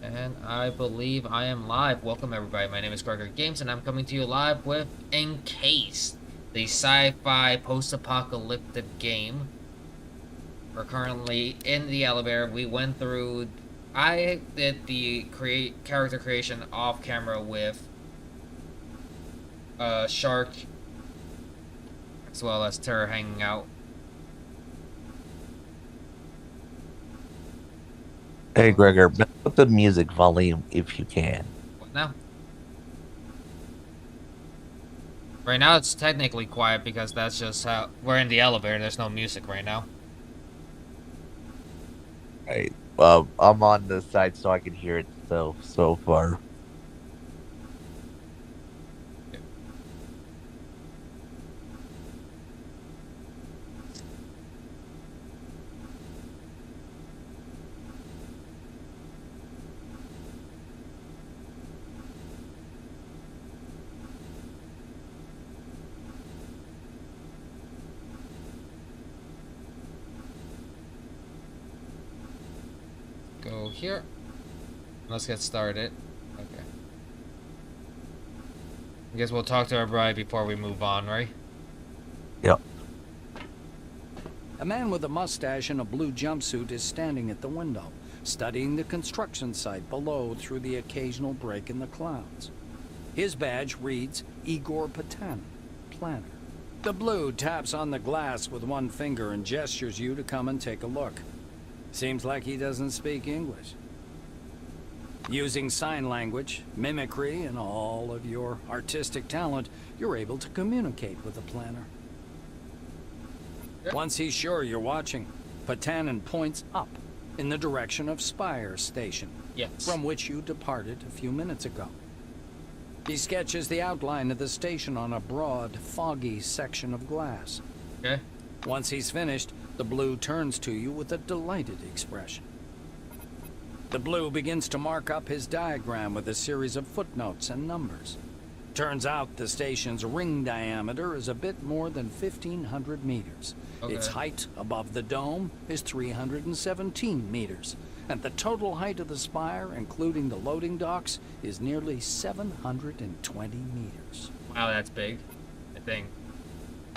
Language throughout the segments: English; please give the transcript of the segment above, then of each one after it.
And I believe I am live. Welcome everybody, my name is GregarGames and I'm coming to you live with Encased, the sci-fi post-apocalyptic game. We're currently in the elevator. We went through... I did the character creation off camera with Shark, as well as Terror hanging out. Hey Gregor, put the music volume if you can. What now? Right now it's technically quiet because that's just how... We're in the elevator, there's no music right now. Right. I'm on the side so I can hear it so far. Go here. Let's get started. Okay. I guess we'll talk to our bride before we move on, right? Yep. A man with a mustache and a blue jumpsuit is standing at the window, studying the construction site below through the occasional break in the clouds. His badge reads Igor Patan, planner. The blue taps on the glass with one finger and gestures you to come and take a look. Seems like he doesn't speak English. Using sign language, mimicry, and all of your artistic talent, you're able to communicate with the planner. Once he's sure you're watching, Patanin points up in the direction of Spire Station, Yes. from which you departed a few minutes ago. He sketches the outline of the station on a broad, foggy section of glass. Okay. Once he's finished, the blue turns to you with a delighted expression. The blue begins to mark up his diagram with a series of footnotes and numbers. Turns out the station's ring diameter is a bit more than 1,500 meters. Okay. Its height above the dome is 317 meters. And the total height of the spire, including the loading docks, is nearly 720 meters. Wow, that's big. I think.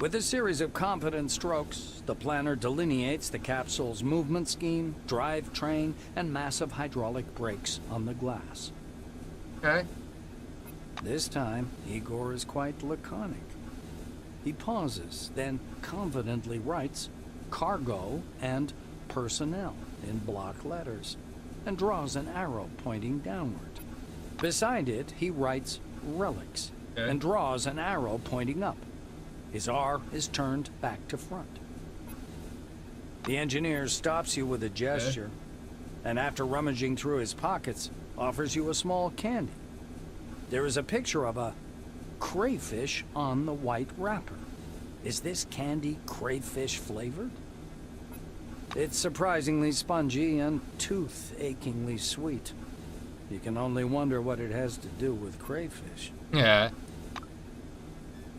With a series of confident strokes, the planner delineates the capsule's movement scheme, drivetrain, and massive hydraulic brakes on the glass. Okay. This time, Igor is quite laconic. He pauses, then confidently writes cargo and personnel in block letters, and draws an arrow pointing downward. Beside it, he writes relics, Okay. and draws an arrow pointing up. His R is turned back to front. The engineer stops you with a gesture, and after rummaging through his pockets, offers you a small candy. There is a picture of a crayfish on the white wrapper. Is this candy crayfish flavored? It's surprisingly spongy and tooth-achingly sweet. You can only wonder what it has to do with crayfish. Yeah.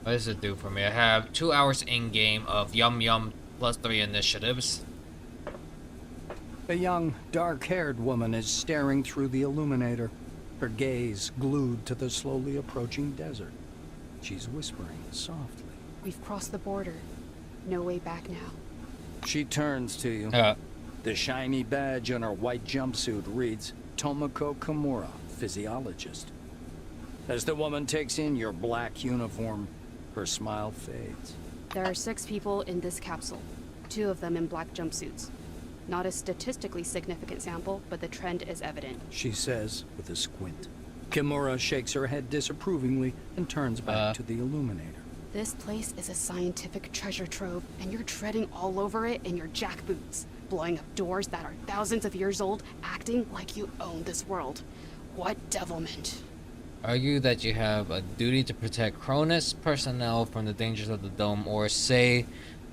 What does it do for me? I have 2 hours in-game of Yum Yum plus 3 initiatives. A young, dark-haired woman is staring through the illuminator, her gaze glued to the slowly approaching desert. She's whispering softly. We've crossed the border. No way back now. She turns to you. The shiny badge on her white jumpsuit reads Tomoko Kimura, physiologist. As the woman takes in your black uniform, her smile fades. There are 6 people in this capsule. 2 of them in black jumpsuits. Not a statistically significant sample, but the trend is evident. She says with a squint. Kimura shakes her head disapprovingly and turns back to the illuminator. This place is a scientific treasure trove, and you're treading all over it in your jackboots, blowing up doors that are thousands of years old, acting like you own this world. What devilment. Argue that you have a duty to protect Cronus personnel from the dangers of the dome, or say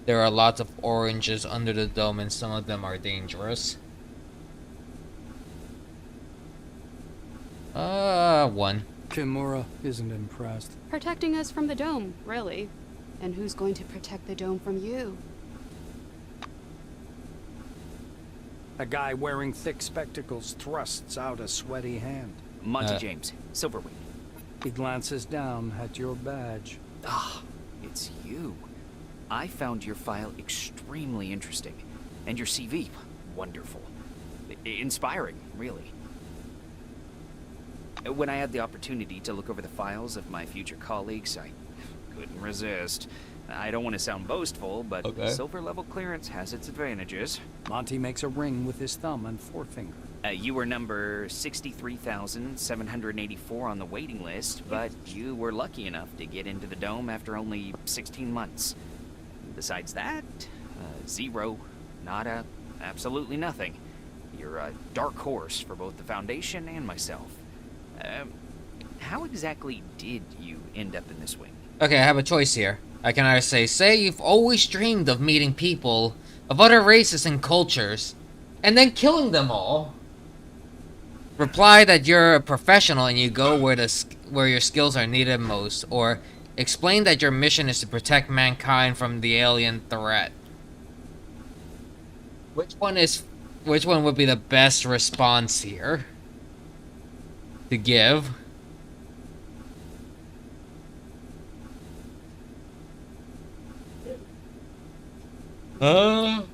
there are lots of oranges under the dome and some of them are dangerous. One. Kimura isn't impressed. Protecting us from the dome, really. And who's going to protect the dome from you? A guy wearing thick spectacles thrusts out a sweaty hand. Monty James, Silverwing. He glances down at your badge. Ah, it's you. I found your file extremely interesting. And your CV, wonderful. Inspiring, really. When I had the opportunity to look over the files of my future colleagues, I couldn't resist. I don't want to sound boastful, but silver level clearance has its advantages. Monty makes a ring with his thumb and forefinger. You were number 63,784 on the waiting list, but you were lucky enough to get into the dome after only 16 months. Besides that, zero, nada, absolutely nothing. You're a dark horse for both the Foundation and myself. How exactly did you end up in this wing? Okay, I have a choice here. I can either say you've always dreamed of meeting people of other races and cultures, and then killing them all. Reply that you're a professional and you go where your skills are needed most, or explain that your mission is to protect mankind from the alien threat. Which one would be the best response here to give? I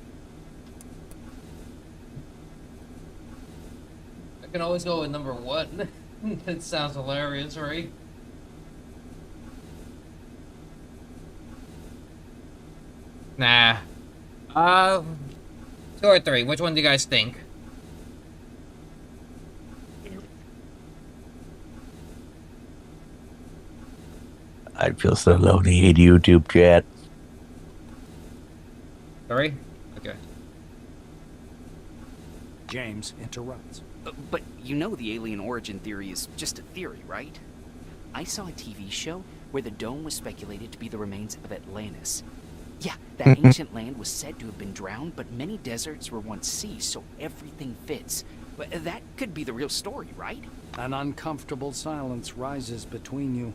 can always go with number one. That sounds hilarious, right? Nah. 2 or 3. Which one do you guys think? I feel so lonely in YouTube chat. 3? Okay. James interrupts. But you know the alien origin theory is just a theory, right? I saw a TV show where the dome was speculated to be the remains of Atlantis. Yeah, that ancient land was said to have been drowned, but many deserts were once seas, so everything fits. But that could be the real story, right? An uncomfortable silence rises between you,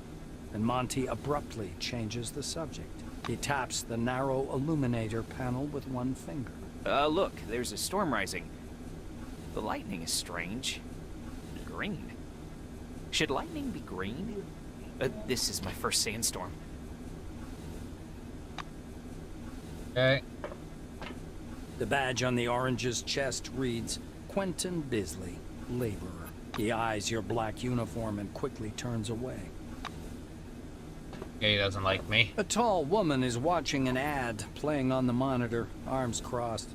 and Monty abruptly changes the subject. He taps the narrow illuminator panel with one finger. Look, there's a storm rising. The lightning is strange. Green. Should lightning be green? This is my first sandstorm. Okay. The badge on the orange's chest reads, Quentin Bisley, laborer. He eyes your black uniform and quickly turns away. Okay, he doesn't like me. A tall woman is watching an ad playing on the monitor, arms crossed.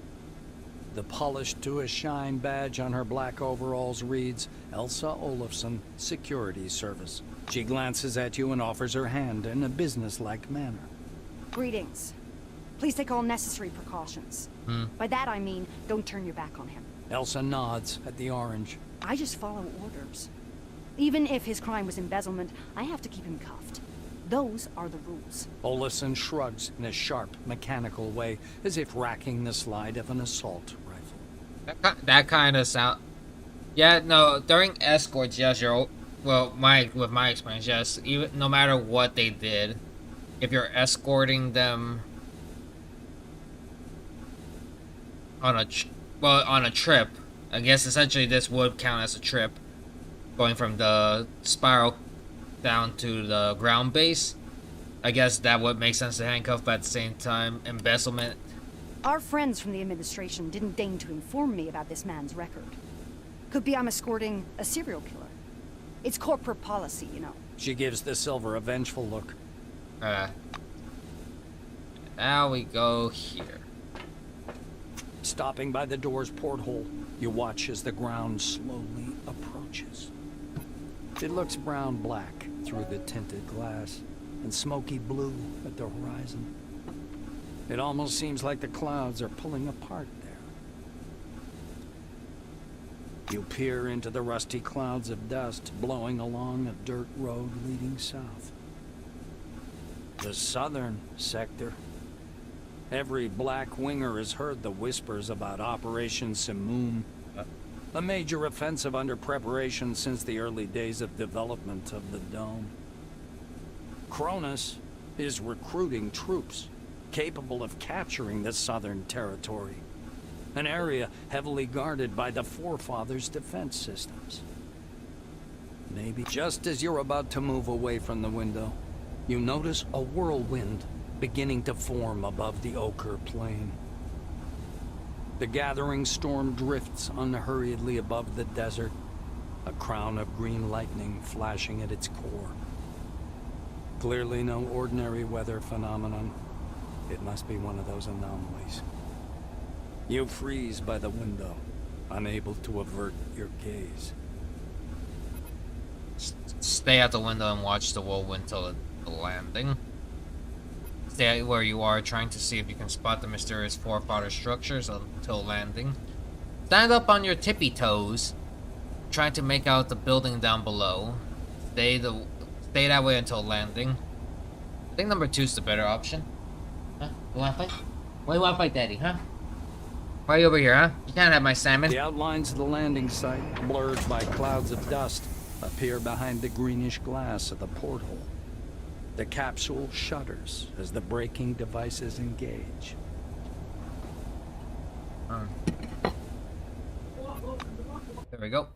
The polished to a shine badge on her black overalls reads, Elsa Olafson, Security Service. She glances at you and offers her hand in a businesslike manner. Greetings. Please take all necessary precautions. By that I mean, don't turn your back on him. Elsa nods at the orange. I just follow orders. Even if his crime was embezzlement, I have to keep him cuffed. Those are the rules. Olafson shrugs in a sharp, mechanical way, as if racking the slide of an assault rifle. That kind of sound. Yeah, no. During escorts, yes, you're. Well, with my experience, yes. Even no matter what they did, if you're escorting them on a trip, I guess essentially this would count as a trip, going from the spiral down to the ground base. I guess that would make sense to handcuff, but at the same time, embezzlement. Our friends from the administration didn't deign to inform me about this man's record. Could be I'm escorting a serial killer. It's corporate policy, you know. She gives the silver a vengeful look. Now we go here. Stopping by the door's porthole, you watch as the ground slowly approaches. It looks brown-black through the tinted glass, and smoky blue at the horizon. It almost seems like the clouds are pulling apart there. You peer into the rusty clouds of dust blowing along a dirt road leading south. The southern sector. Every black winger has heard the whispers about Operation Simoom, a major offensive under preparation since the early days of development of the dome. Cronus is recruiting troops capable of capturing the southern territory. an area heavily guarded by the Forefathers' defense systems. Maybe just as you're about to move away from the window, you notice a whirlwind beginning to form above the ochre plain. The gathering storm drifts unhurriedly above the desert, a crown of green lightning flashing at its core. Clearly no ordinary weather phenomenon. It must be one of those anomalies. You freeze by the window, unable to avert your gaze. Stay at the window and watch the whirlwind till the landing. Stay where you are, trying to see if you can spot the mysterious forefather structures until landing. Stand up on your tippy toes, trying to make out the building down below. Stay that way until landing. I think number 2 is the better option. Huh? You wanna fight? Why you wanna fight, Daddy, huh? Why are you over here, huh? You can't have my salmon. The outlines of the landing site, blurred by clouds of dust, appear behind the greenish glass of the porthole. The capsule shudders as the braking devices engage. There we go.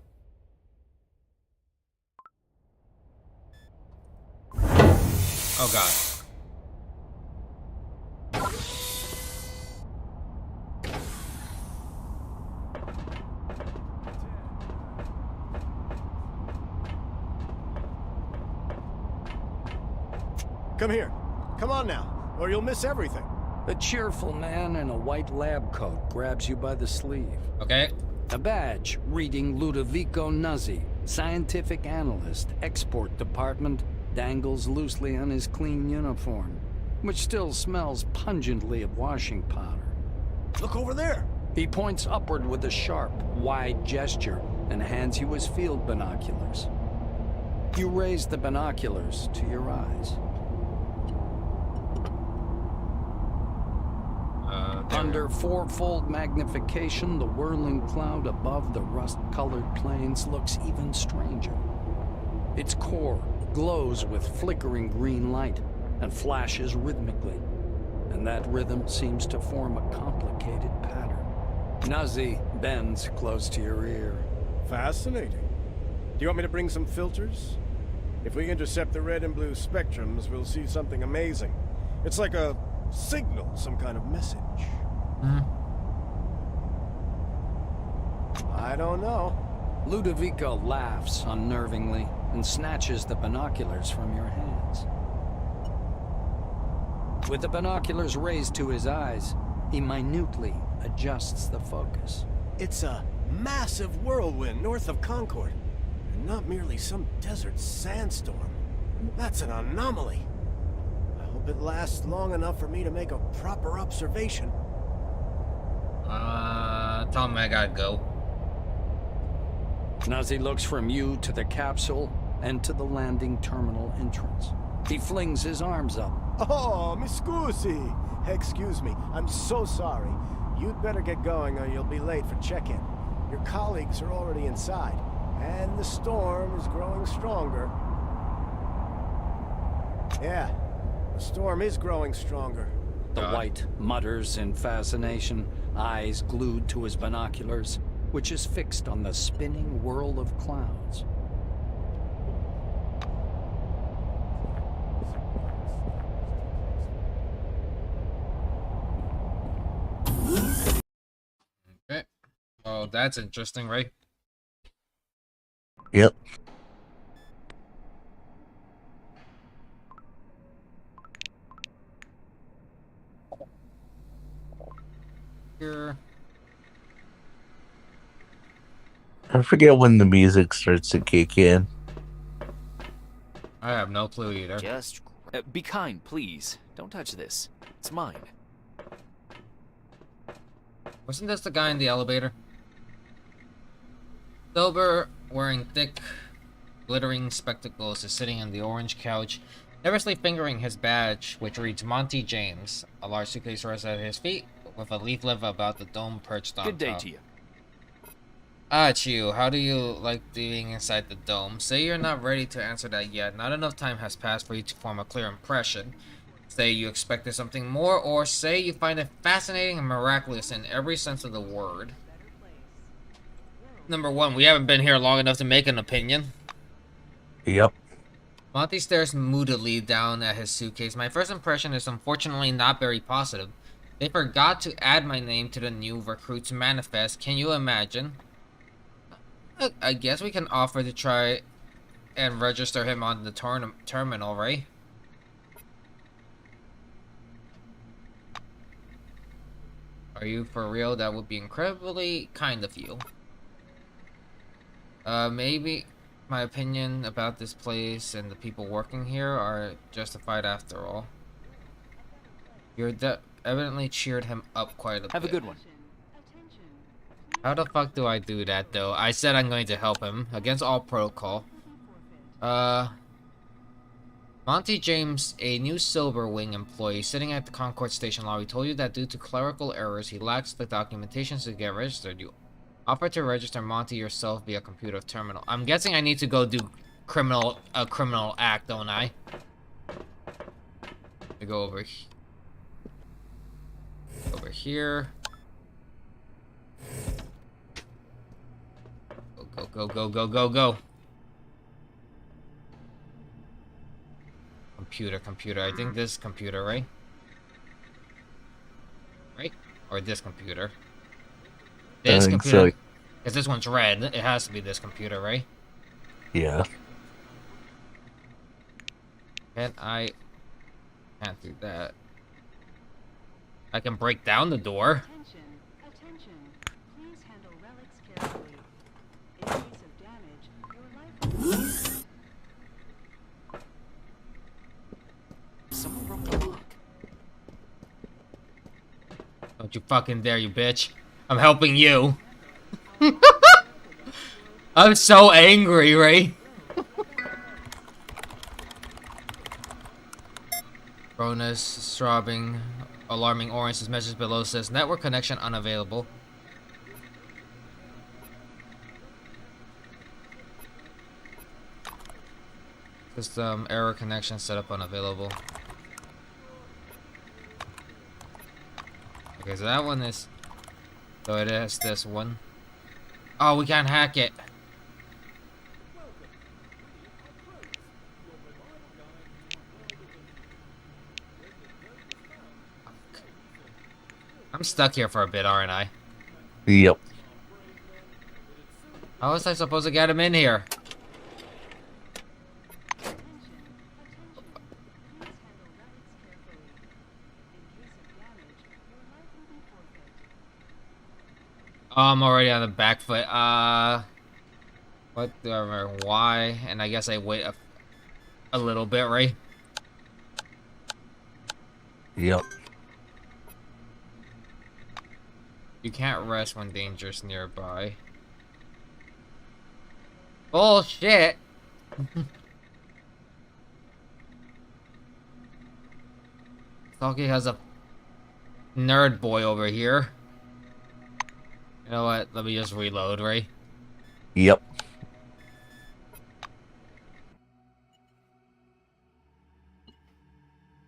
Oh god. Come here. Come on now, or you'll miss everything. A cheerful man in a white lab coat grabs you by the sleeve. Okay. A badge reading Ludovico Nuzzi, scientific analyst, export department, dangles loosely on his clean uniform, which still smells pungently of washing powder. Look over there. He points upward with a sharp, wide gesture and hands you his field binoculars. You raise the binoculars to your eyes. Under fourfold magnification, the whirling cloud above the rust-colored plains looks even stranger. Its core glows with flickering green light and flashes rhythmically, and that rhythm seems to form a complicated pattern. Nuzzi bends close to your ear. Fascinating. Do you want me to bring some filters? If we intercept the red and blue spectrums, we'll see something amazing. It's like a signal, some kind of message. I don't know. Ludovico laughs unnervingly and snatches the binoculars from your hands. With the binoculars raised to his eyes, he minutely adjusts the focus. It's a massive whirlwind north of Concord, and not merely some desert sandstorm. That's an anomaly. I hope it lasts long enough for me to make a proper observation. Tell me I gotta go. Nuzzi looks from you to the capsule and to the landing terminal entrance. He flings his arms up. Oh, mi scusi. Excuse me, I'm so sorry. You'd better get going or you'll be late for check-in. Your colleagues are already inside, and the storm is growing stronger. Yeah, the storm is growing stronger. The white mutters in fascination, eyes glued to his binoculars, which is fixed on the spinning whirl of clouds. Okay. Oh, that's interesting, right? Yep. Here. I forget when the music starts to kick in. I have no clue either. Just be kind, please. Don't touch this. It's mine. Wasn't this the guy in the elevator? Silver, wearing thick, glittering spectacles, is sitting on the orange couch, nervously fingering his badge, which reads Monty James. A large suitcase rests at his feet, with a leaflet about the dome perched on top. Good day to you. Chew, how do you like being inside the dome? Say you're not ready to answer that yet. Not enough time has passed for you to form a clear impression. Say you expected something more, or say you find it fascinating and miraculous in every sense of the word. Number 1, we haven't been here long enough to make an opinion. Yep. Monty stares moodily down at his suitcase. My first impression is unfortunately not very positive. They forgot to add my name to the new recruit's manifest. Can you imagine? I guess we can offer to try and register him on the terminal, right? Are you for real? That would be incredibly kind of you. Maybe my opinion about this place and the people working here are justified after all. You're evidently cheered him up quite a bit. Have a good one. How the fuck do I do that, though? I said I'm going to help him. Against all protocol. Monty James, a new Silver Wing employee sitting at the Concord station lobby, told you that due to clerical errors, he lacks the documentation to get registered. You offer to register Monty yourself via computer terminal. I'm guessing I need to go do a criminal act, don't I? I go over here. Go. Computer. I think this computer, right? Right? Or this computer? This computer. So. Because this one's red. It has to be this computer, right? Yeah. Can't do that. I can break down the door. Attention. Please handle relics carefully. In case of damage, your life will be... Someone broke the lock. Don't you fucking dare, you bitch. I'm helping you. I'm so angry, right? Bonus, throbbing, alarming orange. This message below says network connection unavailable. System error, connection setup unavailable. Okay, so that one is... So it is this one. Oh, we can't hack it. I'm stuck here for a bit, aren't I? Yep. How was I supposed to get him in here? Oh, I'm already on the back foot. What do I remember? Why? And I guess I wait a little bit, right? Yep. You can't rest when danger's nearby. Bullshit! Stalky has a nerd boy over here. You know what? Let me just reload, right? Yep.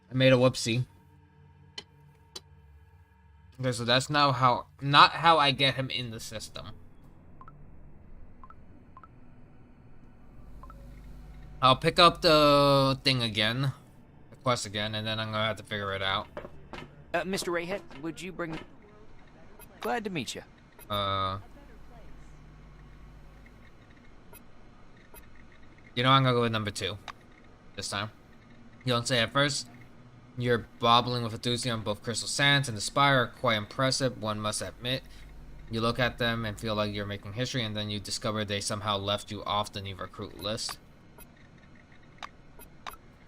I made a whoopsie. Okay, so that's not how I get him in the system. I'll pick up the thing again, the quest again, and then I'm gonna have to figure it out. Mr. Rayhead, would you bring... Glad to meet you. You know, I'm gonna go with number 2 this time. You don't say at first. You're bobbling with enthusiasm. Both Crystal Sands and the Spire are quite impressive, one must admit. You look at them and feel like you're making history, and then you discover they somehow left you off the new recruit list.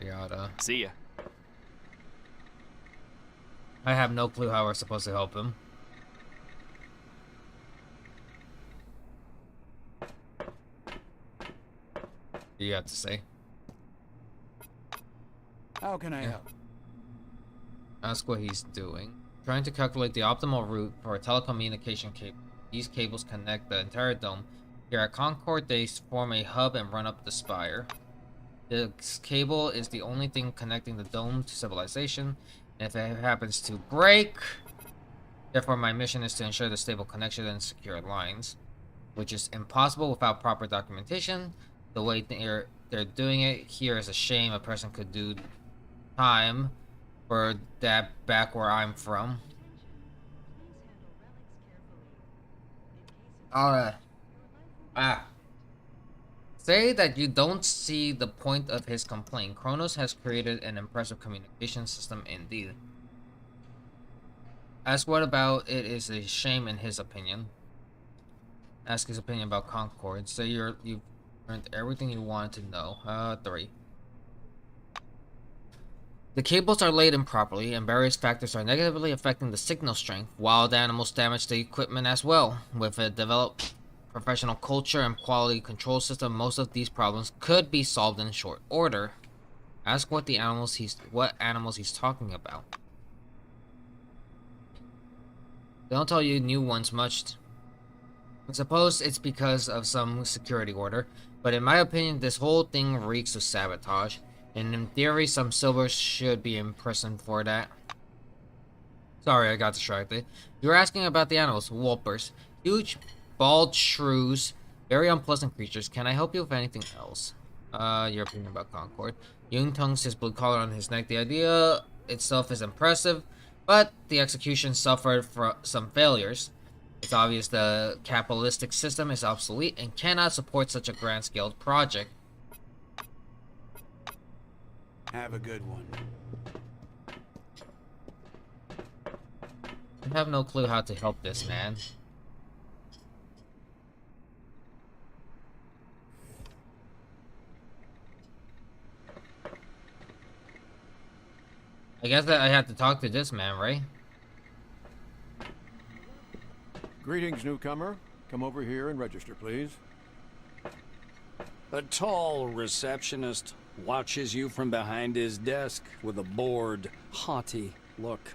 Yada. See ya. I have no clue how we're supposed to help him. What do you have to say? How can I help? Ask what he's doing. Trying to calculate the optimal route for a telecommunication cable. These cables connect the entire dome. Here at Concord, they form a hub and run up the spire. This cable is the only thing connecting the dome to civilization. And if it happens to break, therefore my mission is to ensure the stable connection and secure lines, which is impossible without proper documentation. The way they're doing it here is a shame. A person could do time for that back where I'm from. Say that you don't see the point of his complaint. Kronos has created an impressive communication system indeed. Ask what about it is a shame in his opinion. Ask his opinion about Concord. Say you've learned everything you wanted to know. 3. The cables are laid improperly, and various factors are negatively affecting the signal strength. Wild animals damage the equipment as well. With a developed professional culture and quality control system, most of these problems could be solved in short order. Ask what animals he's talking about. They don't tell you new ones much. I suppose it's because of some security order, but in my opinion, this whole thing reeks of sabotage. And in theory, some silver should be imprisoned for that. Sorry, I got distracted. You were asking about the animals. Whoopers. Huge, bald shrews. Very unpleasant creatures. Can I help you with anything else? Your opinion about Concord. Jung tongues his blue collar on his neck. The idea itself is impressive, but the execution suffered from some failures. It's obvious the capitalistic system is obsolete and cannot support such a grand-scale project. Have a good one. I have no clue how to help this man. I guess that I have to talk to this man, right? Greetings, newcomer. Come over here and register, please. A tall receptionist watches you from behind his desk with a bored, haughty look.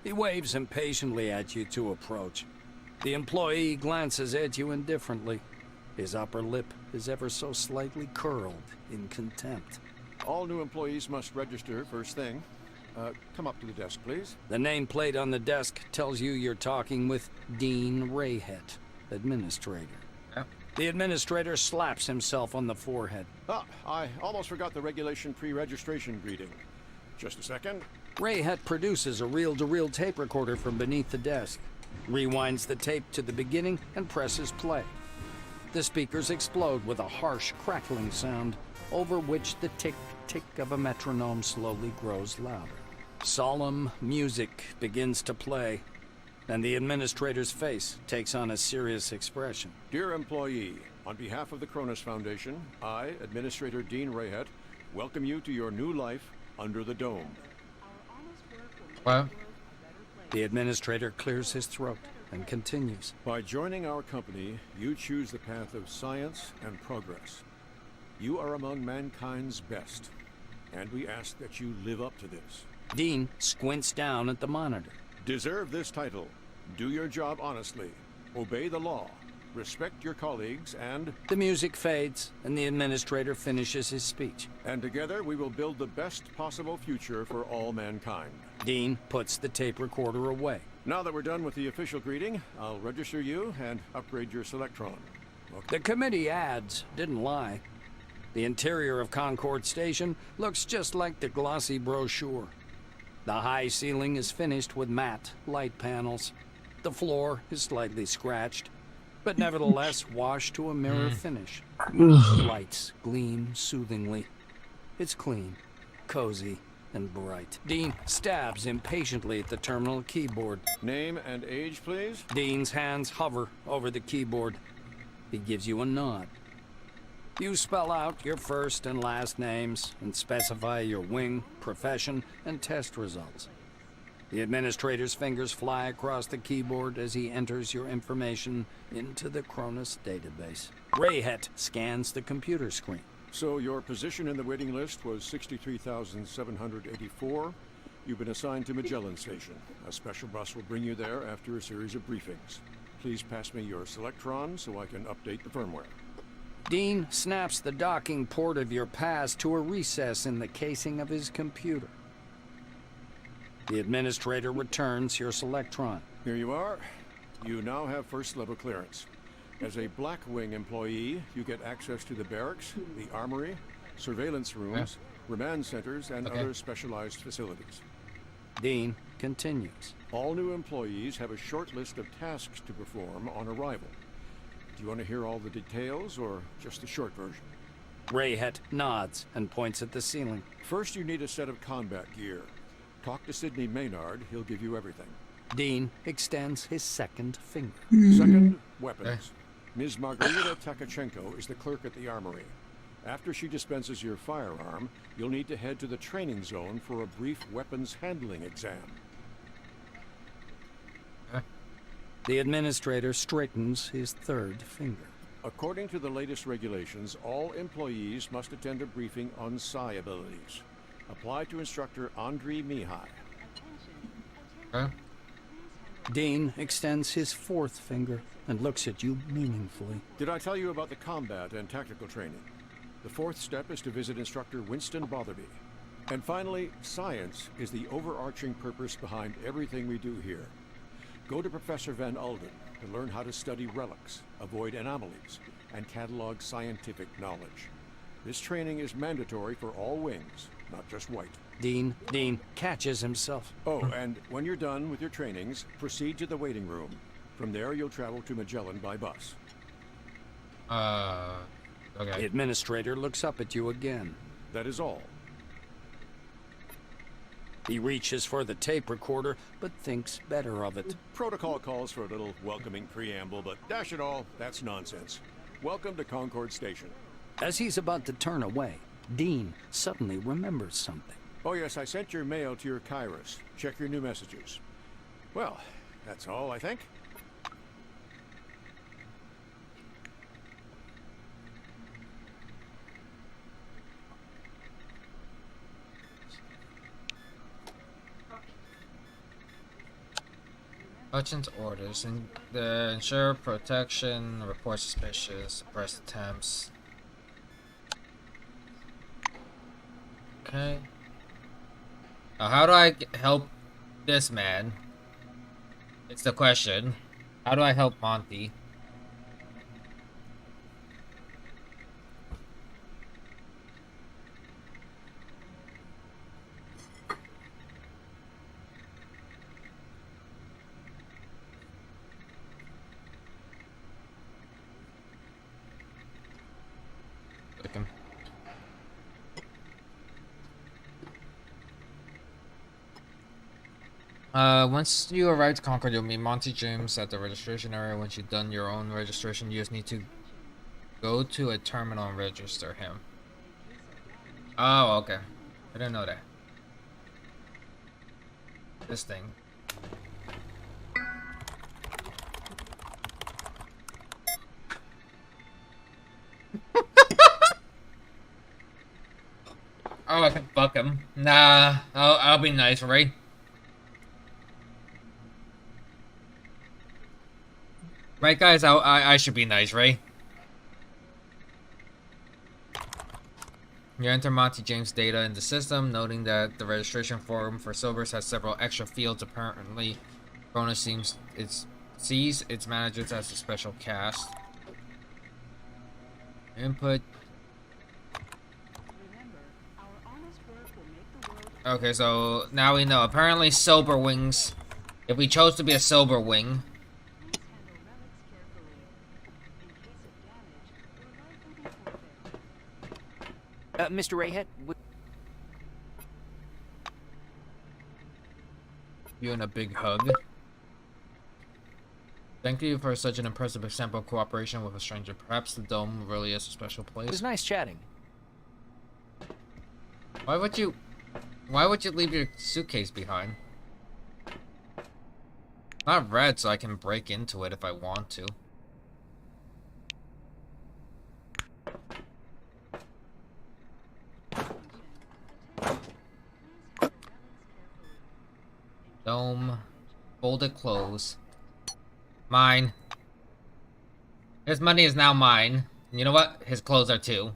He waves impatiently at you to approach. The employee glances at you indifferently. His upper lip is ever so slightly curled in contempt. All new employees must register first thing. Come up to the desk, please. The nameplate on the desk tells you you're talking with Dean Rayhet, administrator. Yep. The administrator slaps himself on the forehead. Ah, I almost forgot the regulation pre-registration greeting. Just a second. Rayhet produces a reel-to-reel tape recorder from beneath the desk, rewinds the tape to the beginning, and presses play. The speakers explode with a harsh, crackling sound, over which the tick-tick of a metronome slowly grows louder. Solemn music begins to play, and the administrator's face takes on a serious expression. Dear employee, on behalf of the Cronus Foundation, I, Administrator Dean Rayhet, welcome you to your new life under the dome. What? The administrator clears his throat and continues. By joining our company, you choose the path of science and progress. You are among mankind's best, and we ask that you live up to this. Dean squints down at the monitor. Deserve this title. Do your job honestly. Obey the law. Respect your colleagues and... The music fades, and the administrator finishes his speech. And together we will build the best possible future for all mankind. Dean puts the tape recorder away. Now that we're done with the official greeting, I'll register you and upgrade your Selectron. Okay. The committee ads didn't lie. The interior of Concord Station looks just like the glossy brochure. The high ceiling is finished with matte light panels. The floor is slightly scratched, but nevertheless washed to a mirror finish. Lights gleam soothingly. It's clean, cozy, and bright. Dean stabs impatiently at the terminal keyboard. Name and age, please. Dean's hands hover over the keyboard. He gives you a nod. You spell out your first and last names and specify your wing, profession, and test results. The administrator's fingers fly across the keyboard as he enters your information into the Cronus database. Rayhet scans the computer screen. So your position in the waiting list was 63,784. You've been assigned to Magellan Station. A special bus will bring you there after a series of briefings. Please pass me your Selectron so I can update the firmware. Dean snaps the docking port of your pass to a recess in the casing of his computer. The administrator returns your Selectron. Here you are. You now have first-level clearance. As a Blackwing employee, you get access to the barracks, the armory, surveillance rooms, remand centers, and other specialized facilities. Dean continues. All new employees have a short list of tasks to perform on arrival. Do you want to hear all the details, or just the short version? Rayhet nods and points at the ceiling. First, you need a set of combat gear. Talk to Sidney Maynard, he'll give you everything. Dean extends his second finger. Second, weapons. Ms. Margarita Takachenko is the clerk at the armory. After she dispenses your firearm, you'll need to head to the training zone for a brief weapons handling exam. The administrator straightens his third finger. According to the latest regulations, all employees must attend a briefing on psi abilities. Apply to instructor Andriy Mihai. Dean extends his fourth finger and looks at you meaningfully. Did I tell you about the combat and tactical training? The fourth step is to visit instructor Winston Botherby. And finally, science is the overarching purpose behind everything we do here. Go to Professor Van Alden to learn how to study relics, avoid anomalies, and catalog scientific knowledge. This training is mandatory for all wings, not just White. Dean catches himself. Oh, and when you're done with your trainings, proceed to the waiting room. From there, you'll travel to Magellan by bus. The administrator looks up at you again. That is all. He reaches for the tape recorder, but thinks better of it. Protocol calls for a little welcoming preamble, but dash it all, that's nonsense. Welcome to Concord Station. As he's about to turn away, Dean suddenly remembers something. Oh yes, I sent your mail to your Kairos. Check your new messages. Well, that's all, I think. Hutchins orders and the ensure protection, report suspicious, suppress attempts. Okay. Now, how do I help this man? It's the question. How do I help Monty? Once you arrive to Concord, you'll meet Monty James at the registration area. Once you've done your own registration, you just need to go to a terminal and register him. Oh, okay. I didn't know that. This thing. Oh, I can fuck him. Nah, I'll be nice, right? Right, guys? I should be nice, right? You enter Monty James' data in the system, noting that the registration form for Silvers has several extra fields. Apparently, Cronus sees its managers as a special cast. Input. Okay, so now we know. Apparently, Sober Wings. If we chose to be a Sober Wing. Mr. Rayhet, You and a big hug. Thank you for such an impressive example of cooperation with a stranger. Perhaps the dome really is a special place. it was nice chatting. Why would you leave your suitcase behind? Not red, so I can break into it if I want to. Dome. Fold it close. Mine. This money is now mine. You know what? His clothes are too.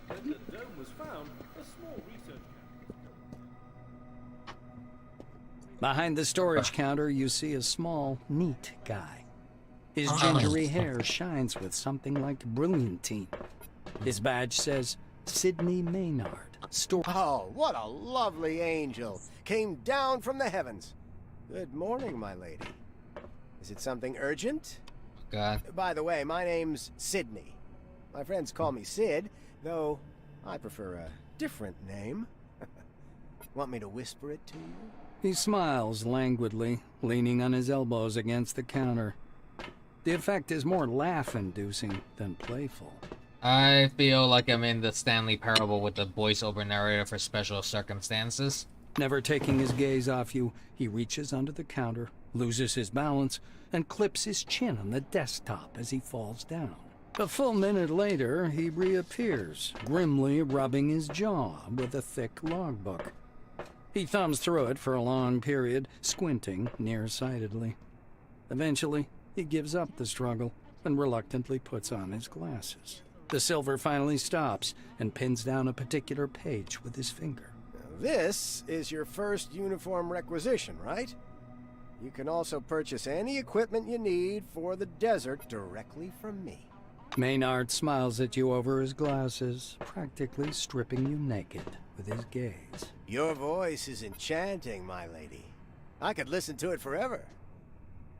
When the dome was found, a small research Behind the storage counter, you see a small, neat guy. His gingery hair shines with something like brilliantine. His badge says Sidney Maynard. Oh, what a lovely angel. Came down from the heavens. Good morning, my lady. Is it something urgent? God. By the way, my name's Sydney. My friends call me Sid, though I prefer a different name. Want me to whisper it to you? He smiles languidly, leaning on his elbows against the counter. The effect is more laugh-inducing than playful. I feel like I'm in the Stanley Parable with the voiceover narrator for special circumstances. Never taking his gaze off you, he reaches under the counter, loses his balance, and clips his chin on the desktop as he falls down. A full minute later, he reappears, grimly rubbing his jaw with a thick logbook. He thumbs through it for a long period, squinting nearsightedly. Eventually, he gives up the struggle and reluctantly puts on his glasses. The silver finally stops and pins down a particular page with his finger. This is your first uniform requisition, right? You can also purchase any equipment you need for the desert directly from me. Maynard smiles at you over his glasses, practically stripping you naked with his gaze. Your voice is enchanting, my lady. I could listen to it forever.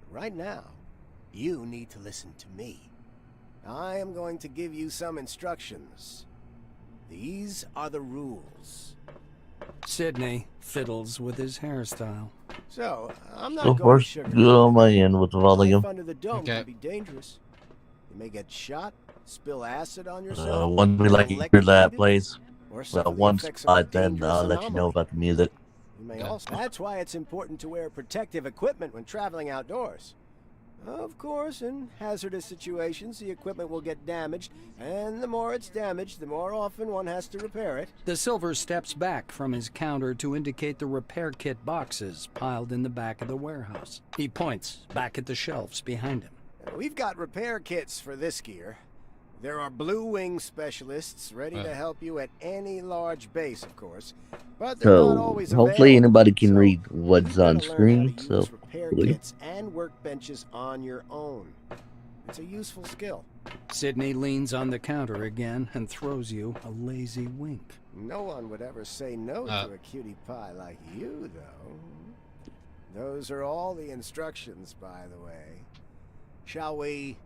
But right now, you need to listen to me. I am going to give you some instructions. These are the rules. Sidney fiddles with his hairstyle. So, I'm not Of going to course, sugarcoat go on my end with the volume. life under the dome Okay. can be dangerous. You may get shot, spill acid on yourself, Once we like hear that electrocuted, plays, or suffer the one effects of a spot, then dangerous I'll let you know anomaly. about the music. You may Okay. also. That's why it's important to wear protective equipment when traveling outdoors. Of course, in hazardous situations, the equipment will get damaged, and the more it's damaged, the more often one has to repair it. The silver steps back from his counter to indicate the repair kit boxes piled in the back of the warehouse. He points back at the shelves behind him. We've got repair kits for this gear. There are Blue Wing specialists ready to help you at any large base, of course. But they're not So, always hopefully available. anybody can So read what's you've on gotta learn how screen, to so use repair hopefully. kits and workbenches on your own. It's a useful skill. Sidney leans on the counter again and throws you a lazy wink. No one would ever say no to a cutie pie like you, though. Those are all the instructions, by the way. Shall we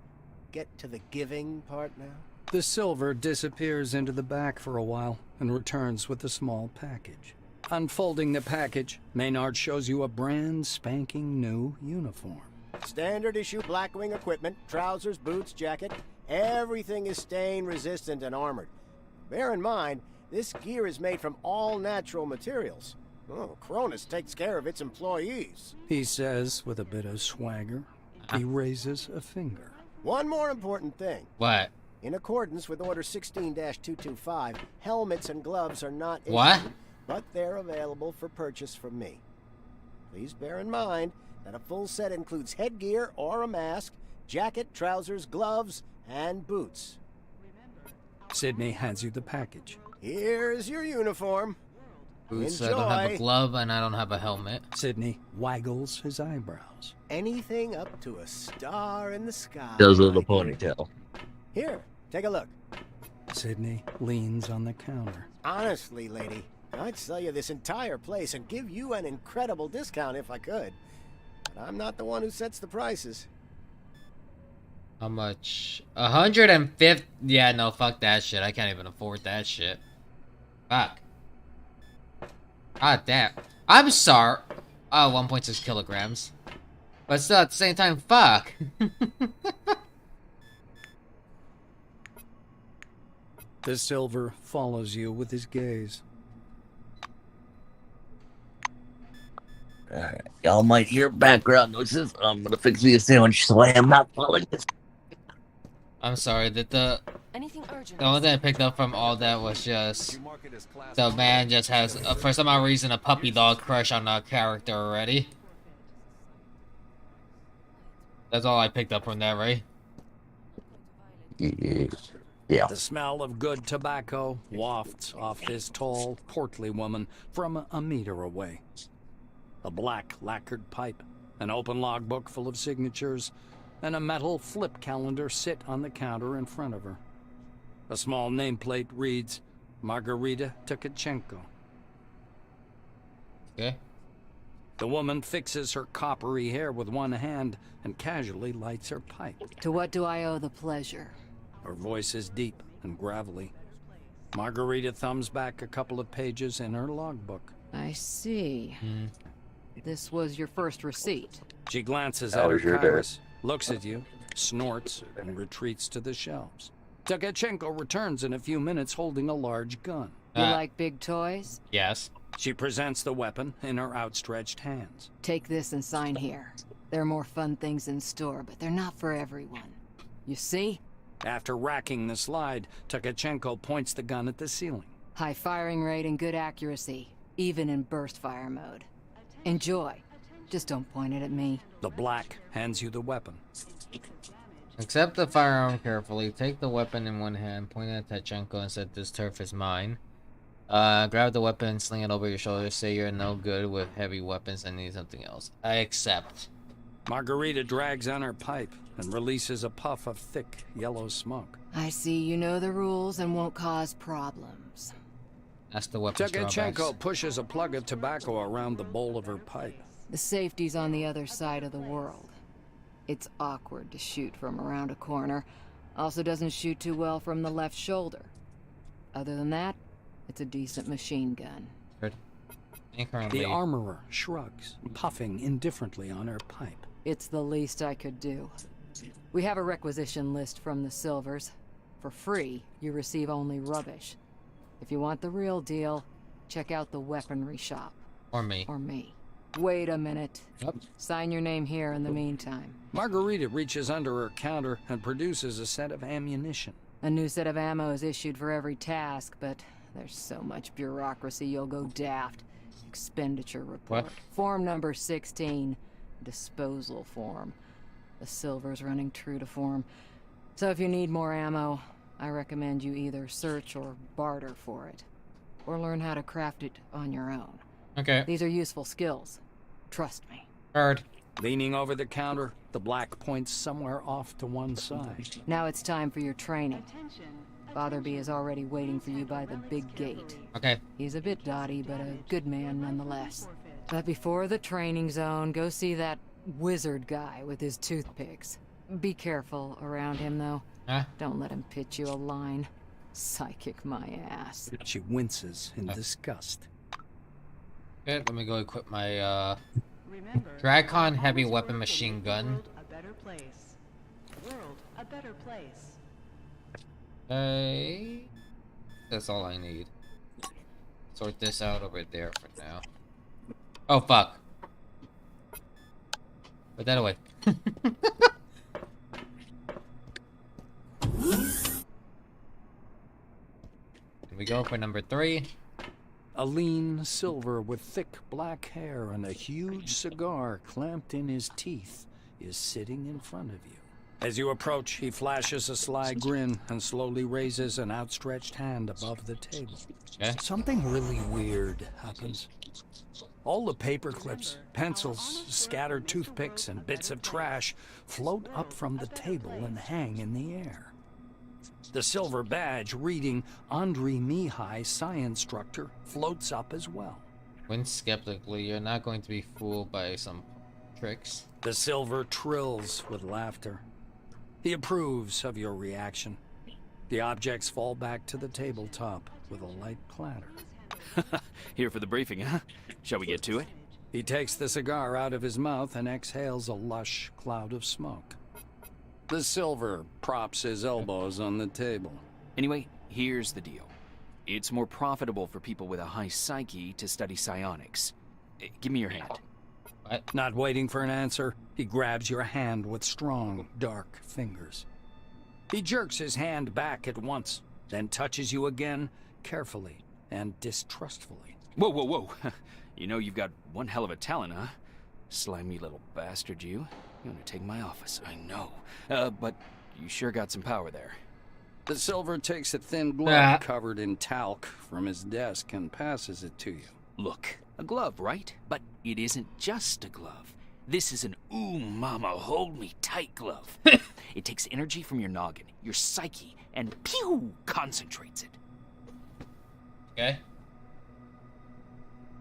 get to the giving part now? The silver disappears into the back for a while and returns with a small package. Unfolding the package, Maynard shows you a brand spanking new uniform. Standard issue Blackwing equipment, trousers, boots, jacket. Everything is stain resistant and armored. Bear in mind, this gear is made from all natural materials. Oh, Cronus takes care of its employees. He says with a bit of swagger. He raises a finger. One more important thing. What? In accordance with Order 16-225, helmets and gloves are not issued, What? but they're available for purchase from me. Please bear in mind that a full set includes headgear or a mask, jacket, trousers, gloves, and boots. Sidney hands you the package. Here's your uniform. Boots, I don't have a Enjoy. glove and I don't have a helmet. Sidney waggles his eyebrows. Anything up to a star in the sky. Does a little my dear. ponytail. Here, take a look. Sidney leans on the counter. Honestly, lady, I'd sell you this entire place and give you an incredible discount if I could. But I'm not the one who sets the prices. How much? 150? Yeah, no, fuck that shit. I can't even afford that shit. Fuck. God damn. I'm sorry. Oh, 1.6 kilograms. But still, at the same time, fuck. The silver follows you with his gaze. Alright, y'all might hear background noises. I'm gonna fix me a sandwich so I am not falling asleep. I'm sorry, the Anything urgent? only thing I picked up from all that was just the man just has, for some odd reason, a puppy dog crush on a character already. That's all I picked up from that, right? Yeah. The smell of good tobacco wafts off this tall, portly woman from a meter away. A black lacquered pipe, an open logbook full of signatures, and a metal flip calendar sit on the counter in front of her. A small nameplate reads, Margarita Tkachenko. Okay. The woman fixes her coppery hair with one hand and casually lights her pipe. To what do I owe the pleasure? Her voice is deep and gravelly. Margarita thumbs back a couple of pages in her logbook. I see. This was your first receipt. She glances That at her was your kairos, looks at you, snorts, and retreats to the shelves. Tkachenko returns in a few minutes holding a large gun. You like big toys? Yes. She presents the weapon in her outstretched hands. Take this and sign here. There are more fun things in store, but they're not for everyone. You see? After racking the slide, Tkachenko points the gun at the ceiling. High firing rate and good accuracy, even in burst fire mode. Enjoy. Just don't point it at me. The black hands you the weapon. Accept the firearm carefully. Take the weapon in one hand, point at Tachenko and said, "This turf is mine." Grab the weapon, sling it over your shoulder, say you're no good with heavy weapons and need something else. I accept. Margarita drags on her pipe and releases a puff of thick, yellow smoke. I see you know the rules and won't cause problems. That's the weapon. Tkachenko pushes a plug of tobacco around the bowl of her pipe. The safety's on the other side of the world. It's awkward to shoot from around a corner. Also doesn't shoot too well from the left shoulder. Other than that, it's a decent machine gun. The armorer shrugs, puffing indifferently on her pipe. It's the least I could do. We have a requisition list from the Silvers. For free, you receive only rubbish. If you want the real deal, check out the weaponry shop. Or me. Or me. Wait a minute. Yep. Sign your name here in the meantime. Margarita reaches under her counter and produces a set of ammunition. A new set of ammo is issued for every task, but there's so much bureaucracy you'll go daft. Expenditure report. What? Form number 16. Disposal form. The Silver's running true to form. So if you need more ammo, I recommend you either search or barter for it. Or learn how to craft it on your own. Okay. These are useful skills. Trust me. Heard. Leaning over the counter, the black points somewhere off to one side. Now it's time for your training. Fatherby is already waiting for you by the big gate. Okay. He's a bit dotty, but a good man nonetheless. But before the training zone, go see that wizard guy with his toothpicks. Be careful around him, though. Huh? Don't let him pitch you a line. Psychic my ass. She winces in disgust. Good. Let me go equip my Dracon heavy weapon machine gun. A better place. World a better place. Okay. That's all I need. Sort this out over there for now. Oh fuck. Put that away. Here we go for number 3. A lean Silver with thick black hair and a huge cigar clamped in his teeth is sitting in front of you. As you approach, he flashes a sly grin and slowly raises an outstretched hand above the table. Okay. Something really weird happens. All the paper clips, pencils, scattered toothpicks, and bits of trash float up from the table and hang in the air. The silver badge reading Andrei Mihai, Science Instructor, floats up as well. Wince skeptically, you're not going to be fooled by some tricks. The silver trills with laughter. He approves of your reaction. The objects fall back to the tabletop with a light clatter. Here for the briefing, huh? Shall we get to it? He takes the cigar out of his mouth and exhales a lush cloud of smoke. The silver props his elbows on the table. Anyway, here's the deal. It's more profitable for people with a high psyche to study psionics. Give me your hand. What? Not waiting for an answer, he grabs your hand with strong, dark fingers. He jerks his hand back at once, then touches you again, carefully and distrustfully. Whoa, whoa, whoa. You know you've got one hell of a talent, huh? Slimy little bastard, you. You want to take my office? I know. But you sure got some power there. The Silver takes a thin glove covered in talc from his desk and passes it to you. Look, a glove, right? But it isn't just a glove. This is an ooh mama hold me tight glove. It takes energy from your noggin, your psyche, and pew concentrates it. Okay.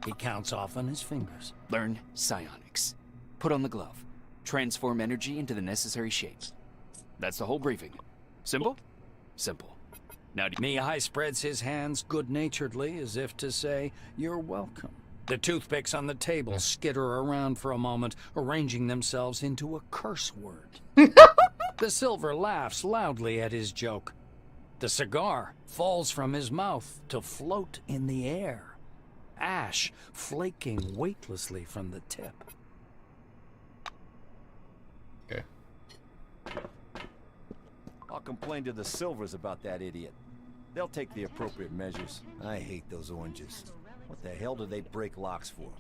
He counts off on his fingers. Learn psionics. Put on the glove. Transform energy into the necessary shapes. That's the whole briefing. Simple? Simple. Now Mihai spreads his hands good-naturedly as if to say, "You're welcome." The toothpicks on the table skitter around for a moment, arranging themselves into a curse word. The Silver laughs loudly at his joke. The cigar falls from his mouth to float in the air, ash flaking weightlessly from the tip. Okay. I'll complain to the Silvers about that idiot. They'll take the appropriate measures. I hate those oranges. What the hell do they break locks for?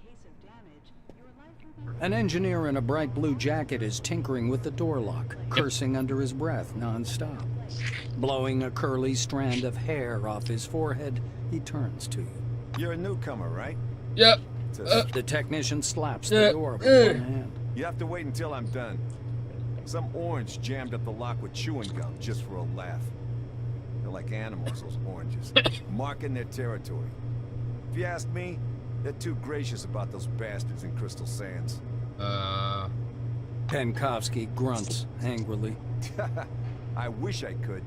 An engineer in a bright blue jacket is tinkering with the door lock, cursing under his breath non-stop. Blowing a curly strand of hair off his forehead, he turns to you. You're a newcomer, right? Yep. The technician slaps the door with one hand. You have to wait until I'm done. Some orange jammed up the lock with chewing gum just for a laugh. They're like animals, those oranges, marking their territory. If you ask me, they're too gracious about those bastards in Crystal Sands. Penkovsky grunts angrily. I wish I could.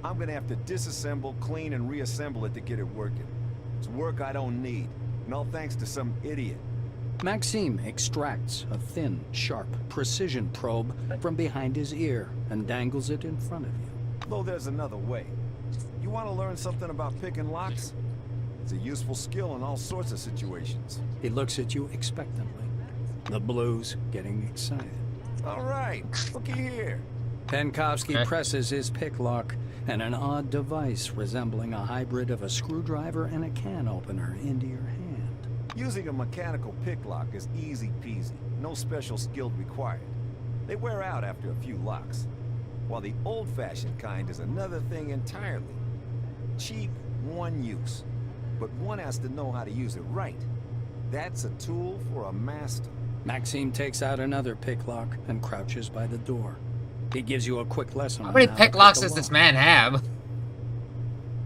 I'm gonna have to disassemble, clean, and reassemble it to get it working. It's work I don't need, and all thanks to some idiot. Maxime extracts a thin, sharp, precision probe from behind his ear and dangles it in front of you. Though there's another way. You want to learn something about picking locks? It's a useful skill in all sorts of situations. He looks at you expectantly, the blues getting excited. All right, looky here. Penkovsky presses his pick lock, and an odd device resembling a hybrid of a screwdriver and a can opener into your hand. Using a mechanical pick lock is easy peasy, no special skill required. They wear out after a few locks, while the old-fashioned kind is another thing entirely. Cheap, one use, but one has to know how to use it right. That's a tool for a master. Maxime takes out another pick lock and crouches by the door. He gives you a quick lesson. How many pick locks does this man have?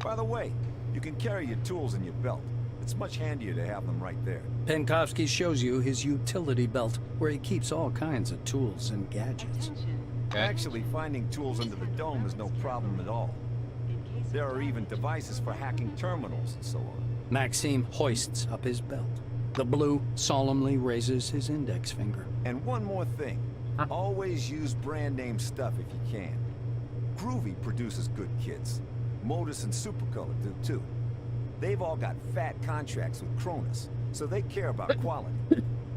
By the way, you can carry your tools in your belt. It's much handier to have them right there. Penkovsky shows you his utility belt, where he keeps all kinds of tools and gadgets. Actually, finding tools under the dome is no problem at all. There are even devices for hacking terminals and so on. Maxime hoists up his belt. The blue solemnly raises his index finger. And one more thing. Always use brand name stuff if you can. Groovy produces good kits. Modus and Supercolor do too. They've all got fat contracts with Cronus, so they care about quality.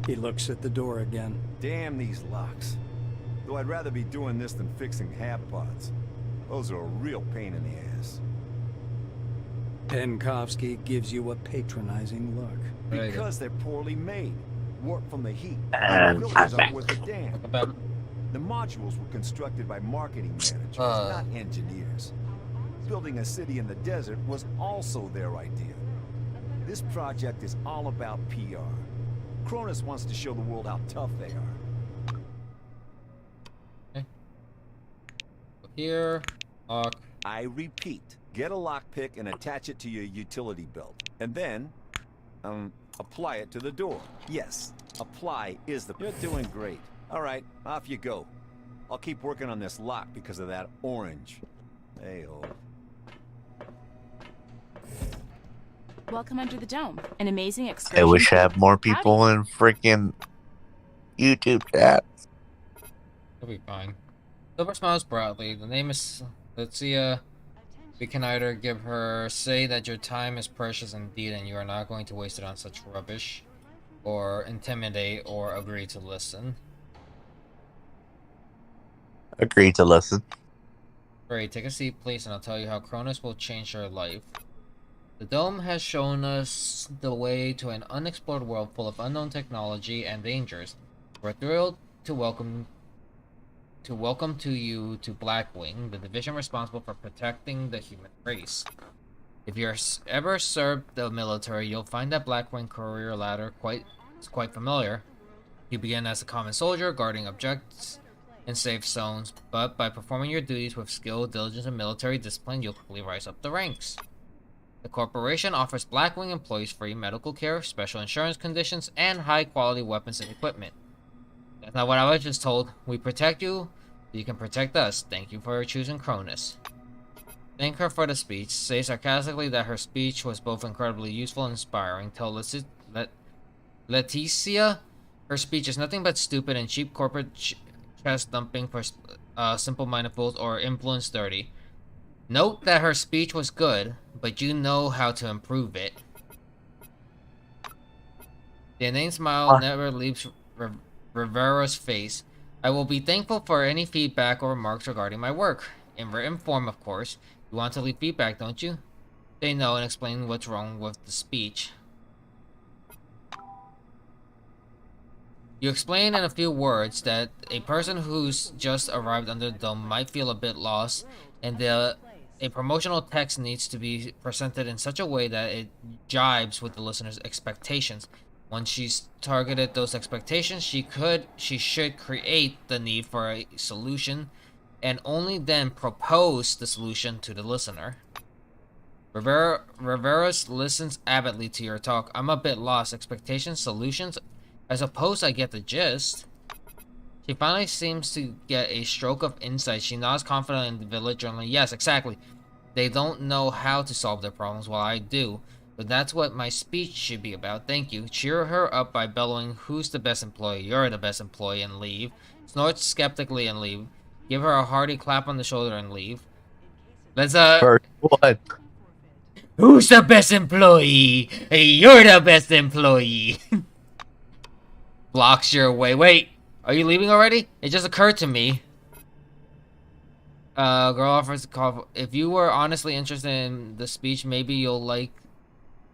He looks at the door again. Damn these locks. Though I'd rather be doing this than fixing hab pods. Those are a real pain in the ass. Penkovsky gives you a patronizing look. Because they're poorly made. Warped from the heat. The filters aren't worth a damn. The modules were constructed by marketing managers, not engineers. Building a city in the desert was also their idea. This project is all about PR. Cronus wants to show the world how tough they are. Okay. Here, lock. I repeat, get a lockpick and attach it to your utility belt. And then, apply it to the door. Yes, apply is the... You're doing great. All right, off you go. I'll keep working on this lock because of that orange. Hey-oh. Welcome under the dome. An amazing excursion. I wish I had more people in freaking YouTube chat. It'll be fine. Silver smiles broadly. The name is... Let's see, we can either give her... Say that your time is precious indeed and you are not going to waste it on such rubbish. Or intimidate or agree to listen. Agree to listen. Great, take a seat please and I'll tell you how Cronus will change your life. The Dome has shown us the way to an unexplored world full of unknown technology and dangers. We're thrilled to welcome to welcome to you to Blackwing, the division responsible for protecting the human race. If you're ever served the military, you'll find that Blackwing career ladder is quite familiar. You begin as a common soldier, guarding objects in safe zones, but by performing your duties with skill, diligence, and military discipline, you'll quickly rise up the ranks. The corporation offers Blackwing employees free medical care, special insurance conditions, and high-quality weapons and equipment. That's not what I was just told. We protect you, so you can protect us. Thank you for choosing Cronus. Thank her for the speech. Say sarcastically that her speech was both incredibly useful and inspiring. Tell Leticia her speech is nothing but stupid and cheap corporate chest dumping for simple-minded fools or influence dirty. Note that her speech was good, but you know how to improve it. The inane smile never leaves Rivera's face. I will be thankful for any feedback or remarks regarding my work. In written form, of course. You want to leave feedback, don't you? Say no and explain what's wrong with the speech. You explain in a few words that a person who's just arrived under the dome might feel a bit lost, and a promotional text needs to be presented in such a way that it jibes with the listener's expectations. Once she's targeted those expectations, she should create the need for a solution, and only then propose the solution to the listener. Rivera listens avidly to your talk. I'm a bit lost. Expectations, solutions? I suppose I get the gist. She finally seems to get a stroke of insight. She nods confidently in the village journal. Yes, exactly. They don't know how to solve their problems while I do. But that's what my speech should be about. Thank you. Cheer her up by bellowing, who's the best employee? You're the best employee, and leave. Snort skeptically and leave. Give her a hearty clap on the shoulder and leave. Let's First one. Who's the best employee? Hey, you're the best employee. Blocks your way. Wait, are you leaving already? It just occurred to me. Girl offers to call. If you were honestly interested in the speech, maybe you'll like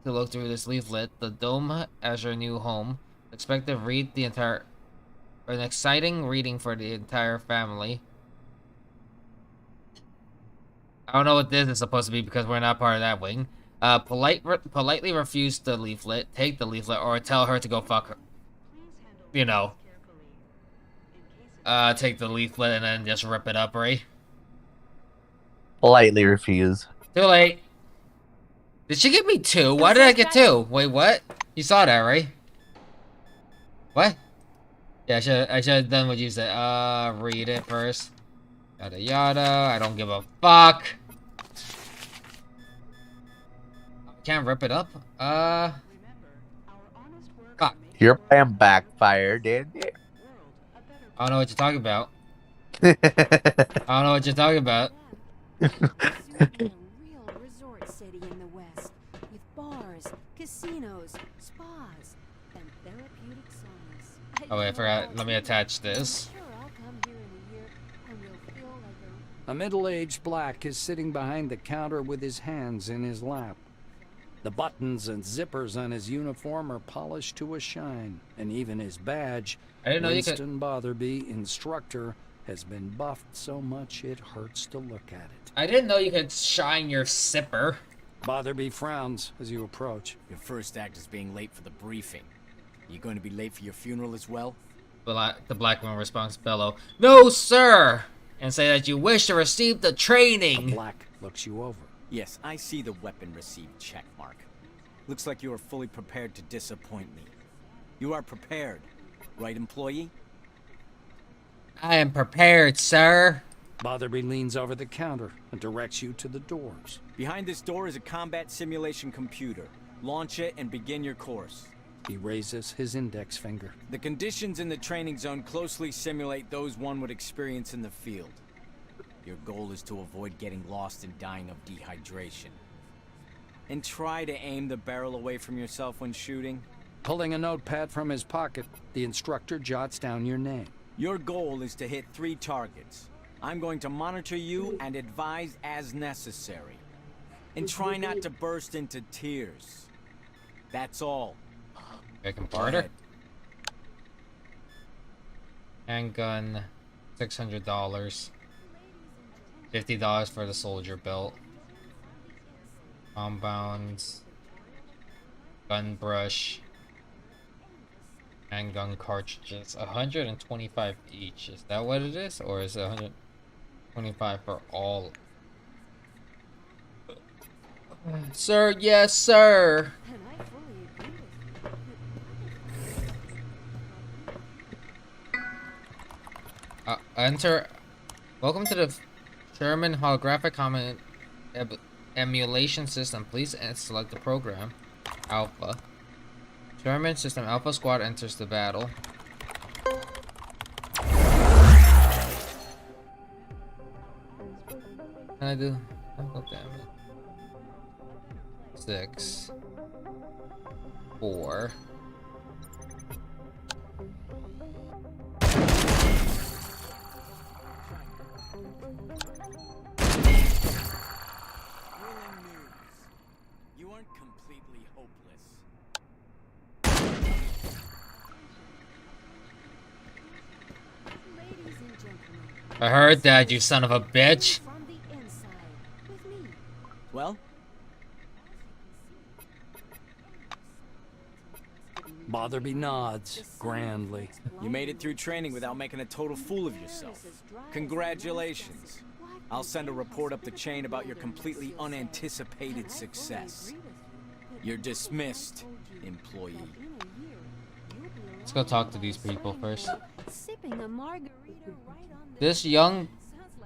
to look through this leaflet. The Dome as your new home. Expect to read the entire... an exciting reading for the entire family. I don't know what this is supposed to be because we're not part of that wing. Politely refuse the leaflet, take the leaflet, or tell her to go fuck her. You know. Take the leaflet and then just rip it up, right? Politely refuse. Too late. Did she give me 2? Why did I get 2? Wait, what? You saw that, right? What? Yeah, I should have done what you said. Read it first. Yada yada. I don't give a fuck. Can't rip it up. Fuck. Your plan backfired, didn't it? I don't know what you're talking about. I don't know what you're talking about. A real resort city in the West, with bars, casinos, spas, and therapeutic saunas. Oh wait, I forgot. Let me attach this. A middle-aged black is sitting behind the counter with his hands in his lap. The buttons and zippers on his uniform are polished to a shine, and even his badge, I didn't know Winston Botherby, instructor, has been buffed so much it hurts to look at it. I didn't know you could shine your zipper. Botherby frowns as you approach. Your first act is being late for the briefing. You going to be late for your funeral as well? The black one responds, bellow, "No, sir!" And say that you wish to receive the training. The black looks you over. Yes, I see the weapon received checkmark. Looks like you are fully prepared to disappoint me. You are prepared, right, employee? I am prepared, sir. Botherby leans over the counter and directs you to the doors. Behind this door is a combat simulation computer. Launch it and begin your course. He raises his index finger. The conditions in the training zone closely simulate those one would experience in the field. Your goal is to avoid getting lost and dying of dehydration. And try to aim the barrel away from yourself when shooting. Pulling a notepad from his pocket, the instructor jots down your name. Your goal is to hit 3 targets. I'm going to monitor you and advise as necessary. And try not to burst into tears. That's all. I can barter. Handgun. $600. $50 for the soldier belt. Compounds. Gun brush. Handgun cartridges. 125 each. Is that what it is? Or is it 125 for all? Sir, yes, sir. Enter. Welcome to the Sherman holographic comment emulation system. Please select the program. Alpha. Sherman system Alpha squad enters the battle. Can I do? Oh, damn it. 6, 4. You aren't completely hopeless. I heard that, you son of a bitch. Well? Botherby nods grandly. You made it through training without making a total fool of yourself. Congratulations. I'll send a report up the chain about your completely unanticipated success. You're dismissed, employee. Let's go talk to these people first. This young,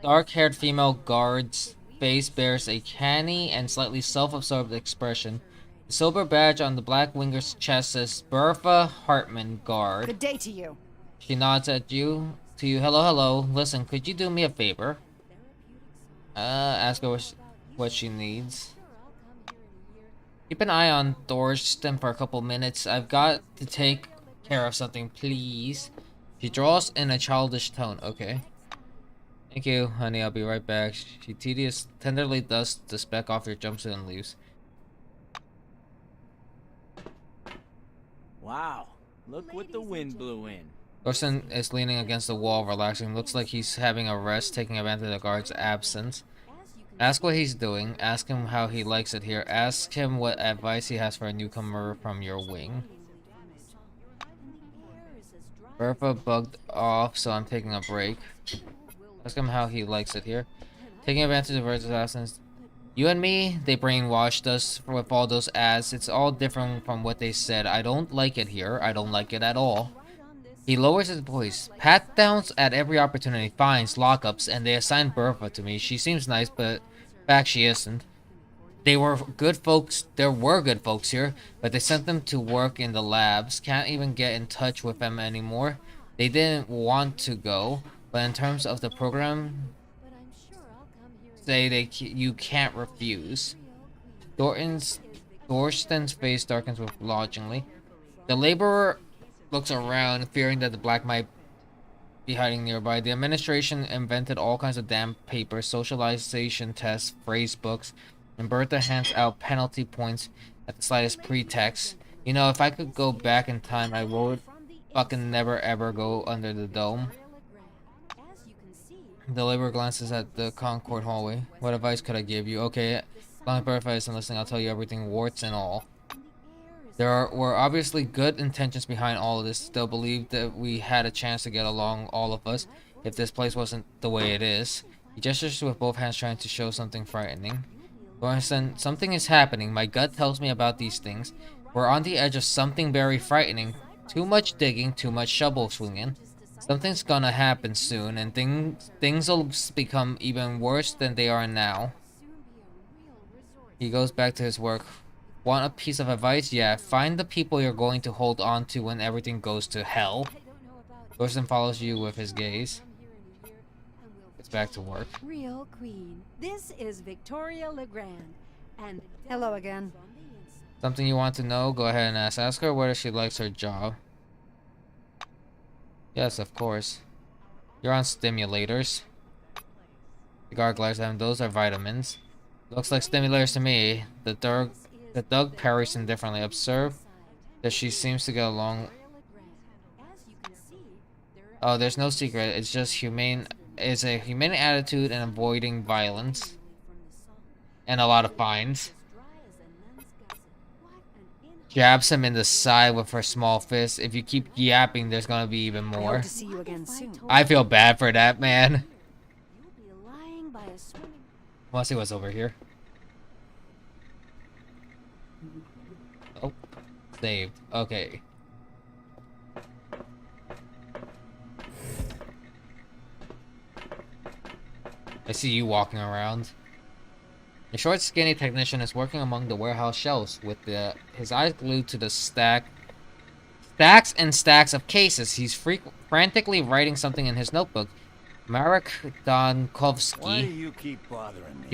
dark-haired female guard's face bears a canny and slightly self-absorbed expression. The silver badge on the black winger's chest says Bertha Hartman Guard. Good day to you. She nods at you. Hello, hello. Listen, could you do me a favor? Ask her what she needs. Keep an eye on Thorsten for a couple minutes. I've got to take care of something, please. She draws in a childish tone. Okay. Thank you, honey. I'll be right back. She tenderly dusts the speck off your jumpsuit and leaves. Wow. Look what the wind blew in. Thorsten is leaning against the wall, relaxing. Looks like he's having a rest, taking advantage of the guard's absence. Ask what he's doing. Ask him how he likes it here. Ask him what advice he has for a newcomer from your wing. Bertha bugged off, so I'm taking a break. Ask him how he likes it here. Taking advantage of his absence. You and me, they brainwashed us with all those ads. It's all different from what they said. I don't like it here. I don't like it at all. He lowers his voice. Pat-downs at every opportunity, fines, lockups, and they assigned Bertha to me. She seems nice, but in fact she isn't. There were good folks here, but they sent them to work in the labs. Can't even get in touch with them anymore. They didn't want to go, but in terms of the program, say you can't refuse. Thorsten's face darkens with lodgingly. The laborer looks around, fearing that the black might be hiding nearby. The administration invented all kinds of damn papers, socialization tests, phrase books, and Bertha hands out penalty points at the slightest pretext. You know, if I could go back in time, I would fucking never ever go under the dome. The laborer glances at the Concord hallway. What advice could I give you? Okay, as long as Bertha isn't listening, I'll tell you everything, warts and all. There were obviously good intentions behind all of this. They'll believe that we had a chance to get along, all of us, if this place wasn't the way it is. He gestures with both hands, trying to show something frightening. Thorsten, something is happening. My gut tells me about these things. We're on the edge of something very frightening. Too much digging, too much shovel swinging. Something's gonna happen soon, and things'll become even worse than they are now. He goes back to his work. Want a piece of advice? Yeah, find the people you're going to hold on to when everything goes to hell. Thorsten follows you with his gaze. Gets back to work. Real queen. This is Victoria Legrand. And hello again. Something you want to know? Go ahead and ask. Ask her whether she likes her job. Yes, of course. You're on stimulators. The guard glares at him. Those are vitamins. Looks like stimulators to me. The dog parries indifferently. Observe that she seems to get along Oh, there's no secret. It's just humane. It's a humane attitude and avoiding violence. And a lot of fines. Jabs him in the side with her small fist. If you keep yapping, there's gonna be even I more. hope to see you again soon. I feel bad for that man. Let's see what's over here. Oh, saved. Okay. I see you walking around. The short, skinny technician is working among the warehouse shelves with his eyes glued to the stacks and stacks of cases. He's frantically writing something in his notebook. Marek Donkovsky. Why do you keep bothering me?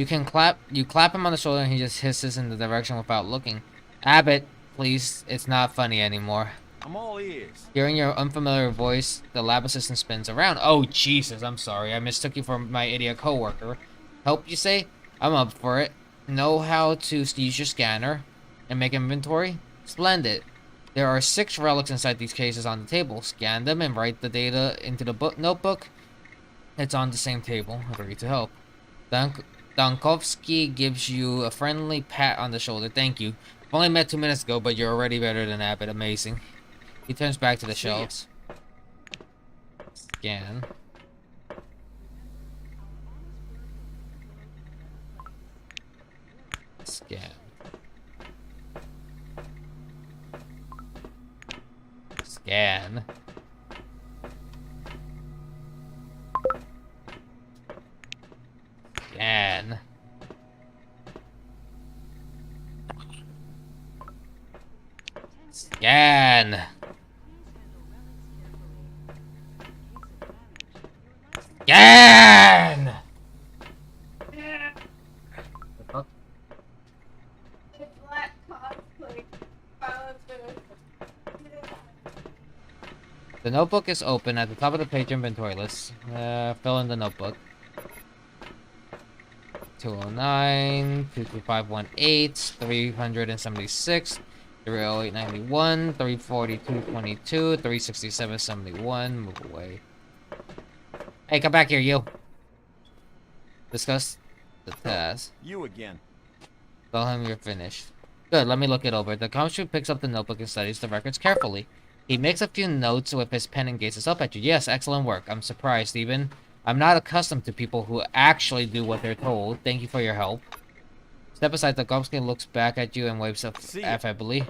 You clap him on the shoulder and he just hisses in the direction without looking. Abbott, please, it's not funny anymore. I'm all ears. Hearing your unfamiliar voice, the lab assistant spins around. Oh, Jesus, I'm sorry. I mistook you for my idiot coworker. Help, you say? I'm up for it. Know how to use your scanner and make inventory? Splendid. There are 6 relics inside these cases on the table. Scan them and write the data into the notebook. It's on the same table. Agree to help. Donkovsky gives you a friendly pat on the shoulder. Thank you. I've only met 2 minutes ago, but you're already better than Abbott. Amazing. He turns back to the shelves. Scan. Scan. Scan. Scan. Scan. Scan. The notebook is open at the top of the page inventory list. Fill in the notebook. 209, 22518, 376, 30891, 34222, 36771. Move away. Hey, come back here, you. Discuss the task. You again. Tell him you're finished. Good, let me look it over. The commissioner picks up the notebook and studies the records carefully. He makes a few notes with his pen and gazes up at you. Yes, excellent work. I'm surprised, even. I'm not accustomed to people who actually do what they're told. Thank you for your help. Step aside. The Gomsky looks back at you and waves affably.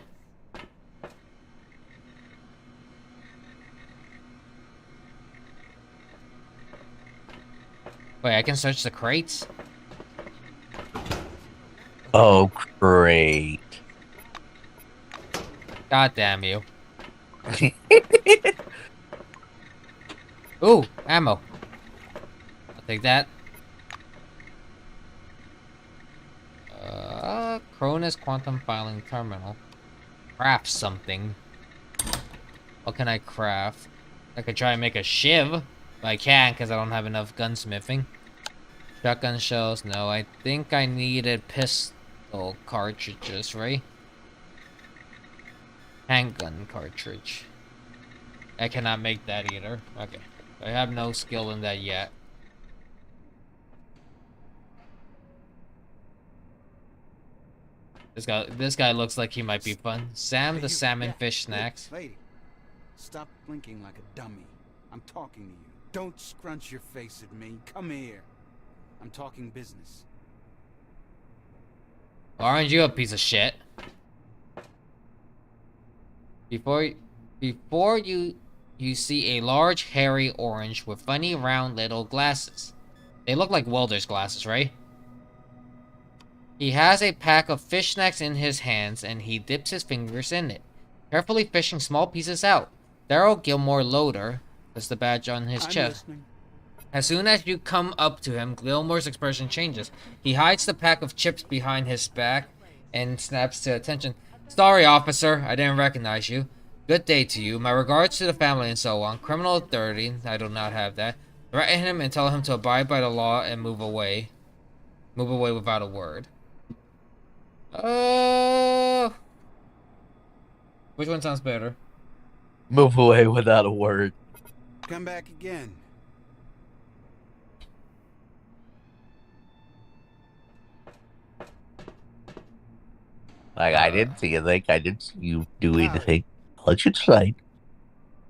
Wait, I can search the crates? Oh, great. God damn you. Ooh, ammo. I'll take that. Cronus Quantum Filing Terminal. Craft something. What can I craft? I could try and make a shiv. But I can't because I don't have enough gunsmithing. Shotgun shells. No, I think I needed pistol cartridges, right? Handgun cartridge. I cannot make that either. Okay. I have no skill in that yet. This guy looks like he might be fun. Sam the salmon fish snacks. Lady, stop blinking like a dummy. I'm talking to you. Don't scrunch your face at me. Come here. I'm talking business. Aren't you a piece of shit? Before you see a large hairy orange with funny round little glasses. They look like welder's glasses, right? He has a pack of fish snacks in his hands and he dips his fingers in it, carefully fishing small pieces out. Daryl Gilmore Loader, that's the badge on his chest. Listening. As soon as you come up to him, Gilmore's expression changes. He hides the pack of chips behind his back and snaps to attention. Sorry, officer, I didn't recognize you. Good day to you. My regards to the family and so on. Criminal authority, I do not have that. Threaten him and tell him to abide by the law and move away. Move away without a word. Which one sounds better? Move away without a word. Come back again. Like, I didn't see anything. I didn't see you do anything. Let you decide.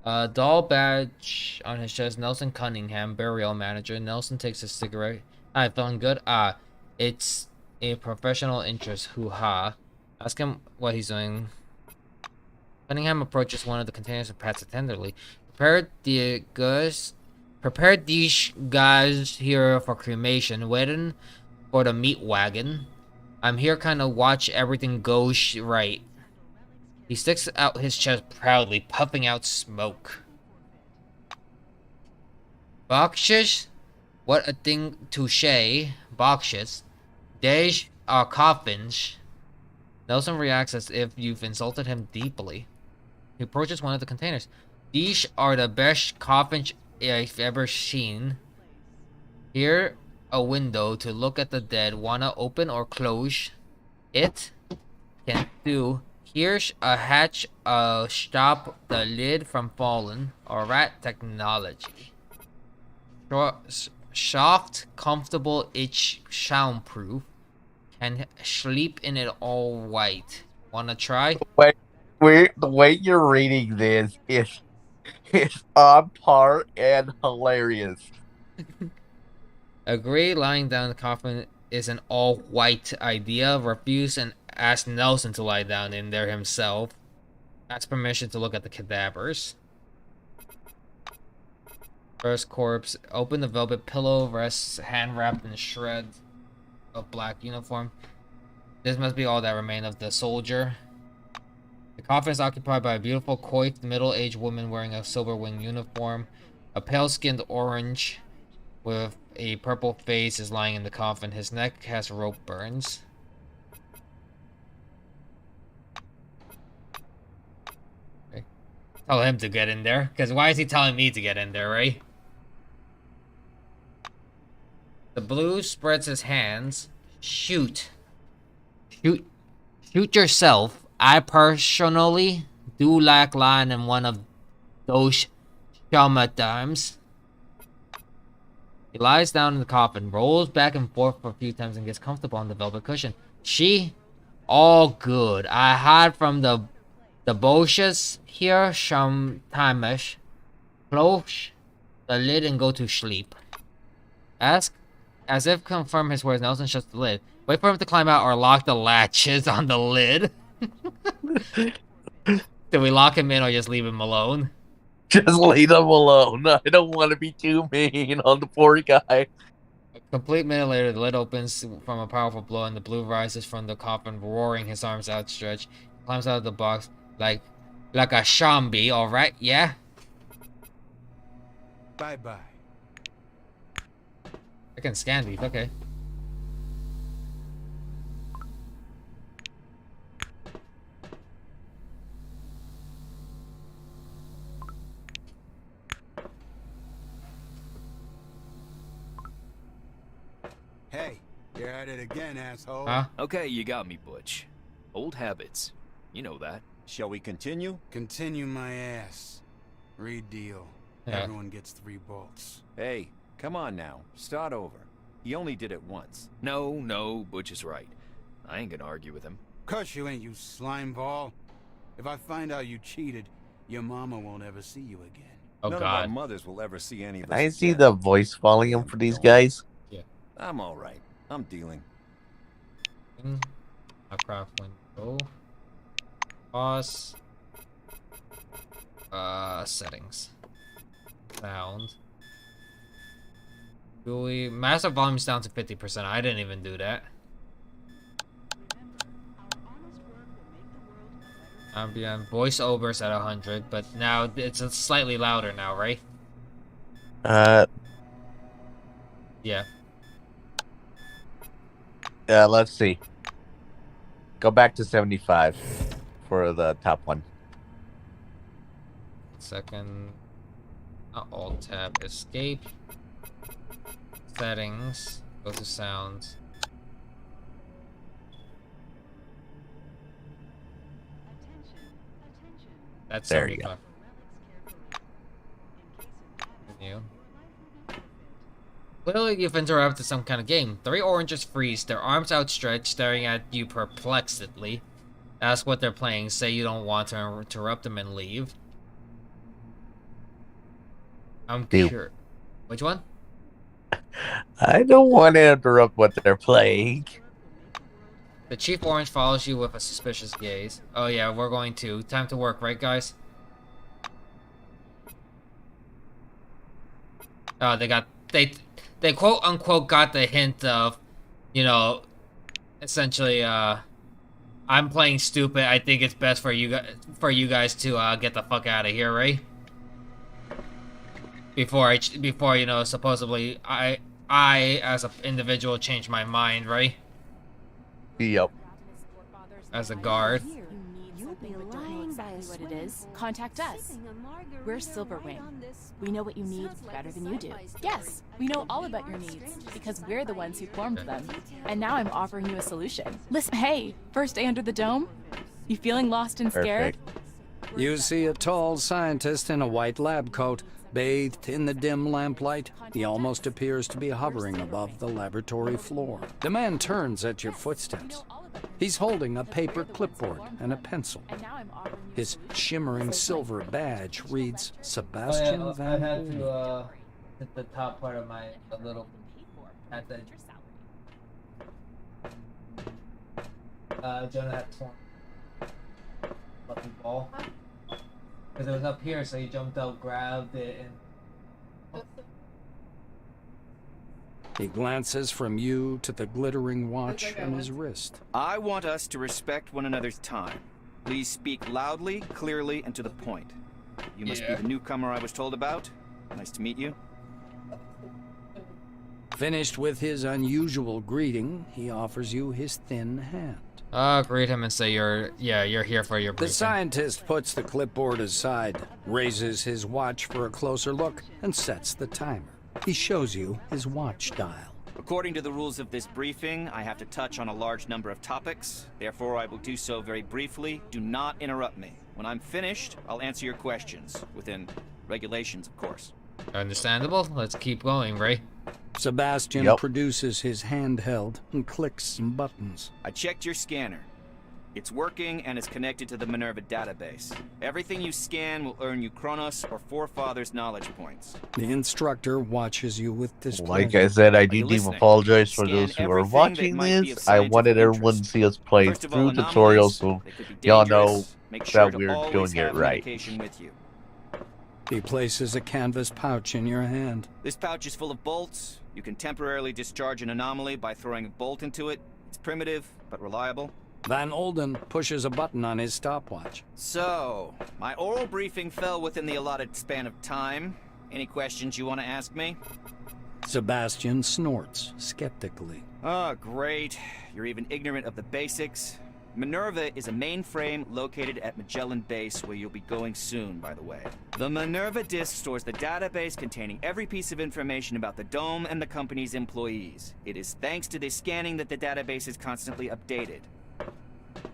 Doll badge on his chest. Nelson Cunningham, burial manager. Nelson takes a cigarette. Hi, feeling good? It's a professional interest. Hoo-ha. Ask him what he's doing. Cunningham approaches one of the containers and pats it tenderly. Prepare these guys here for cremation. Waiting for the meat wagon. I'm here kinda watch everything go right. He sticks out his chest proudly, puffing out smoke. Boxes? What a thing to say. Boxes. These are coffins. Nelson reacts as if you've insulted him deeply. He approaches one of the containers. These are the best coffins I've ever seen. Here, a window to look at the dead. Wanna open or close it? Can do. Here's a hatch stop the lid from falling. Alright, technology. Soft, comfortable, it's soundproof. Can sleep in it all white. Wanna try? The way you're reading this is on par and hilarious. Agree, lying down in the coffin is an all-white idea. Refuse and ask Nelson to lie down in there himself. Ask permission to look at the cadavers. First corpse. Open the velvet pillow. Rests hand wrapped in shreds of black uniform. This must be all that remained of the soldier. The coffin is occupied by a beautiful, coiffed, middle-aged woman wearing a silver wing uniform. A pale-skinned orange with a purple face is lying in the coffin. His neck has rope burns. Okay. Tell him to get in there, because why is he telling me to get in there, right? The blue spreads his hands. Shoot. Shoot yourself. I personally do like lying in one of those times. He lies down in the coffin, rolls back and forth for a few times, and gets comfortable on the velvet cushion. She, all good. I hide from the bushes here sometimes. Close the lid and go to sleep. Ask, as if confirm his words, Nelson shuts the lid. Wait for him to climb out or lock the latches on the lid. Do we lock him in or just leave him alone? Just leave him alone. I don't want to be too mean on the poor guy. A complete minute later, the lid opens from a powerful blow, and the blue rises from the coffin, roaring, his arms outstretched. He climbs out of the box like a zombie. All right, yeah. Bye-bye. I can scan these. Okay. Hey, you're at it again, asshole. Huh? Okay, you got me, Butch. Old habits. You know that. Shall we continue? Continue my ass. Read deal. Yeah. Everyone gets 3 bolts. Hey, come on now. Start over. He only did it once. No, Butch is right. I ain't gonna argue with him. Cuss you ain't, you slime ball. If I find out you cheated, your mama won't ever see you again. Oh, None God. of our mothers will ever see any of I us see again. the voice volume for these guys. Yeah. I'm all right. I'm dealing. A craft window. Pause. Settings. Sound. GUI. Master volume's down to 50%. I didn't even do that. Ambient voiceovers at 100, but now it's slightly louder now, right? Yeah. Let's see. Go back to 75 for the top one. Second. Alt tab. Escape. Settings. Go to sounds. That's There you go. 75. You. Clearly, you've interrupted some kind of game. 3 oranges freeze, their arms outstretched, staring at you perplexedly. Ask what they're playing, say you don't want to interrupt them, and leave. I'm curious. Which one? I don't want to interrupt what they're playing. The Chief Orange follows you with a suspicious gaze. Oh yeah, we're going to. Time to work, right guys? Oh, they quote unquote got the hint of, you know, essentially, I'm playing stupid. I think it's best for you guys to get the fuck out of here, right? Before you know, supposedly I as an individual change my mind, right? Yep. As a guard. Exactly what it is. Contact us. We're Silverwing. We know what you need better than you do. Yes, we know all about your needs because we're the ones who formed them. And now I'm offering you a solution. Listen, hey, first day under the dome? You feeling lost and scared? You see a tall scientist in a white lab coat, bathed in the dim lamplight. He almost appears to be hovering above the laboratory floor. The man turns at your footsteps. He's holding a paper clipboard and a pencil. His shimmering silver badge reads Sebastian Van I had Olen. to hit the top part of my little at the Jonah had torn lucky ball because it was up here, so he jumped up, grabbed it, and He glances from you to the glittering watch on his wrist. I want us to respect one another's time. Please speak loudly, clearly, and to the point. You must be the newcomer I was told about. Nice to meet you. Finished with his unusual greeting, he offers you his thin hand. greet him and say you're here for your briefing. The scientist puts the clipboard aside, raises his watch for a closer look, and sets the timer. He shows you his watch dial. According to the rules of this briefing, I have to touch on a large number of topics. Therefore, I will do so very briefly. Do not interrupt me. When I'm finished, I'll answer your questions. Within regulations, of course. Understandable. Let's keep going, Ray. Sebastian produces his handheld and clicks some buttons. I checked your scanner. It's working and is connected to the Minerva database. Everything you scan will earn you Kronos or Forefathers knowledge points. The instructor watches you with displeasure. Like I said, I do need to apologize for those who are watching this. I wanted everyone to see us play through tutorials so y'all know that we're doing it right. He places a canvas pouch in your hand. This pouch is full of bolts. You can temporarily discharge an anomaly by throwing a bolt into it. It's primitive, but reliable. Van Olden pushes a button on his stopwatch. So, my oral briefing fell within the allotted span of time. Any questions you want to ask me? Sebastian snorts skeptically. Oh, great. You're even ignorant of the basics. Minerva is a mainframe located at Magellan Base, where you'll be going soon, by the way. The Minerva disk stores the database containing every piece of information about the Dome and the company's employees. It is thanks to this scanning that the database is constantly updated.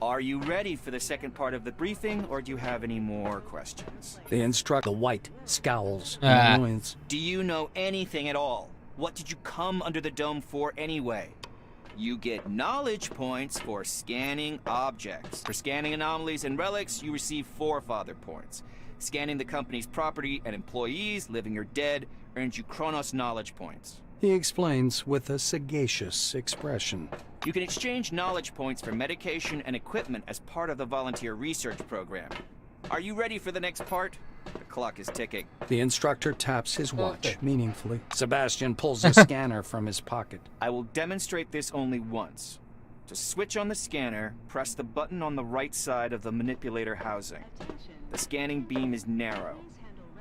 Are you ready for the second part of the briefing, or do you have any more questions? The instructor, the white, scowls in annoyance. Do you know anything at all? What did you come under the Dome for anyway? You get knowledge points for scanning objects. For scanning anomalies and relics, you receive Forefather points. Scanning the company's property and employees, living or dead, earns you Kronos knowledge points. He explains with a sagacious expression. You can exchange knowledge points for medication and equipment as part of the volunteer research program. Are you ready for the next part? The clock is ticking. The instructor taps his watch meaningfully. Sebastian pulls a scanner from his pocket. I will demonstrate this only once. To switch on the scanner, press the button on the right side of the manipulator housing. The scanning beam is narrow.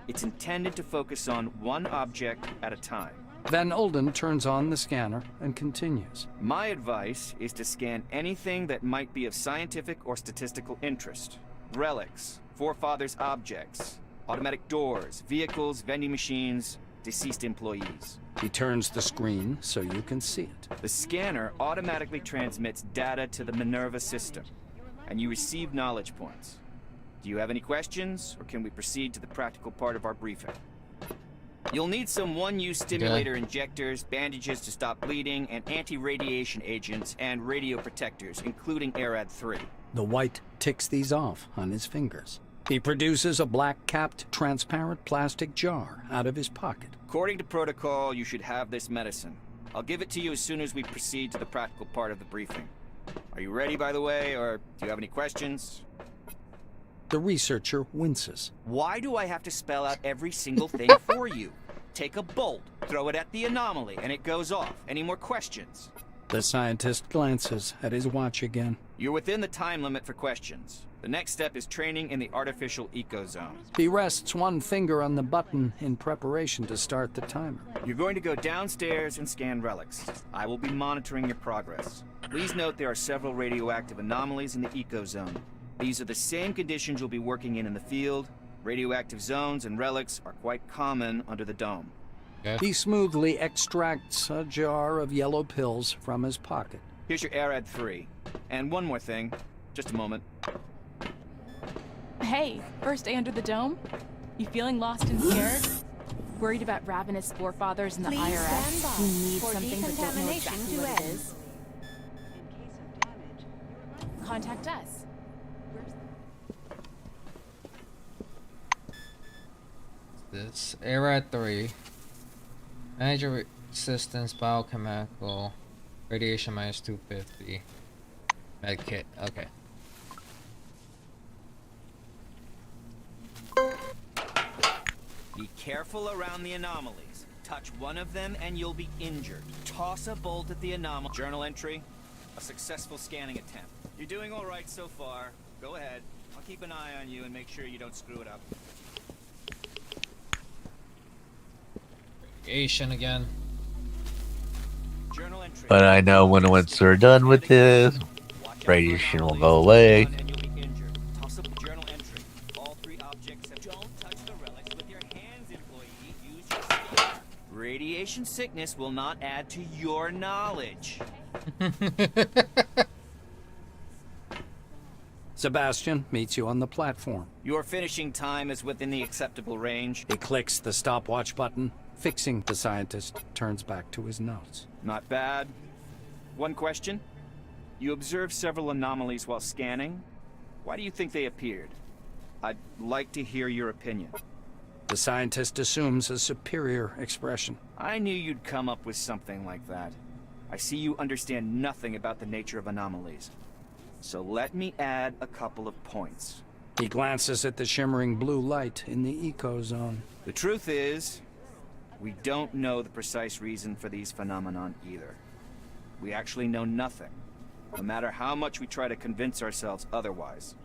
It's intended to focus on one object at a time. Van Olden turns on the scanner and continues. My advice is to scan anything that might be of scientific or statistical interest. Relics, Forefathers objects, automatic doors, vehicles, vending machines, deceased employees. He turns the screen so you can see it. The scanner automatically transmits data to the Minerva system, and you receive knowledge points. Do you have any questions, or can we proceed to the practical part of our briefing? You'll need some one-use stimulator injectors, bandages to stop bleeding, and anti-radiation agents and radio protectors, including ARAD-3. The White ticks these off on his fingers. He produces a black-capped, transparent plastic jar out of his pocket. According to protocol, you should have this medicine. I'll give it to you as soon as we proceed to the practical part of the briefing. Are you ready, by the way, or do you have any questions? The researcher winces. Why do I have to spell out every single thing for you? Take a bolt, throw it at the anomaly, and it goes off. Any more questions? The scientist glances at his watch again. You're within the time limit for questions. The next step is training in the artificial ecozone. He rests one finger on the button in preparation to start the timer. You're going to go downstairs and scan relics. I will be monitoring your progress. Please note there are several radioactive anomalies in the ecozone. These are the same conditions you'll be working in the field. Radioactive zones and relics are quite common under the dome. Okay. He smoothly extracts a jar of yellow pills from his pocket. Here's your ARAD-3. And one more thing. Just a moment. Hey, first day under the dome? You feeling lost and scared? Worried about ravenous forefathers in the IRS who need something but don't know exactly what it is? Contact us. This ARAD-3. Manager resistance, biochemical, radiation minus 250. Medkit, okay. Be careful around the anomalies. Touch one of them and you'll be injured. Toss a bolt at the anomaly. Journal entry, a successful scanning attempt. You're doing all right so far. Go ahead. I'll keep an eye on you and make sure you don't screw it up. Radiation again. Journal entry. But I know once we're done with this, radiation will go away. Journal entry. All three objects have... Don't touch the relics with your hands, employee. Use your skin. Radiation sickness will not add to your knowledge. Sebastian meets you on the platform. Your finishing time is within the acceptable range. He clicks the stopwatch button. Fixing the scientist turns back to his notes. Not bad. One question. You observed several anomalies while scanning. Why do you think they appeared? I'd like to hear your opinion. The scientist assumes a superior expression. I knew you'd come up with something like that. I see you understand nothing about the nature of anomalies. So let me add a couple of points. He glances at the shimmering blue light in the ecozone. The truth is, we don't know the precise reason for these phenomenon either. We actually know nothing, no matter how much we try to convince ourselves otherwise.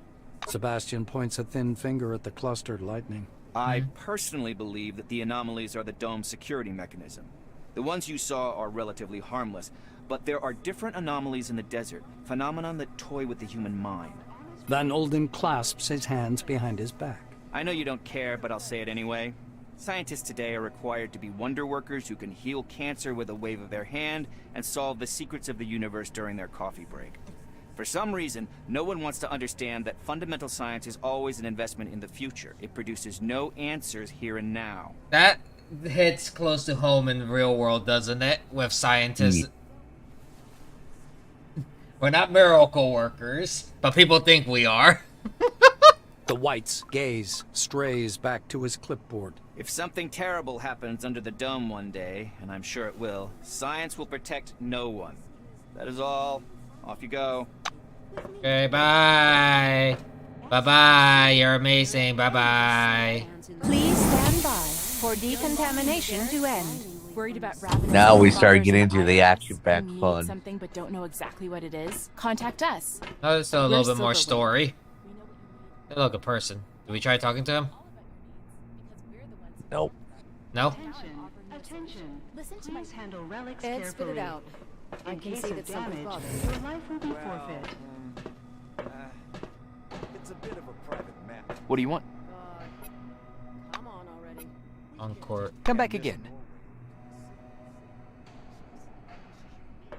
Sebastian points a thin finger at the clustered lightning. I personally believe that the anomalies are the dome's security mechanism. The ones you saw are relatively harmless, but there are different anomalies in the desert, phenomenon that toy with the human mind. Van Olden clasps his hands behind his back. I know you don't care, but I'll say it anyway. Scientists today are required to be wonder workers who can heal cancer with a wave of their hand and solve the secrets of the universe during their coffee break. For some reason, no one wants to understand that fundamental science is always an investment in the future. It produces no answers here and now. That hits close to home in the real world, doesn't it? With scientists. We're not miracle workers, but people think we are. The White's gaze strays back to his clipboard. If something terrible happens under the dome one day, and I'm sure it will, science will protect no one. That is all. Off you go. Okay, bye. Bye-bye. You're amazing. Bye-bye. Please stand by for decontamination to end. Worried about ravenous Now we start forefathers getting in the into the IRS action back who need fun. something but don't know exactly what it is? Contact us. Oh, there's still a little We're bit more Silverwing. story. Hey, look, a person. Did we try talking to him? Nope. No? Attention. Listen to Please handle relics Ed, carefully. spit it out. I In can case see of that something's damage, bothering your life will be forfeit. It's a bit of a private matter. What do you want? Come on already. On court. Come back again.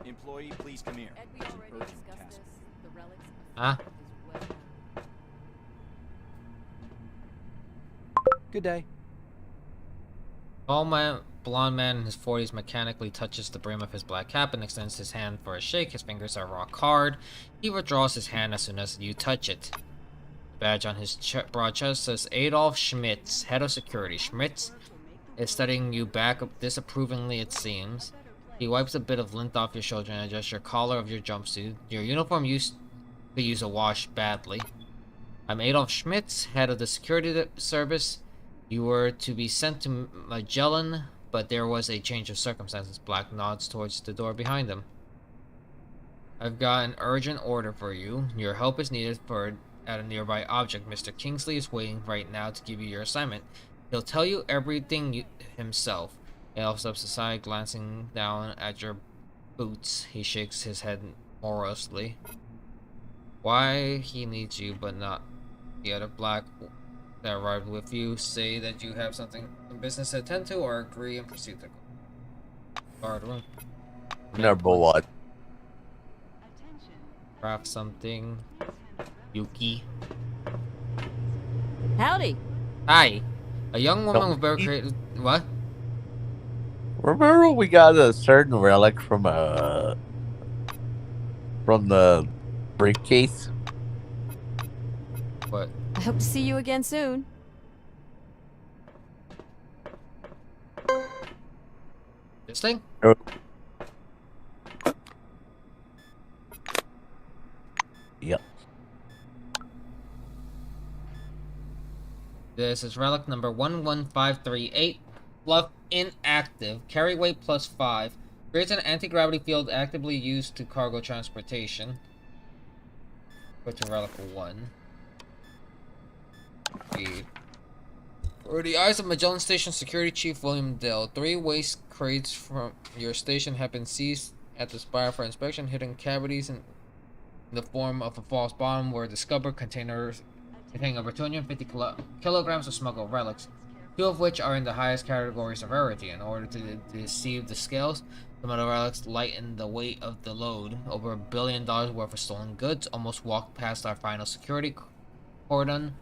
Employee, please come here. Ed, we There's an already urgent discussed task. this. The relics Huh? is well. Good day. Blonde man in his 40s mechanically touches the brim of his black cap and extends his hand for a shake. His fingers are rock hard. He withdraws his hand as soon as you touch it. The badge on his broad chest says Adolf Schmitz, head of security. Schmitz is studying you back disapprovingly, it seems. He wipes a bit of lint off your shoulder and adjusts your collar of your jumpsuit. Your uniform could use a wash badly. I'm Adolf Schmitz, head of the security service. You were to be sent to Magellan, but there was a change of circumstances. Black nods towards the door behind him. I've got an urgent order for you. Your help is needed at a nearby object. Mr. Kingsley is waiting right now to give you your assignment. He'll tell you everything himself. Adolf steps aside, glancing down at your boots. He shakes his head morosely. Why he needs you, but not the other black that arrived with you. Say that you have some business to attend to, or agree and proceed to guard room. Number one. Craft something. Yuki. Howdy. Hi. A young woman with very creative... What? Remember we got a certain relic from the briefcase? What? I hope to see you again soon. This thing? Yep. This is relic number 11538. Fluff inactive. Carry weight +5. Creates an anti-gravity field actively used to cargo transportation. Go to relic 1. For the eyes of Magellan Station Security Chief William Dell, 3 waste crates from your station have been seized at the spire for inspection. Hidden cavities in the form of a false bottom were discovered. Containers containing over 250 kilograms of smuggled relics, 2 of which are in the highest categories of rarity. In order to deceive the scales, some of the relics lighten the weight of the load. Over $1 billion worth of stolen goods almost walked past our final security cordon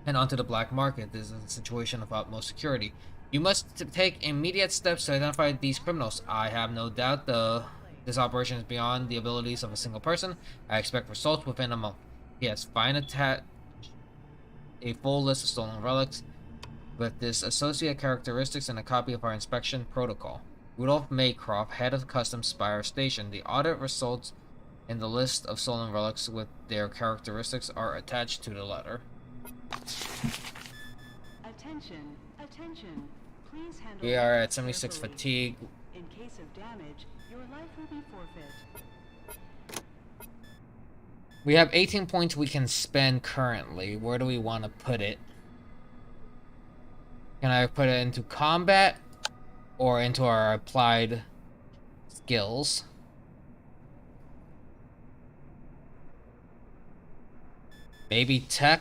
and onto the black market. This is a situation of utmost security. You must take immediate steps to identify these criminals. I have no doubt this operation is beyond the abilities of a single person. I expect results within a month. Yes, find a full list of stolen relics with this associate characteristics and a copy of our inspection protocol. Rudolph Maycroft, head of Customs Spire Station. The audit results in the list of stolen relics with their characteristics are attached to the letter. Attention, attention. Please handle. We are at 76 fatigue. In case of damage, your life will be forfeit. We have 18 points we can spend currently. Where do we want to put it? Can I put it into combat or into our applied skills? Maybe tech?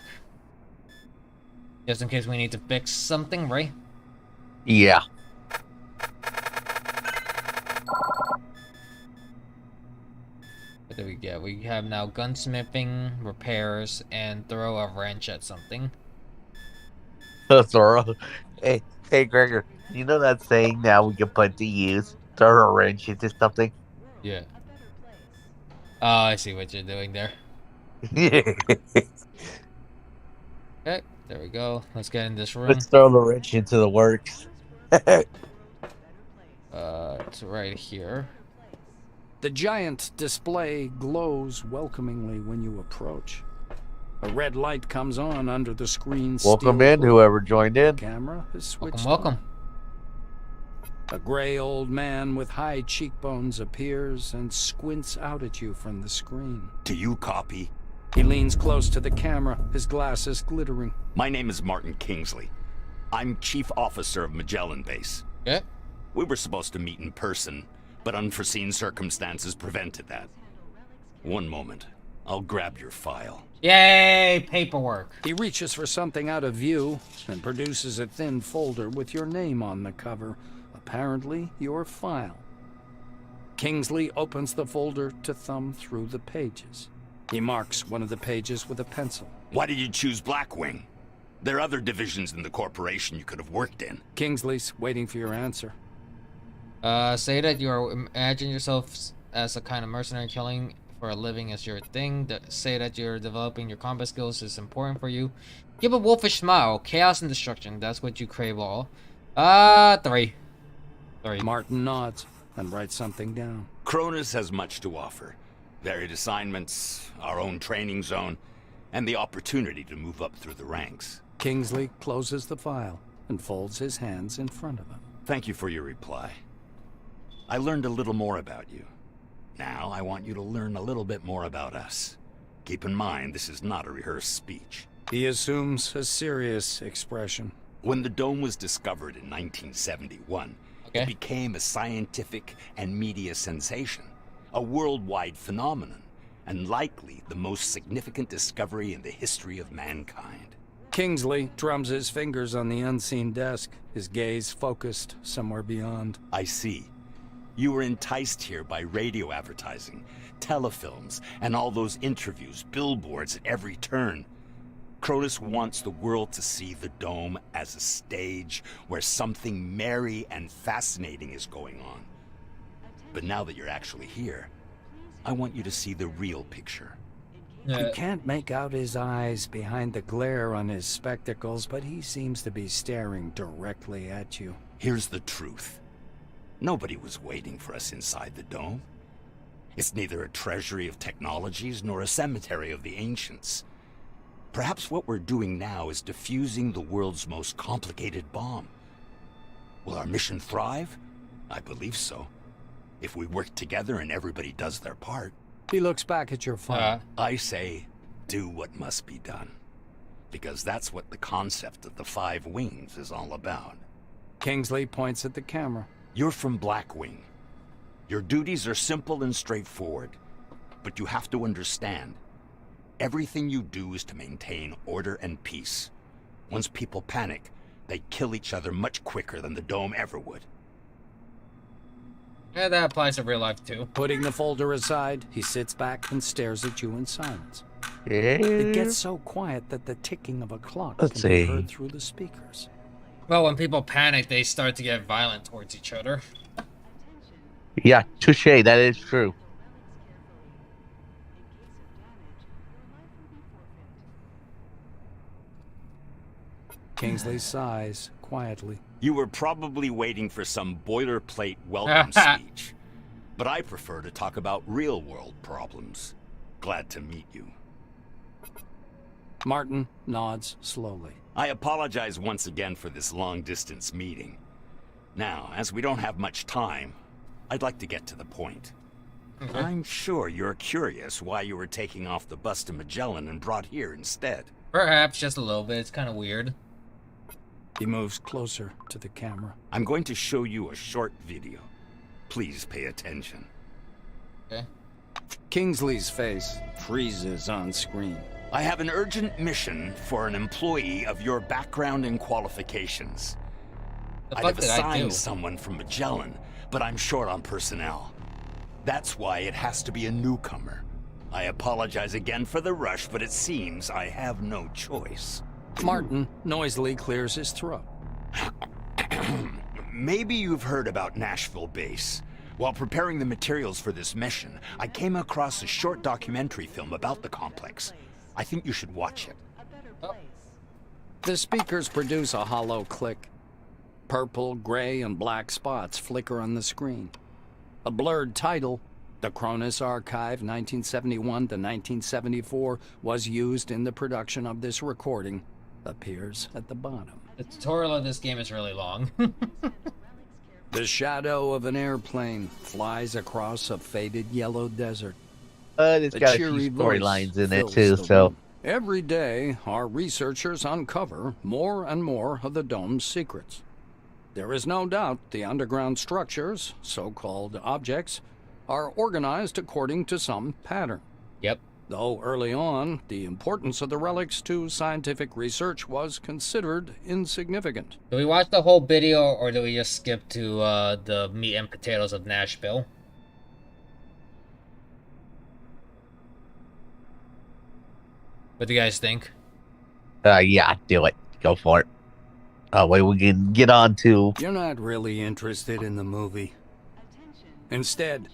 Just in case we need to fix something, right? Yeah. What do we get? We have now gunsmithing, repairs, and throw a wrench at something. Throw. Hey, Gregor. You know that saying now we can put to use? Throw a wrench into something? Yeah. Oh, I see what you're doing there. Okay, there we go. Let's get in this room. Let's throw the wrench into the works. It's right here. The giant display glows welcomingly when you approach. A red light comes on under the screen's Welcome in, whoever joined in. Camera is switched Welcome. A gray old man with high cheekbones appears and squints out at you from the screen. Do you copy? He leans close to the camera, his glasses glittering. My name is Martin Kingsley. I'm Chief Officer of Magellan Base. Yeah? We were supposed to meet in person, but unforeseen circumstances prevented that. One moment. I'll grab your file. Yay, paperwork. He reaches for something out of view and produces a thin folder with your name on the cover. Apparently, your file. Kingsley opens the folder to thumb through the pages. He marks one of the pages with a pencil. Why did you choose Blackwing? There are other divisions in the corporation you could have worked in. Kingsley's waiting for your answer. Say that you imagine yourself as a kind of mercenary, killing for a living as your thing. Say that you're developing your combat skills is important for you. Give a wolfish smile. Chaos and destruction. That's what you crave all. 3. Martin nods and writes something down. Cronus has much to offer. Varied assignments, our own training zone, and the opportunity to move up through the ranks. Kingsley closes the file and folds his hands in front of him. Thank you for your reply. I learned a little more about you. Now I want you to learn a little bit more about us. Keep in mind, this is not a rehearsed speech. He assumes a serious expression. When the dome was discovered in 1971, it became a scientific and media sensation, a worldwide phenomenon, and likely the most significant discovery in the history of mankind. Kingsley drums his fingers on the unseen desk, his gaze focused somewhere beyond. I see. You were enticed here by radio advertising, telefilms, and all those interviews, billboards at every turn. Cronus wants the world to see the dome as a stage where something merry and fascinating is going on. But now that you're actually here, I want you to see the real picture. You can't make out his eyes behind the glare on his spectacles, but he seems to be staring directly at you. Here's the truth. Nobody was waiting for us inside the dome. It's neither a treasury of technologies nor a cemetery of the ancients. Perhaps what we're doing now is defusing the world's most complicated bomb. Will our mission thrive? I believe so. If we work together and everybody does their part. He looks back at your phone. I say, do what must be done. Because that's what the concept of the 5 wings is all about. Kingsley points at the camera. You're from Blackwing. Your duties are simple and straightforward. But you have to understand, everything you do is to maintain order and peace. Once people panic, they kill each other much quicker than the dome ever would. Yeah, that applies to real life too. Putting the folder aside, he sits back and stares at you in silence. Yeah. It gets so quiet that the ticking of a clock can be heard through the speakers. Well, when people panic, they start to get violent towards each other. Yeah, touche. That is true. Kingsley sighs quietly. You were probably waiting for some boilerplate welcome speech. But I prefer to talk about real-world problems. Glad to meet you. Martin nods slowly. I apologize once again for this long-distance meeting. Now, as we don't have much time, I'd like to get to the point. I'm sure you're curious why you were taking off the bus to Magellan and brought here instead. Perhaps just a little bit. It's kind of weird. He moves closer to the camera. I'm going to show you a short video. Please pay attention. Okay. Kingsley's face freezes on screen. I have an urgent mission for an employee of your background and qualifications. I'd have assigned someone from Magellan, but I'm short on personnel. That's why it has to be a newcomer. I apologize again for the rush, but it seems I have no choice. Martin noisily clears his throat. Maybe you've heard about Nashville Base. While preparing the materials for this mission, I came across a short documentary film about the complex. I think you should watch it. The speakers produce a hollow click. Purple, gray, and black spots flicker on the screen. A blurred title, The Cronus Archive 1971 to 1974, was used in the production of this recording, appears at the bottom. The tutorial of this game is really long. The shadow of an airplane flies across a faded yellow desert. It's got a few storylines in it too, so... Every day, our researchers uncover more and more of the dome's secrets. There is no doubt the underground structures, so-called objects, are organized according to some pattern. Yep. Though early on, the importance of the relics to scientific research was considered insignificant. Do we watch the whole video, or do we just skip to the meat and potatoes of Nashville? What do you guys think? Yeah, do it. Go for it. Way we can get on to. You're not really interested in the movie. Instead,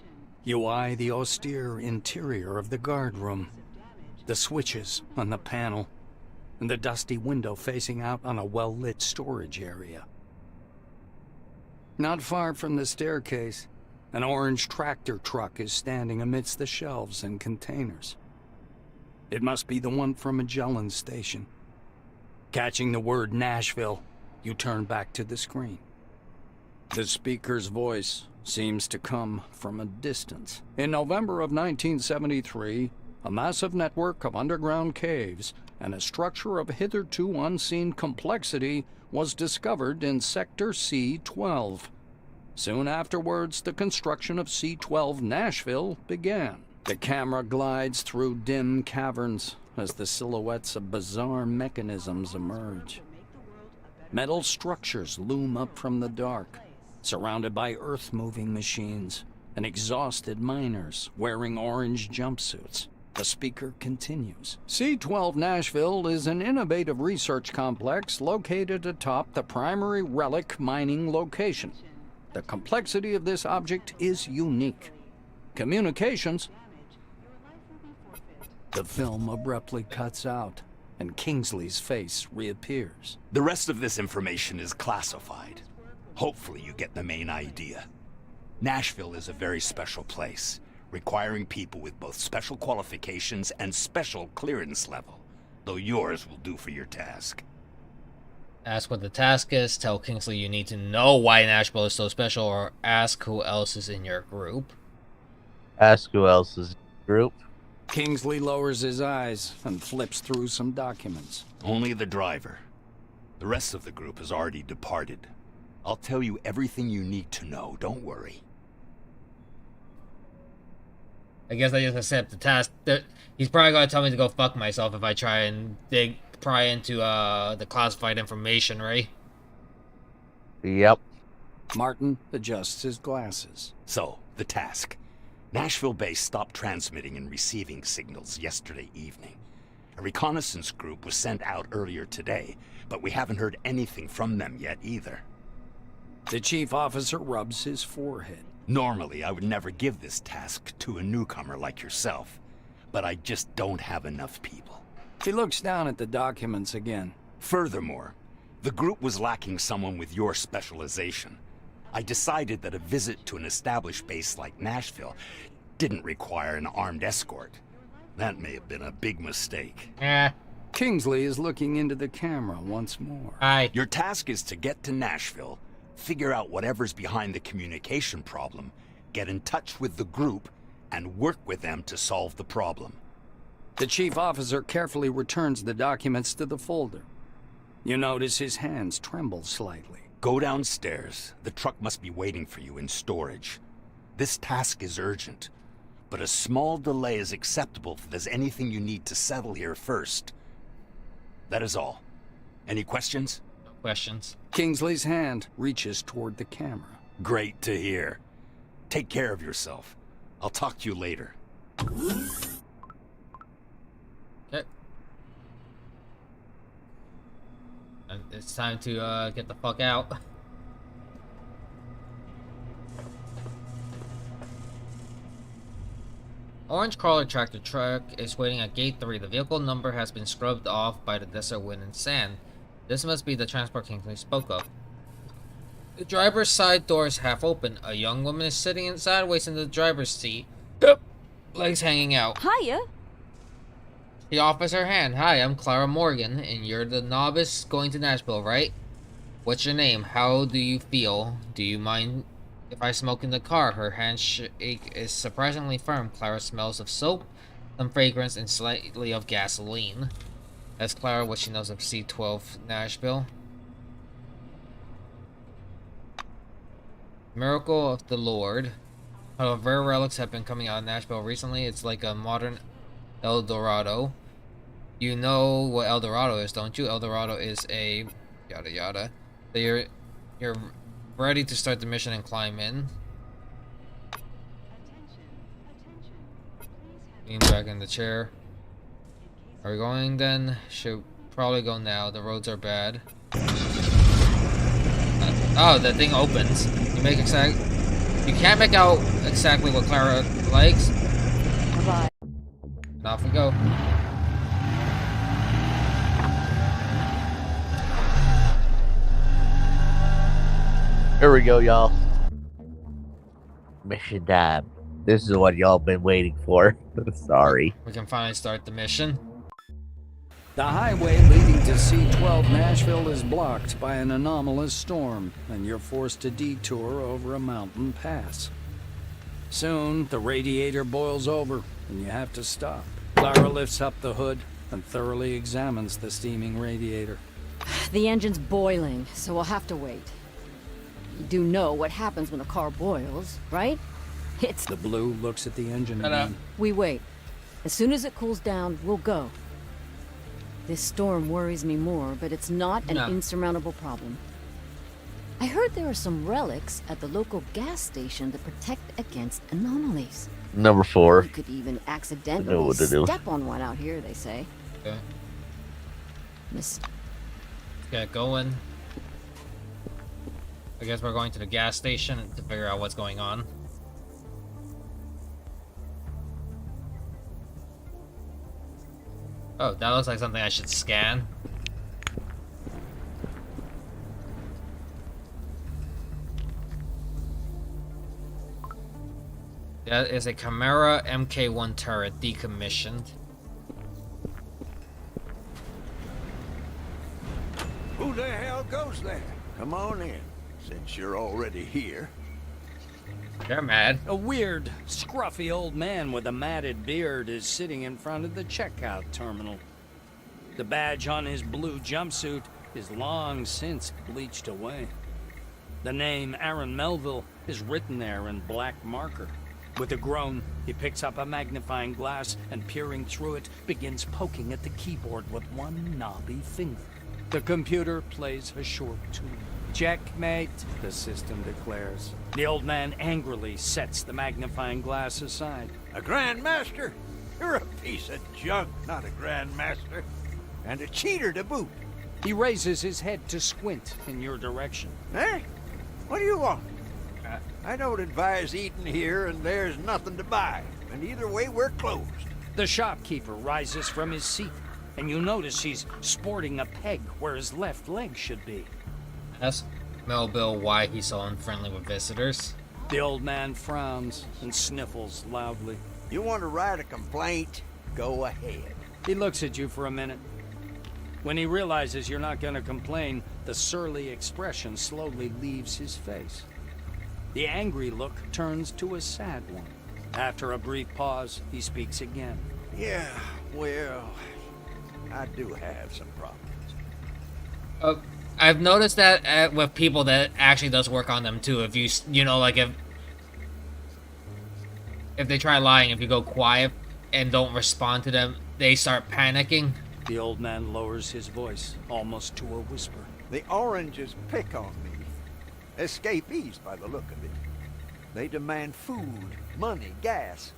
you eye the austere interior of the guard room, the switches on the panel, and the dusty window facing out on a well-lit storage area. Not far from the staircase, an orange tractor truck is standing amidst the shelves and containers. It must be the one from Magellan Station. Catching the word Nashville, you turn back to the screen. The speaker's voice seems to come from a distance. In November of 1973, a massive network of underground caves and a structure of hitherto unseen complexity was discovered in Sector C-12. Soon afterwards, the construction of C-12 Nashville began. The camera glides through dim caverns as the silhouettes of bizarre mechanisms emerge. Metal structures loom up from the dark, surrounded by earth-moving machines and exhausted miners wearing orange jumpsuits. The speaker continues. C-12 Nashville is an innovative research complex located atop the primary relic mining location. The complexity of this object is unique. Communications. The film abruptly cuts out, and Kingsley's face reappears. The rest of this information is classified. Hopefully you get the main idea. Nashville is a very special place, requiring people with both special qualifications and special clearance level, though yours will do for your task. Ask what the task is, tell Kingsley you need to know why Nashville is so special, or ask who else is in your group. Ask who else is in your group. Kingsley lowers his eyes and flips through some documents. Only the driver. The rest of the group has already departed. I'll tell you everything you need to know, don't worry. I guess I just accept the task. He's probably going to tell me to go fuck myself if I try and pry into the classified information, right? Yep. Martin adjusts his glasses. So, the task. Nashville base stopped transmitting and receiving signals yesterday evening. A reconnaissance group was sent out earlier today, but we haven't heard anything from them yet either. The chief officer rubs his forehead. Normally, I would never give this task to a newcomer like yourself, but I just don't have enough people. He looks down at the documents again. Furthermore, the group was lacking someone with your specialization. I decided that a visit to an established base like Nashville didn't require an armed escort. That may have been a big mistake. Kingsley is looking into the camera once more. Your task is to get to Nashville, figure out whatever's behind the communication problem, get in touch with the group, and work with them to solve the problem. The chief officer carefully returns the documents to the folder. You notice his hands tremble slightly. Go downstairs. The truck must be waiting for you in storage. This task is urgent, but a small delay is acceptable if there's anything you need to settle here first. That is all. Any questions? No questions. Kingsley's hand reaches toward the camera. Great to hear. Take care of yourself. I'll talk to you later. Okay. It's time to get the fuck out. Orange crawler tractor truck is waiting at gate 3. The vehicle number has been scrubbed off by the desert wind and sand. This must be the transport Kingsley spoke of. The driver's side door is half open. A young woman is sitting sideways in the driver's seat, legs hanging out. Hiya. He offers her hand. Hi, I'm Clara Morgan, and you're the novice going to Nashville, right? What's your name? How do you feel? Do you mind if I smoke in the car? Her handshake is surprisingly firm. Clara smells of soap, some fragrance, and slightly of gasoline. That's Clara what she knows of C-12 Nashville. Miracle of the Lord. However, relics have been coming out of Nashville recently. It's like a modern El Dorado. You know what El Dorado is, don't you? El Dorado is a yada yada. So you're ready to start the mission and climb in. Lean back in the chair. Are we going then? Should Probably go now. The roads are bad. Oh, the thing opens. You make exact. You can't make out exactly what Clara likes. Bye-bye. And off we go. Here we go, y'all. Mission time. This is what y'all been waiting for. Sorry. We can finally start the mission. The highway leading to C-12 Nashville is blocked by an anomalous storm, and you're forced to detour over a mountain pass. Soon, the radiator boils over, and you have to stop. Clara lifts up the hood and thoroughly examines the steaming radiator. The engine's boiling, so we'll have to wait. You do know what happens when a car boils, right? It's... The Blue looks at the engine again. We wait. As soon as it cools down, we'll go. This storm worries me more, but it's not an insurmountable problem. I heard there are some relics at the local gas station that protect against anomalies. Number 4. You could even accidentally step on one out here, they say. Okay. Miss... Get going. I guess we're going to the gas station to figure out what's going on. Oh, that looks like something I should scan. That is a Chimera MK1 turret decommissioned. Who the hell goes there? Come on in, since you're already here. They're mad. A weird, scruffy old man with a matted beard is sitting in front of the checkout terminal. The badge on his blue jumpsuit is long since bleached away. The name Aaron Melville is written there in black marker. With a groan, he picks up a magnifying glass and, peering through it, begins poking at the keyboard with one knobby finger. The computer plays a short tune. Checkmate, the system declares. The old man angrily sets the magnifying glass aside. A Grandmaster? You're a piece of junk, not a Grandmaster. And a cheater to boot. He raises his head to squint in your direction. Eh? What do you want? I don't advise eating here, and there's nothing to buy. And either way, we're closed. The shopkeeper rises from his seat, and you notice he's sporting a peg where his left leg should be. Ask Melville why he's so unfriendly with visitors. The old man frowns and sniffles loudly. You want to write a complaint? Go ahead. He looks at you for a minute. When he realizes you're not going to complain, the surly expression slowly leaves his face. The angry look turns to a sad one. After a brief pause, he speaks again. Yeah, well, I do have some problems. I've noticed that with people that actually does work on them too. If you know, like if they try lying, if you go quiet and don't respond to them, they start panicking. The old man lowers his voice, almost to a whisper. The oranges pick on me. Escapees, by the look of it. They demand food, money, gas.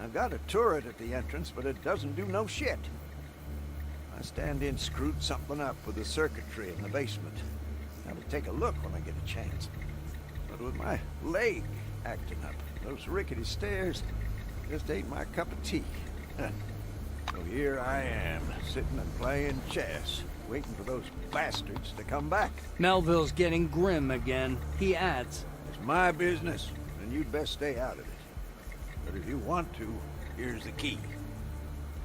I've got a turret at the entrance, but it doesn't do no shit. I stand in, screwed something up with the circuitry in the basement. I'll take a look when I get a chance. But with my leg acting up, those rickety stairs just ain't my cup of tea. So here I am, sitting and playing chess, waiting for those bastards to come back. Melville's getting grim again. He adds, It's my business, and you'd best stay out of it. But if you want to, here's the key.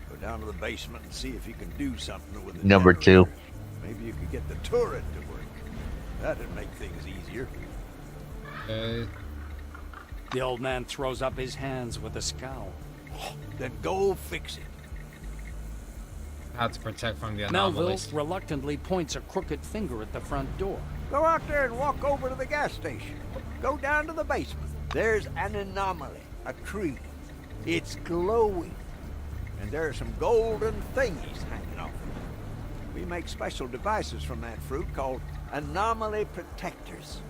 Go down to the basement and see if you can do something with it. Number 2. Maybe you could get the turret to work. That'd make things easier. The old man throws up his hands with a scowl. Then go fix it. How to protect from the Melville anomalies. reluctantly points a crooked finger at the front door. Go out there and walk over to the gas station. Go down to the basement. There's an anomaly, a tree. It's glowing. And there are some golden thingies hanging off it. We make special devices from that fruit called anomaly protectors.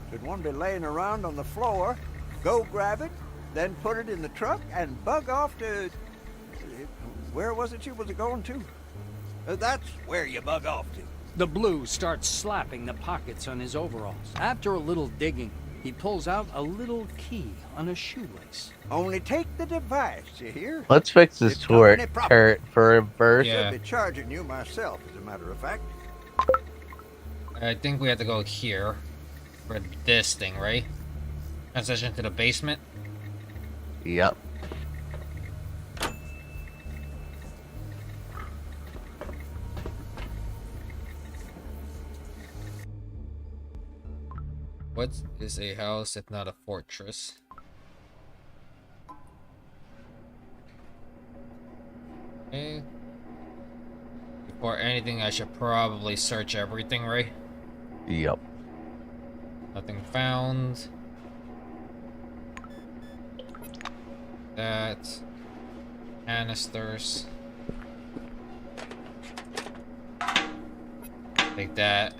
Should one be laying around on the floor, go grab it, then put it in the truck and bug off to... Where was it you was going to? That's where you bug off to. The Blue starts slapping the pockets on his overalls. After a little digging, he pulls out a little key on a shoelace. Only take the device, you hear? Let's fix this turret for first. I'll be charging you myself, as a matter of fact. I think we have to go here for this thing, right? Transition to the basement. Yep. What is a house if not a fortress? Okay. Before anything, I should probably search everything, right? Yep. Nothing found. That. Canisters. Take that.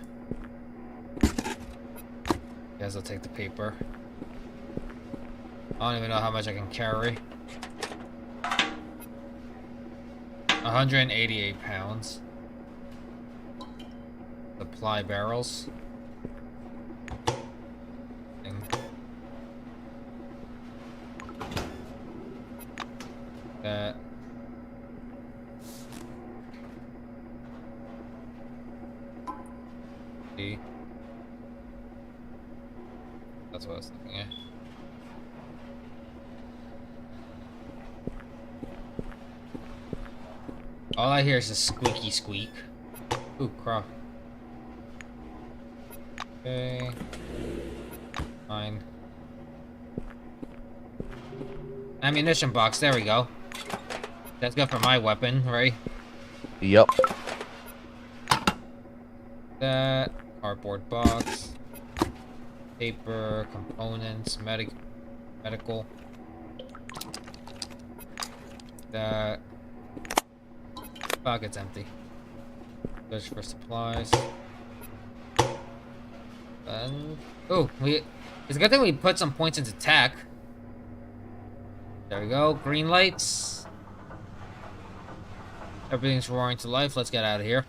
Guess I'll take the paper. I don't even know how much I can carry. 188 pounds. Supply barrels. That. D. That's what I was looking at. All I hear is a squeaky squeak. Ooh, crap. Okay. Fine. Ammunition box, there we go. That's good for my weapon, right? Yep. That. Cardboard box. Paper, components, medical. That. Pocket's empty. Search for supplies. And oh, it's a good thing we put some points into tech. There we go. Green lights. Everything's roaring to life. Let's get out of here.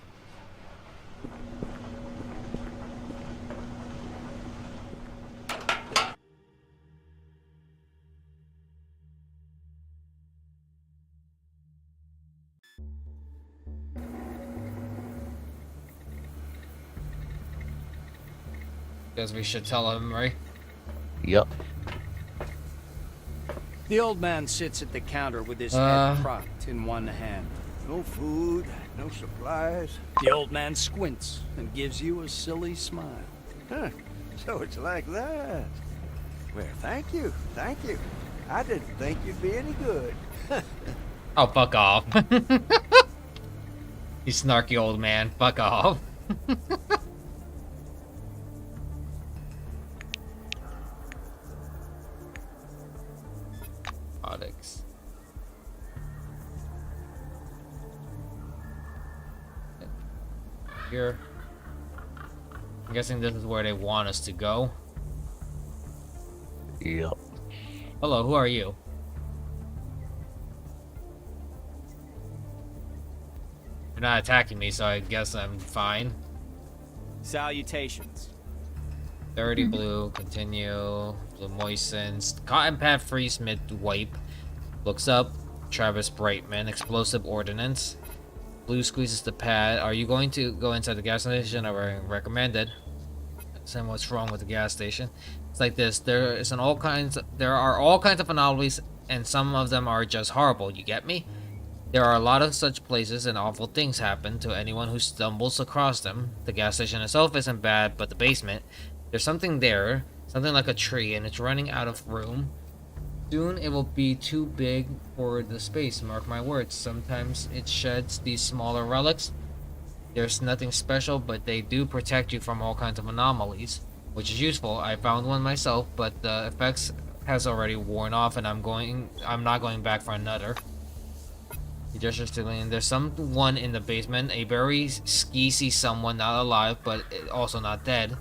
Guess we should tell him, right? Yep. The old man sits at the counter with his head propped in one hand. No food, no supplies. The old man squints and gives you a silly smile. Huh, so it's like that. Well, thank you, thank you. I didn't think you'd be any good. Oh, fuck off. You snarky old man, fuck off. Products. Here. I'm guessing this is where they want us to go. Yep. Hello, who are you? You're not attacking me, so I guess I'm fine. Salutations. 30 blue, continue. Blue moistens. Cotton pad freeze mid wipe. Looks up. Travis Brightman. Explosive ordnance. Blue squeezes the pad. Are you going to go inside the gas station? I recommended. Saying what's wrong with the gas station. It's like this. There are all kinds of anomalies, and some of them are just horrible. You get me? There are a lot of such places, and awful things happen to anyone who stumbles across them. The gas station itself isn't bad, but the basement. There's something there, something like a tree, and it's running out of room. Soon it will be too big for the space, mark my words. Sometimes it sheds these smaller relics. There's nothing special, but they do protect you from all kinds of anomalies, which is useful. I found one myself, but the effects has already worn off, and I'm not going back for another. He gestures to Lane. There's someone in the basement, a very skeezy someone, not alive, but also not dead.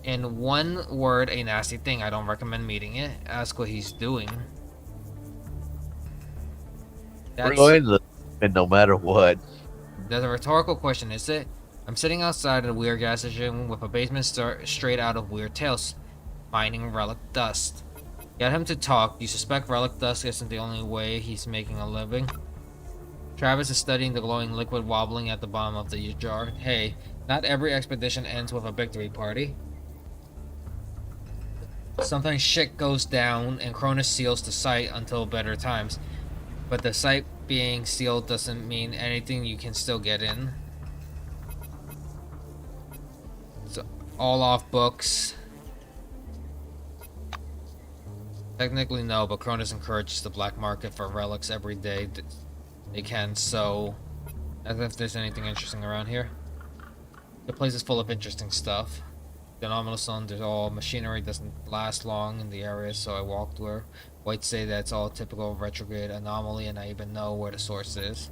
In one word, a nasty thing. I don't recommend meeting it. Ask what he's doing. We're going to the no matter what. That's a rhetorical question, is it? I'm sitting outside a weird gas station with a basement straight out of Weird Tales, mining relic dust. Get him to talk. You suspect relic dust isn't the only way he's making a living? Travis is studying the glowing liquid wobbling at the bottom of the jar. Hey, not every expedition ends with a victory party. Sometimes shit goes down and Cronus seals the site until better times. But the site being sealed doesn't mean anything, you can still get in. It's all off books. Technically no, but Cronus encourages the black market for relics every day they can, so as if there's anything interesting around here. The place is full of interesting stuff. The anomalous zone, there's all machinery doesn't last long in the area, so I walked where whites say that's all typical retrograde anomaly, and I even know where the source is.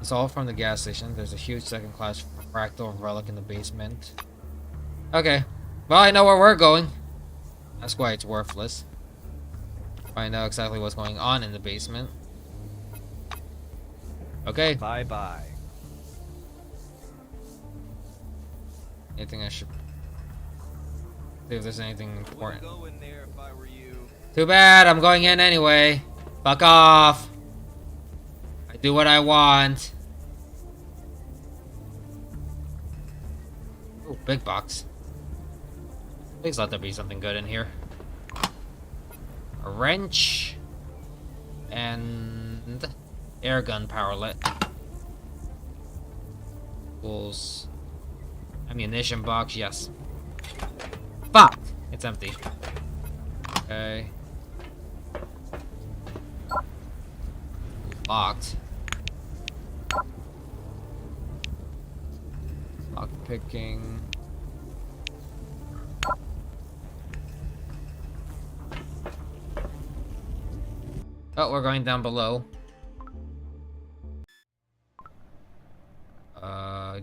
It's all from the gas station. There's a huge second-class fractal relic in the basement. Okay, well, I know where we're going. That's why it's worthless. Find out exactly what's going on in the basement. Okay. Bye-bye. Anything I should... see if there's anything important. Too bad, I'm going in anyway. Fuck off. I do what I want. Ooh, big box. Please let there be something good in here. A wrench. And... air gun powerlet. Tools. Ammunition box, yes. Fuck! It's empty. Okay. Locked. Lock picking. Oh, we're going down below.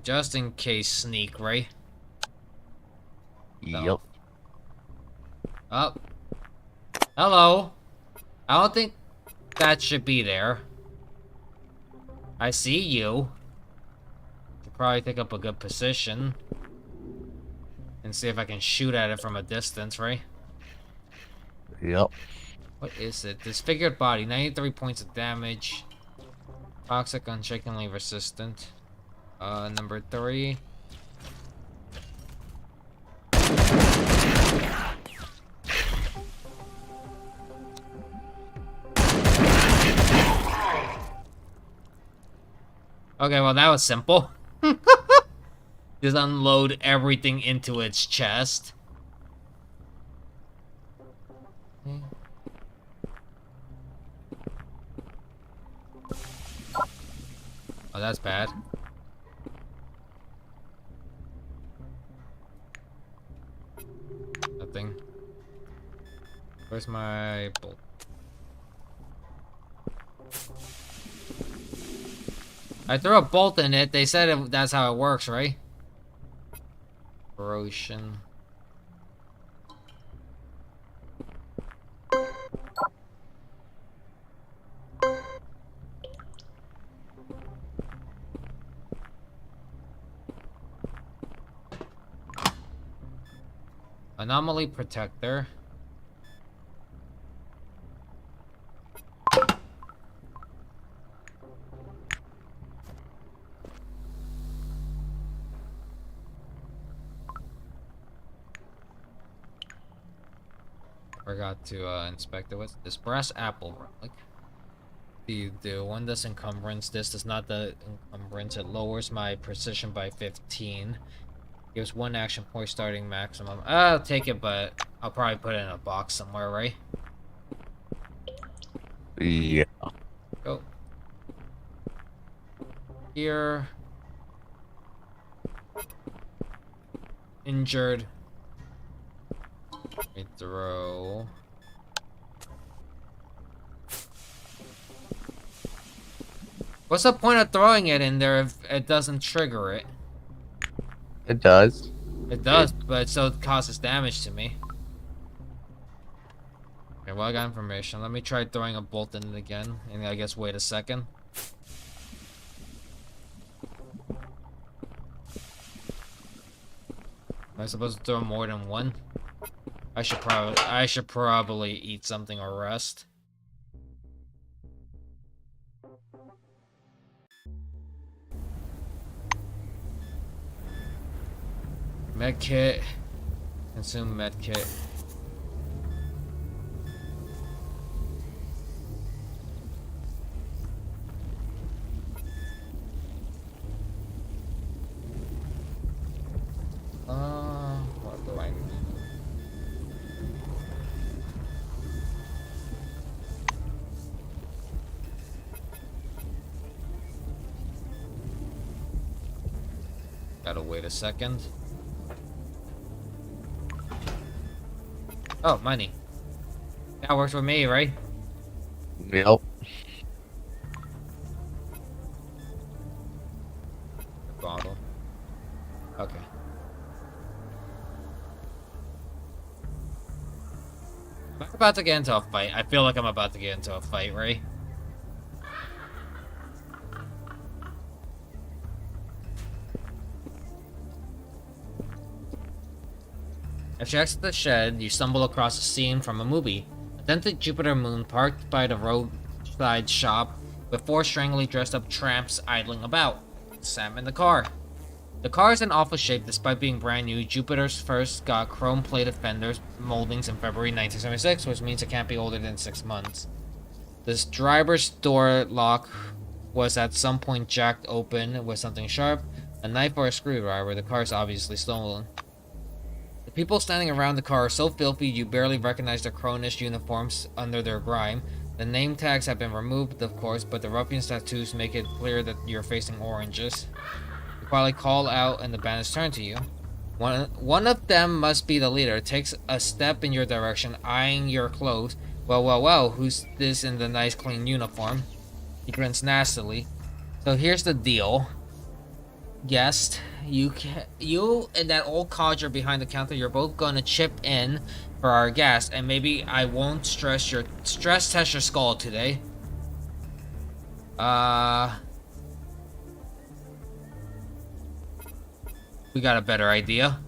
Just in case sneak, right? Yep. Oh. Hello. I don't think that should be there. I see you. Should probably take up a good position. And see if I can shoot at it from a distance, right? Yep. What is it? Disfigured body, 93 points of damage. Toxic, unshakenly resistant. Number 3. Okay, well that was simple. Just unload everything into its chest. Oh, that's bad. Nothing. Where's my bolt? I threw a bolt in it. They said that's how it works, right? Corrosion. Anomaly protector. Forgot to inspect it. What's this? Brass apple relic. The one does encumbrance. This does not the encumbrance. It lowers my precision by 15. Gives 1 action point starting maximum. I'll take it, but I'll probably put it in a box somewhere, right? Yeah. Go. Here. Injured. Let me throw. What's the point of throwing it in there if it doesn't trigger it? It does. It does, but so it causes damage to me. Okay, well I got information. Let me try throwing a bolt in it again, and I guess wait a second. I supposed to throw more than one? I should probably eat something or rest. Medkit. Consume medkit. What do I need? Gotta wait a second. Oh, money. That works with me, right? Yep. Bottle. Okay. Am I about to get into a fight? I feel like I'm about to get into a fight, right? As you exit the shed, you stumble across a scene from a movie. A dented Jupiter moon parked by the roadside shop with 4 strangely dressed up tramps idling about. Sam in the car. The car is in awful shape despite being brand new. Jupiter's first got chrome-plated fenders moldings in February 1976, which means it can't be older than 6 months. This driver's door lock was at some point jacked open with something sharp, a knife or a screwdriver. The car is obviously stolen. The people standing around the car are so filthy you barely recognize their cronish uniforms under their grime. The name tags have been removed, of course, but the ruffian's tattoos make it clear that you're facing oranges. You quietly call out and the bandits turn to you. One of them must be the leader. Takes a step in your direction, eyeing your clothes. Well, who's this in the nice clean uniform? He grins nastily. So here's the deal. Guest, you and that old codger behind the counter, you're both gonna chip in for our gas, and maybe I won't stress test your skull today. We got a better idea.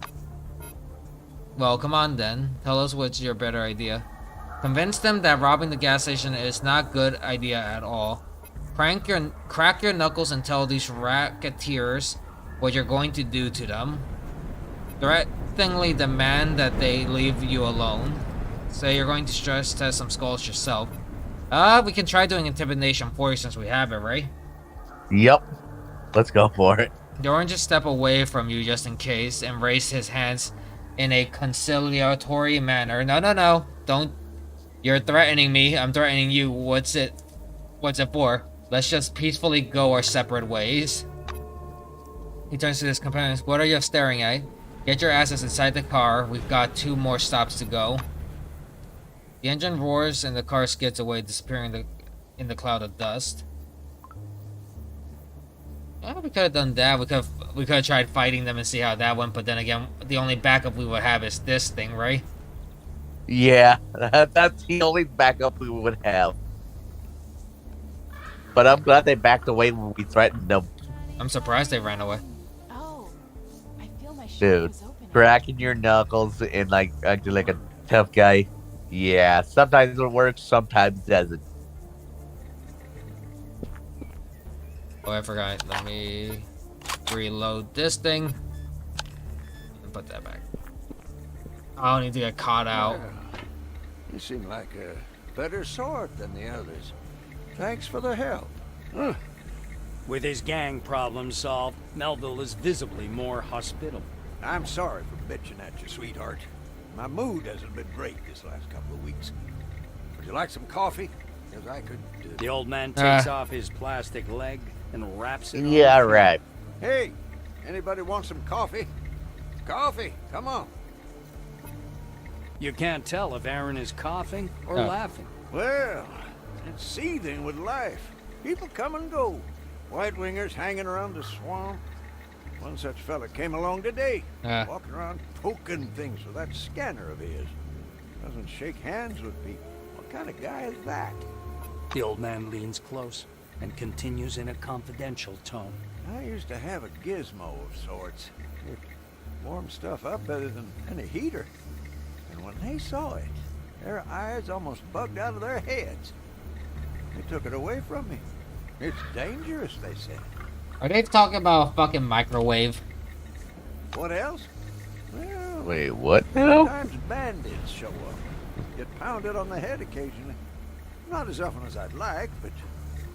Well, come on then. Tell us what's your better idea. Convince them that robbing the gas station is not a good idea at all. Crack your knuckles and tell these racketeers what you're going to do to them. Threateningly demand that they leave you alone. Say you're going to stress test some skulls yourself. We can try doing intimidation for you since we have it, right? Yep. Let's go for it. The oranges step away from you just in case and raise his hands in a conciliatory manner. No. Don't. You're threatening me. I'm threatening you. What's it for? Let's just peacefully go our separate ways. He turns to his companions. What are you staring at? Get your asses inside the car. We've got 2 more stops to go. The engine roars and the car skids away, disappearing in the cloud of dust. Yeah, we could have done that. We could have tried fighting them and see how that went. But then again, the only backup we would have is this thing, right? Yeah, that's the only backup we would have. But I'm glad they backed away when we threatened them. I'm surprised they ran away. Oh, I feel my Dude, cracking your knuckles and like acting like a tough guy. Yeah, sometimes it works, sometimes it doesn't. Oh, I forgot. Let me reload this thing and put that back. I don't need to get caught out. Well, you seem like a better sort than the others. Thanks for the help. With his gang problem solved, Melville is visibly more hospitable. I'm sorry for bitching at you, sweetheart. My mood hasn't been great this last couple of weeks. Would you like some coffee? Because I could... The old man takes off his plastic leg and wraps it Yeah, on. right. Hey, anybody want some coffee? Coffee, come on. You can't tell if Aaron is coughing or laughing. Well, it's seething with life. People come and go. White wingers hanging around the swamp. One such fella came along today, walking around poking things with that scanner of his. Doesn't shake hands with people. What kind of guy is that? The old man leans close and continues in a confidential tone. I used to have a gizmo of sorts. It warm stuff up better than any heater. And when they saw it, their eyes almost bugged out of their heads. They took it away from me. It's dangerous, they said. Are they talking about a fucking microwave? What else? Well, wait, what now? Sometimes bandits show up. Get pounded on the head occasionally. Not as often as I'd like, but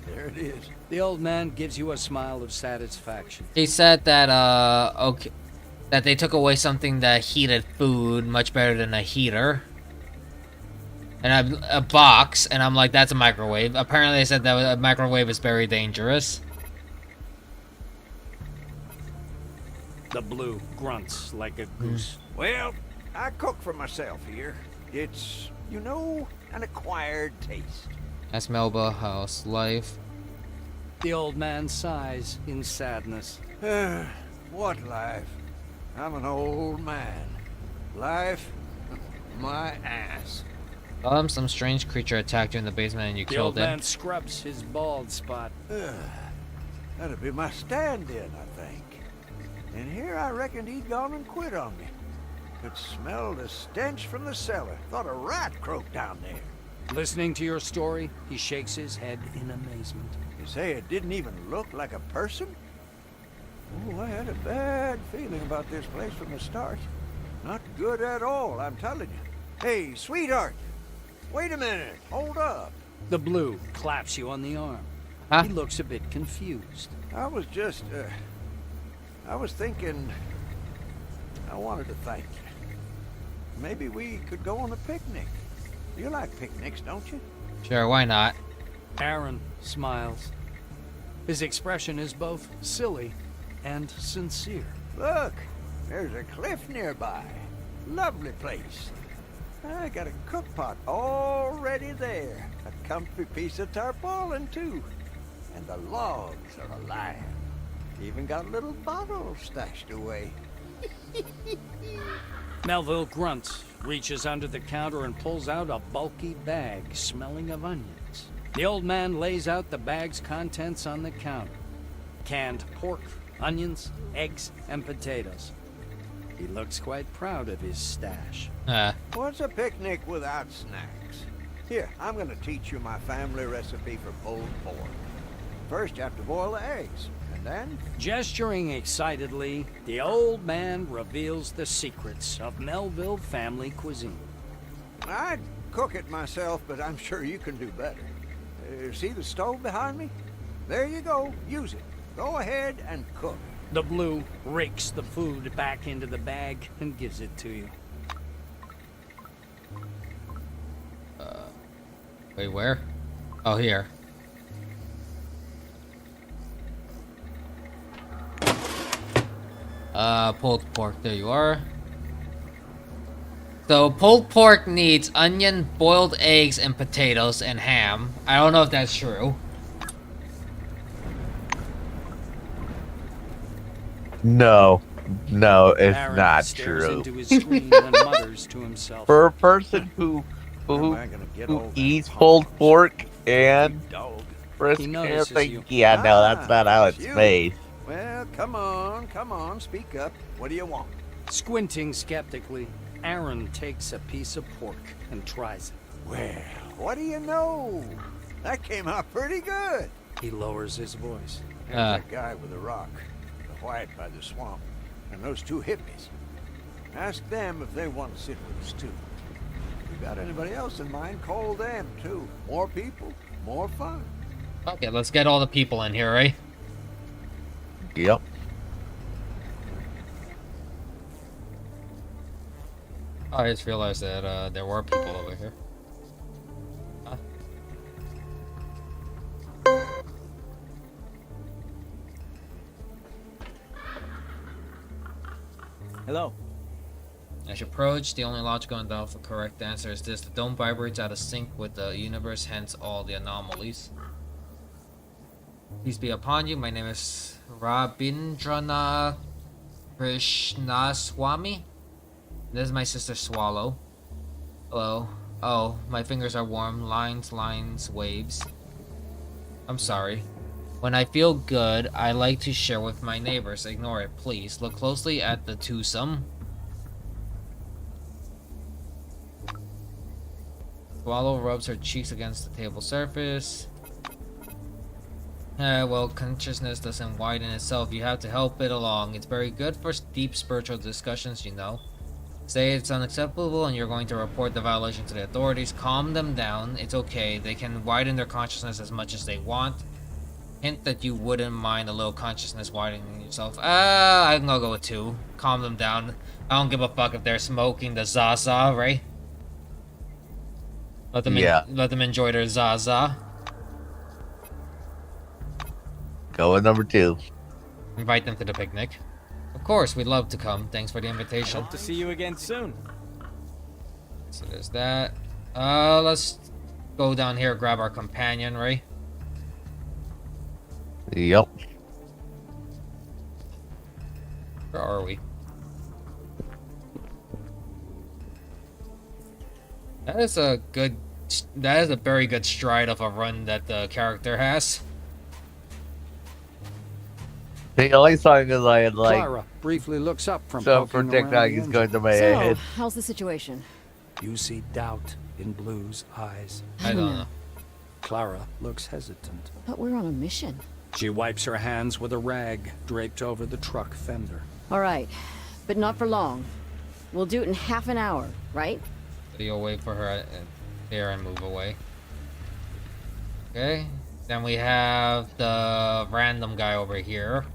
there it is. The old man gives you a smile of satisfaction. He said that, okay, that they took away something that heated food much better than a heater. And a box, and I'm like, that's a microwave. Apparently they said that a microwave is very dangerous. The Blue grunts like a goose. Well, I cook for myself here. It's, you know, an acquired taste. That's Melba House life. The old man sighs in sadness. What life? I'm an old man. Life? My ass. Some strange creature attacked you in the basement and you killed The it. old man scrubs his bald spot. That'd be my stand-in, I think. And here I reckoned he'd gone and quit on me. Could smell the stench from the cellar. Thought a rat croaked down there. Listening to your story, he shakes his head in amazement. You say it didn't even look like a person? Oh, I had a bad feeling about this place from the start. Not good at all, I'm telling you. Hey, sweetheart! Wait a minute, hold up. The Blue claps you on the arm. Huh? He looks a bit confused. I was just, I was thinking, I wanted to thank you. Maybe we could go on a picnic. You like picnics, don't you? Sure, why not? Aaron smiles. His expression is both silly and sincere. Look, there's a cliff nearby. Lovely place. I got a cook pot already there. A comfy piece of tarpaulin, too. And the logs are alive. Even got a little bottle stashed away. Melville grunts, reaches under the counter and pulls out a bulky bag smelling of onions. The old man lays out the bag's contents on the counter. Canned pork, onions, eggs, and potatoes. He looks quite proud of his stash. What's a picnic without snacks? Here, I'm gonna teach you my family recipe for pulled pork. First, you have to boil the eggs, and then... Gesturing excitedly, the old man reveals the secrets of Melville family cuisine. I'd cook it myself, but I'm sure you can do better. See the stove behind me? There you go. Use it. Go ahead and cook. The Blue rakes the food back into the bag and gives it to you. Wait, where? Oh, here. Pulled pork, there you are. So, pulled pork needs onion, boiled eggs, and potatoes, and ham. I don't know if that's true. No, it's Aaron not stares true. into his screen and mutters to himself. For a person who eats pulled pork and brisket and everything, yeah, no, that's not how it's made. Well, come on, speak up. What do you want? Squinting skeptically, Aaron takes a piece of pork and tries it. Well, what do you know? That came out pretty good. He lowers his voice. There's that guy with the rock, the white by the swamp, and those two hippies. Ask them if they want to sit with us, too. If you got anybody else in mind, call them, too. More people, more fun. Okay, let's get all the people in here, right? Yep. I just realized that there were people over here. Huh? Hello. As you approach, the only logical and doubtful correct answer is this: the dome vibrates out of sync with the universe, hence all the anomalies. Peace be upon you. My name is Rabindranath Krishnaswamy. This is my sister Swallow. Hello. Oh, my fingers are warm. Lines, waves. I'm sorry. When I feel good, I like to share with my neighbors. Ignore it, please. Look closely at the twosome. Swallow rubs her cheeks against the table surface. Well, consciousness doesn't widen itself. You have to help it along. It's very good for deep spiritual discussions, you know. Say it's unacceptable and you're going to report the violation to the authorities. Calm them down. It's okay. They can widen their consciousness as much as they want. Hint that you wouldn't mind a little consciousness widening yourself. I'm gonna go with 2. Calm them down. I don't give a fuck if they're smoking the Zaza, right? Let them enjoy their Zaza. Go with number 2. Invite them to the picnic. Of course, we'd love to come. Thanks for the invitation. Hope to see you again soon. So there's that. Let's go down here, grab our companion, right? Yep. Where are we? That is a very good stride of a run that the character has. The only song is I had like. Clara briefly looks up from so poking protect around the is going engine. to my head. How's the situation? You see doubt in Blue's eyes. I don't know. Clara looks hesitant. But we're on a mission. She wipes her hands with a rag draped over the truck fender. All right, but not for long. We'll do it in half an hour, right? So you'll wait for her there and move away. Okay. Then we have the random guy over here.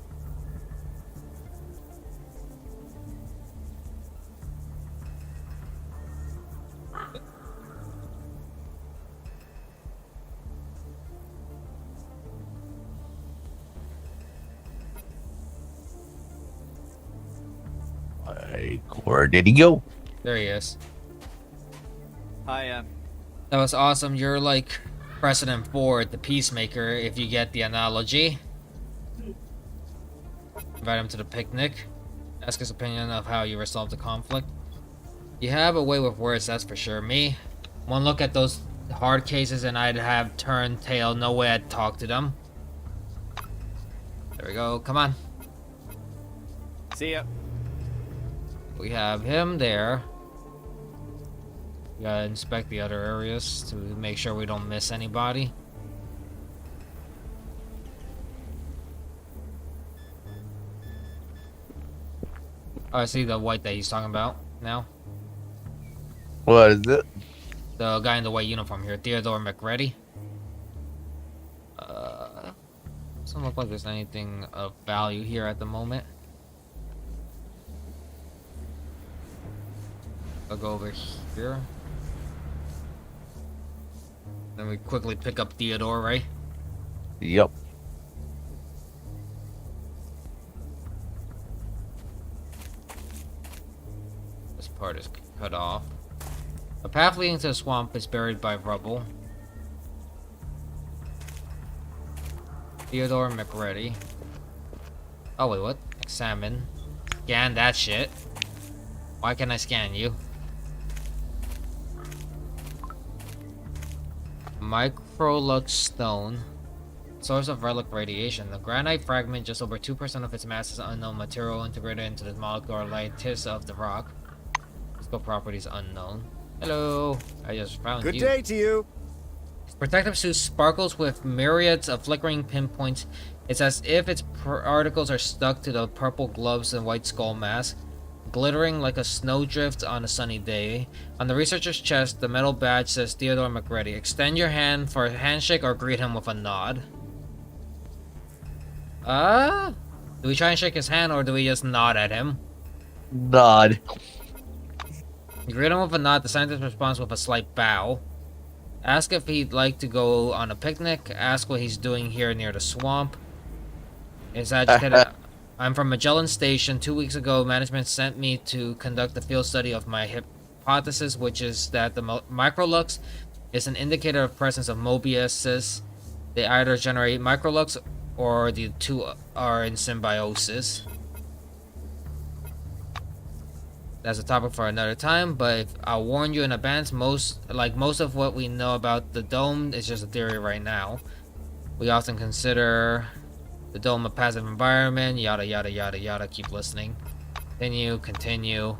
Where did he go? There he is. Hi, That was awesome. You're like President Ford, the peacemaker, if you get the analogy. Invite him to the picnic. Ask his opinion of how you resolve the conflict. You have a way with words, that's for sure. Me, one look at those hard cases and I'd have turned tail. No way I'd talk to them. There we go. Come on. See ya. We have him there. We gotta inspect the other areas to make sure we don't miss anybody. Oh, I see the white that he's talking about now. What is it? The guy in the white uniform here, Theodore McReady. Doesn't look like there's anything of value here at the moment. I'll go over here. Then we quickly pick up Theodore, right? Yep. This part is cut off. A path leading to the swamp is buried by rubble. Theodore McReady. Oh wait, what? Examine. Scan that shit. Why can't I scan you? Microlux stone. Source of relic radiation. The granite fragment, just over 2% of its mass is unknown material integrated into the molecular lattice of the rock. Physical properties unknown. Hello. I just found you. Good day to you. Its protective suit sparkles with myriads of flickering pinpoints. It's as if its particles are stuck to the purple gloves and white skull mask, glittering like a snowdrift on a sunny day. On the researcher's chest, the metal badge says Theodore McReady. Extend your hand for a handshake or greet him with a nod. Do we try and shake his hand or do we just nod at him? Nod. You greet him with a nod. The scientist responds with a slight bow. Ask if he'd like to go on a picnic. Ask what he's doing here near the swamp. It's agitated. I'm from Magellan Station. 2 weeks ago, management sent me to conduct a field study of my hypothesis, which is that the microlux is an indicator of presence of Mobiuses. They either generate microlux or the two are in symbiosis. That's a topic for another time, but I'll warn you in advance, most of what we know about the dome is just a theory right now. We often consider the dome a passive environment, yada yada yada yada. Keep listening. Continue.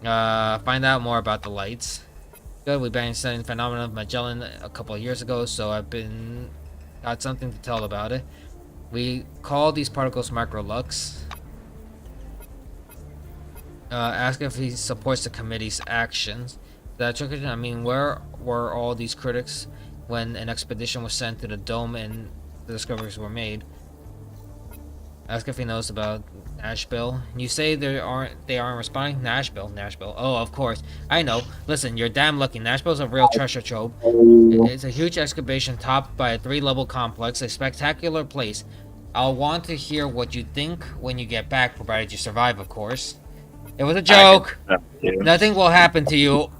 Find out more about the lights. Good, we began studying the phenomenon of Magellan a couple of years ago, so got something to tell about it. We call these particles microlux. Ask if he supports the committee's actions. I mean, where were all these critics when an expedition was sent to the dome and the discoveries were made? Ask if he knows about Nashville. You say they aren't responding? Nashville. Oh, of course. I know. Listen, you're damn lucky. Nashville's a real treasure trove. It's a huge excavation topped by a 3-level complex, a spectacular place. I'll want to hear what you think when you get back, provided you survive, of course. It was a joke. Nothing will happen to you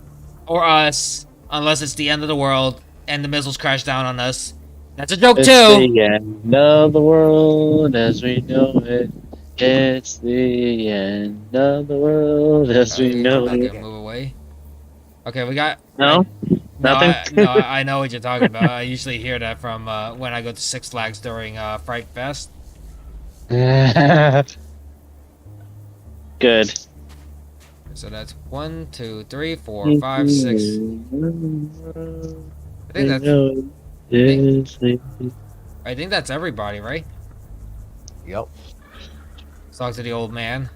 or us unless it's the end of the world and the missiles crash down on us. That's a joke, it's too! It's the end of the world as we know it. It's the end of the world as we know it. Okay, move away. Okay, we got... No? Nothing? I know what you're talking about. I usually hear that from when I go to Six Flags during Fright Fest. Good. So that's 1, 2, 3, 4, 5, 6. I think that's everybody, right? Yep. Let's talk to the old man.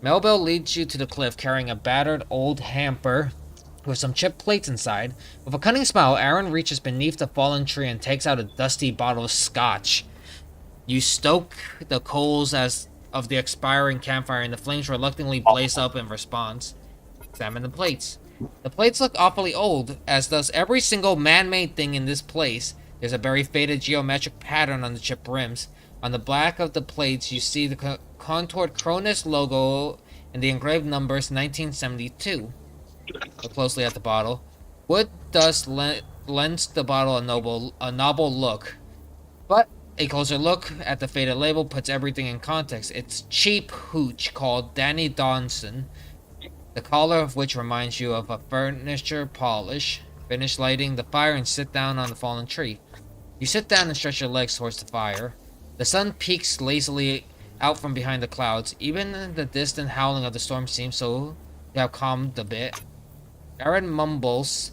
Melville leads you to the cliff carrying a battered old hamper with some chipped plates inside. With a cunning smile, Aaron reaches beneath the fallen tree and takes out a dusty bottle of scotch. You stoke the coals of the expiring campfire and the flames reluctantly blaze up in response. Examine the plates. The plates look awfully old, as does every single man-made thing in this place. There's a very faded geometric pattern on the chip rims. On the back of the plates, you see the contoured Cronus logo and the engraved numbers 1972. Look closely at the bottle. Wood dust lends the bottle a novel look, but a closer look at the faded label puts everything in context. It's cheap hooch called Danny Donson, the collar of which reminds you of a furniture polish. Finish lighting the fire and sit down on the fallen tree. You sit down and stretch your legs towards the fire. The sun peeks lazily out from behind the clouds. Even the distant howling of the storm seems to have calmed a bit. Aaron mumbles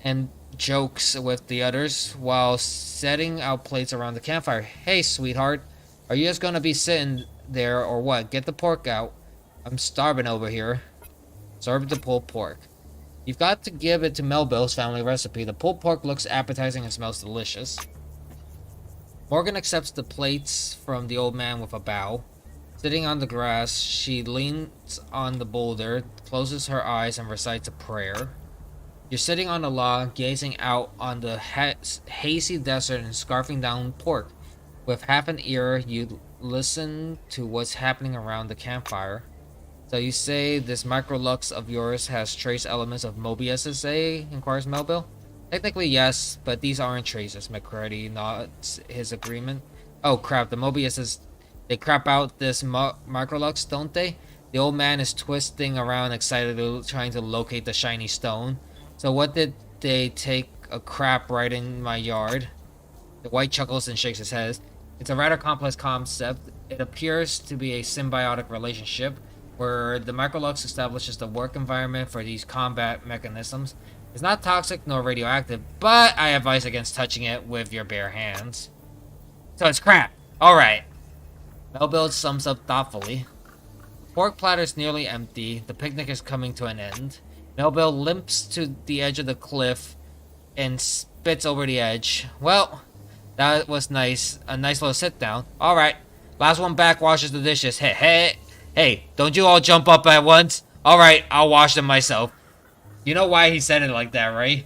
and jokes with the others while setting out plates around the campfire. Hey, sweetheart, are you just gonna be sitting there or what? Get the pork out. I'm starving over here. Serve the pulled pork. You've got to give it to Melville's family recipe. The pulled pork looks appetizing and smells delicious. Morgan accepts the plates from the old man with a bow. Sitting on the grass, she leans on the boulder, closes her eyes, and recites a prayer. You're sitting on a log, gazing out on the hazy desert and scarfing down pork. With half an ear, you listen to what's happening around the campfire. So you say this microlux of yours has trace elements of Mobius's, inquires Melville. Technically, yes, but these aren't traces. McCready nods his agreement. Oh crap, the Mobiuses, they crap out this microlux, don't they? The old man is twisting around excitedly trying to locate the shiny stone. So what did they take a crap right in my yard? The white chuckles and shakes his head. It's a rather complex concept. It appears to be a symbiotic relationship where the microlux establishes the work environment for these combat mechanisms. It's not toxic nor radioactive, but I advise against touching it with your bare hands. So it's crap. Alright. Melville sums up thoughtfully. The pork platter's nearly empty. The picnic is coming to an end. Melville limps to the edge of the cliff and spits over the edge. Well, that was nice. A nice little sit down. Alright. Last one back washes the dishes. Hey, don't you all jump up at once. Alright, I'll wash them myself. You know why he said it like that, right?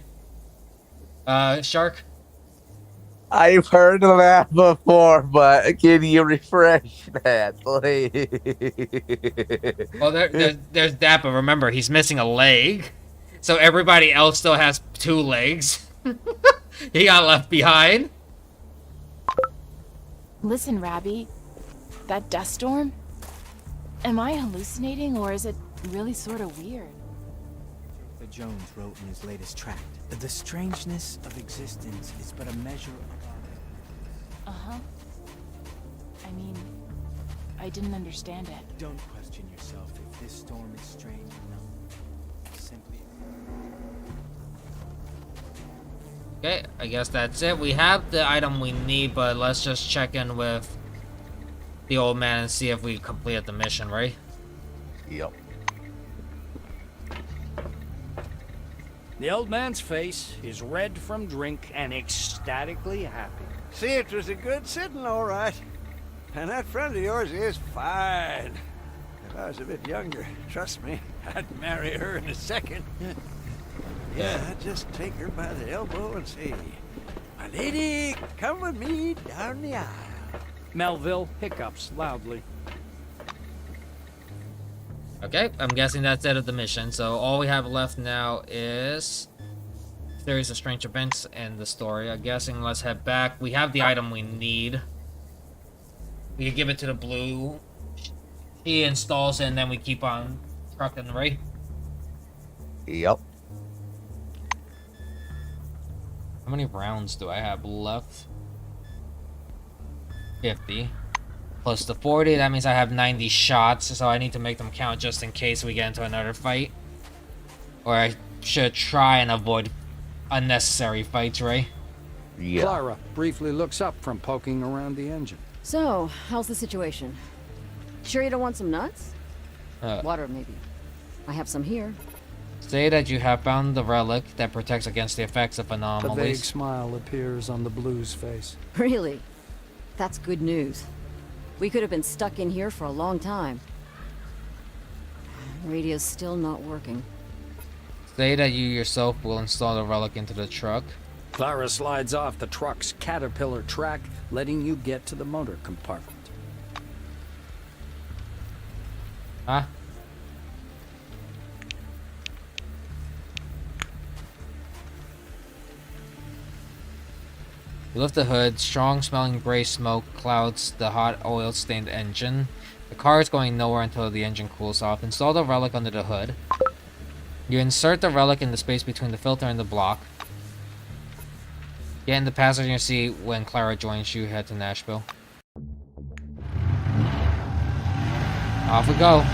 Shark? I've heard of that before, but can you refresh that, please? Well, there's that, but remember, he's missing a leg. So everybody else still has 2 legs. He got left behind. Listen, Rabbi. That dust storm? Am I hallucinating, or is it really sort of weird? The Jones wrote in his latest tract. The strangeness of existence is but a measure of our... Uh-huh. I mean, I didn't understand it. Don't question yourself if this storm is strange or not. Simply... Okay, I guess that's it. We have the item we need, but let's just check in with the old man and see if we completed the mission, right? Yep. The old man's face is red from drink and ecstatically happy. See, it was a good sitting, all right. And that friend of yours is fine. If I was a bit younger, trust me, I'd marry her in a second. Yeah, I'd just take her by the elbow and say, "My lady, come with me down the aisle." Melville hiccups loudly. Okay, I'm guessing that's it of the mission. So all we have left now is theories of strange events in the story. I'm guessing let's head back. We have the item we need. We can give it to the blue. He installs it, and then we keep on trucking, right? Yep. How many rounds do I have left? 50. Plus the 40, that means I have 90 shots, so I need to make them count just in case we get into another fight. Or I should try and avoid unnecessary fights, right? Yeah. Clara briefly looks up from poking around the engine. So, how's the situation? Sure you don't want some nuts? Water, maybe. I have some here. Say that you have found the relic that protects against the effects of A vague anomalies. smile appears on the blue's face. Really? That's good news. We could have been stuck in here for a long time. Radio's still not working. Say that you yourself will install the relic into the truck. Clara slides off the truck's caterpillar track, letting you get to the motor compartment. Huh? You lift the hood. Strong-smelling gray smoke clouds the hot oil-stained engine. The car is going nowhere until the engine cools off. Install the relic under the hood. You insert the relic in the space between the filter and the block. Get in the passenger seat when Clara joins you. Head to Nashville. Off we go.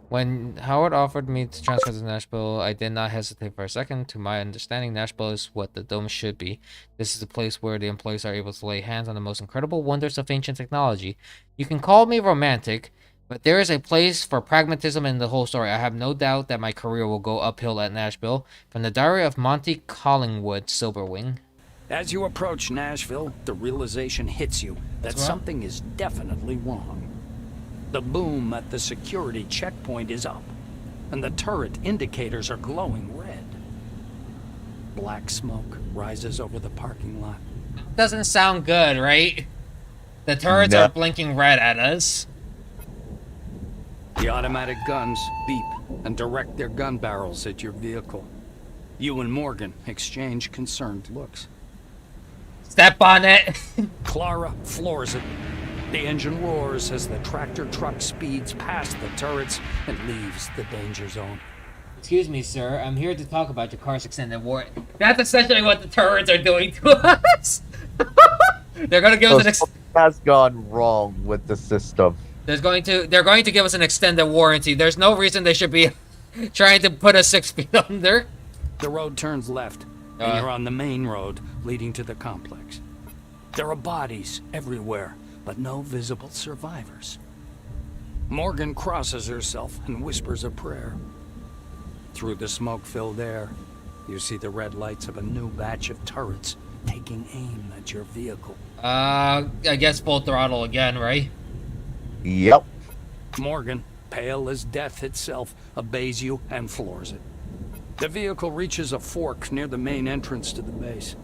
When Howard offered me to transfer to Nashville, I did not hesitate for a second. To my understanding, Nashville is what the Dome should be. This is a place where the employees are able to lay hands on the most incredible wonders of ancient technology. You can call me romantic, but there is a place for pragmatism in the whole story. I have no doubt that my career will go uphill at Nashville. From the Diary of Monty Collingwood, Silverwing. As you approach Nashville, the realization hits you that something is definitely wrong. The boom at the security checkpoint is up, and the turret indicators are glowing red. Black smoke rises over the parking lot. Doesn't sound good, right? The turrets are blinking red at us. The automatic guns beep and direct their gun barrels at your vehicle. You and Morgan exchange concerned looks. Step on it! Clara floors it. The engine roars as the tractor truck speeds past the turrets and leaves the danger zone. Excuse me, sir. I'm here to talk about your car's extended warranty. That's essentially what the turrets are doing to us. They're going to give us an something has gone wrong with the system. They're going to give us an extended warranty. There's no reason they should be trying to put us 6 feet under. The road turns left, and you're on the main road leading to the complex. There are bodies everywhere, but no visible survivors. Morgan crosses herself and whispers a prayer. Through the smoke-filled air, you see the red lights of a new batch of turrets taking aim at your vehicle. I guess full throttle again, right? Yep. Morgan, pale as death itself, obeys you and floors it. The vehicle reaches a fork near the main entrance to the base.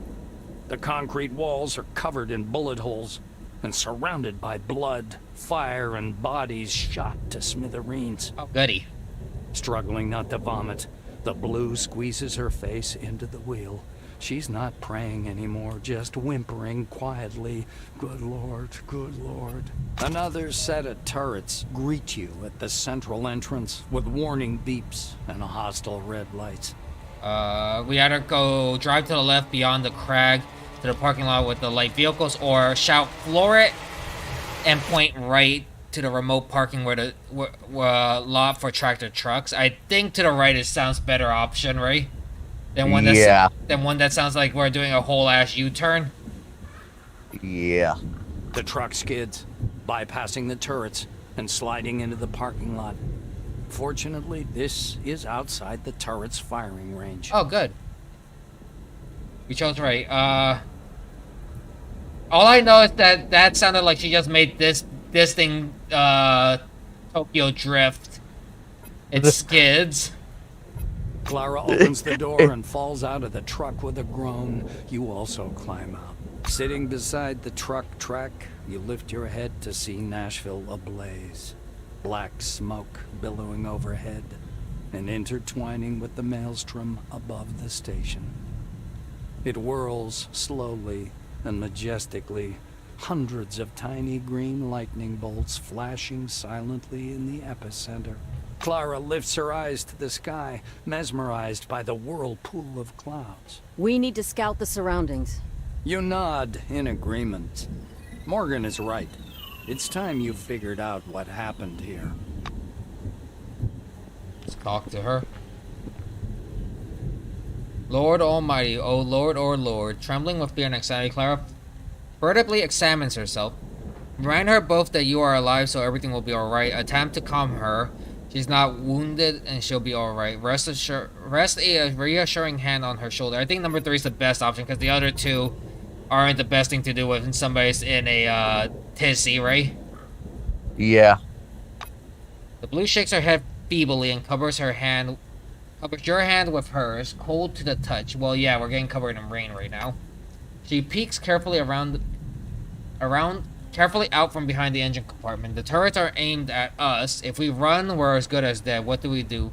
The concrete walls are covered in bullet holes and surrounded by blood, fire, and bodies shot to smithereens. Oh, goody. Struggling not to vomit, the blue squeezes her face into the wheel, She's not praying anymore, just whimpering quietly, "Good Lord, good Lord." Another set of turrets greet you at the central entrance with warning beeps and hostile red lights. We either go drive to the left beyond the crag to the parking lot with the light vehicles, or shout "floor it" and point right to the remote parking where the lot for tractor trucks. I think to the right it sounds better option, right? Than one that sounds like we're doing a whole ass U-turn. Yeah. The truck skids, bypassing the turrets and sliding into the parking lot. Fortunately, this is outside the turret's firing range. Oh, good. We chose right. All I know is that sounded like she just made this thing Tokyo drift. It skids. Clara opens the door and falls out of the truck with a groan. You also climb out. Sitting beside the truck track, you lift your head to see Nashville ablaze. Black smoke billowing overhead and intertwining with the maelstrom above the station. It whirls slowly and majestically, hundreds of tiny green lightning bolts flashing silently in the epicenter. Clara lifts her eyes to the sky, mesmerized by the whirlpool of clouds. We need to scout the surroundings. You nod in agreement. Morgan is right. It's time you figured out what happened here. Let's talk to her. Lord Almighty, O Lord, O Lord, trembling with fear and anxiety, Clara furtively examines herself. Remind her both that you are alive, so everything will be alright. Attempt to calm her. She's not wounded, and she'll be alright. Rest a reassuring hand on her shoulder. I think number 3 is the best option, because the other two aren't the best thing to do when somebody's in a tizzy, right? Yeah. The blue shakes her head feebly and covers your hand with hers, cold to the touch. Well, yeah, we're getting covered in rain right now. She peeks carefully carefully out from behind the engine compartment. The turrets are aimed at us. If we run, we're as good as dead. What do we do?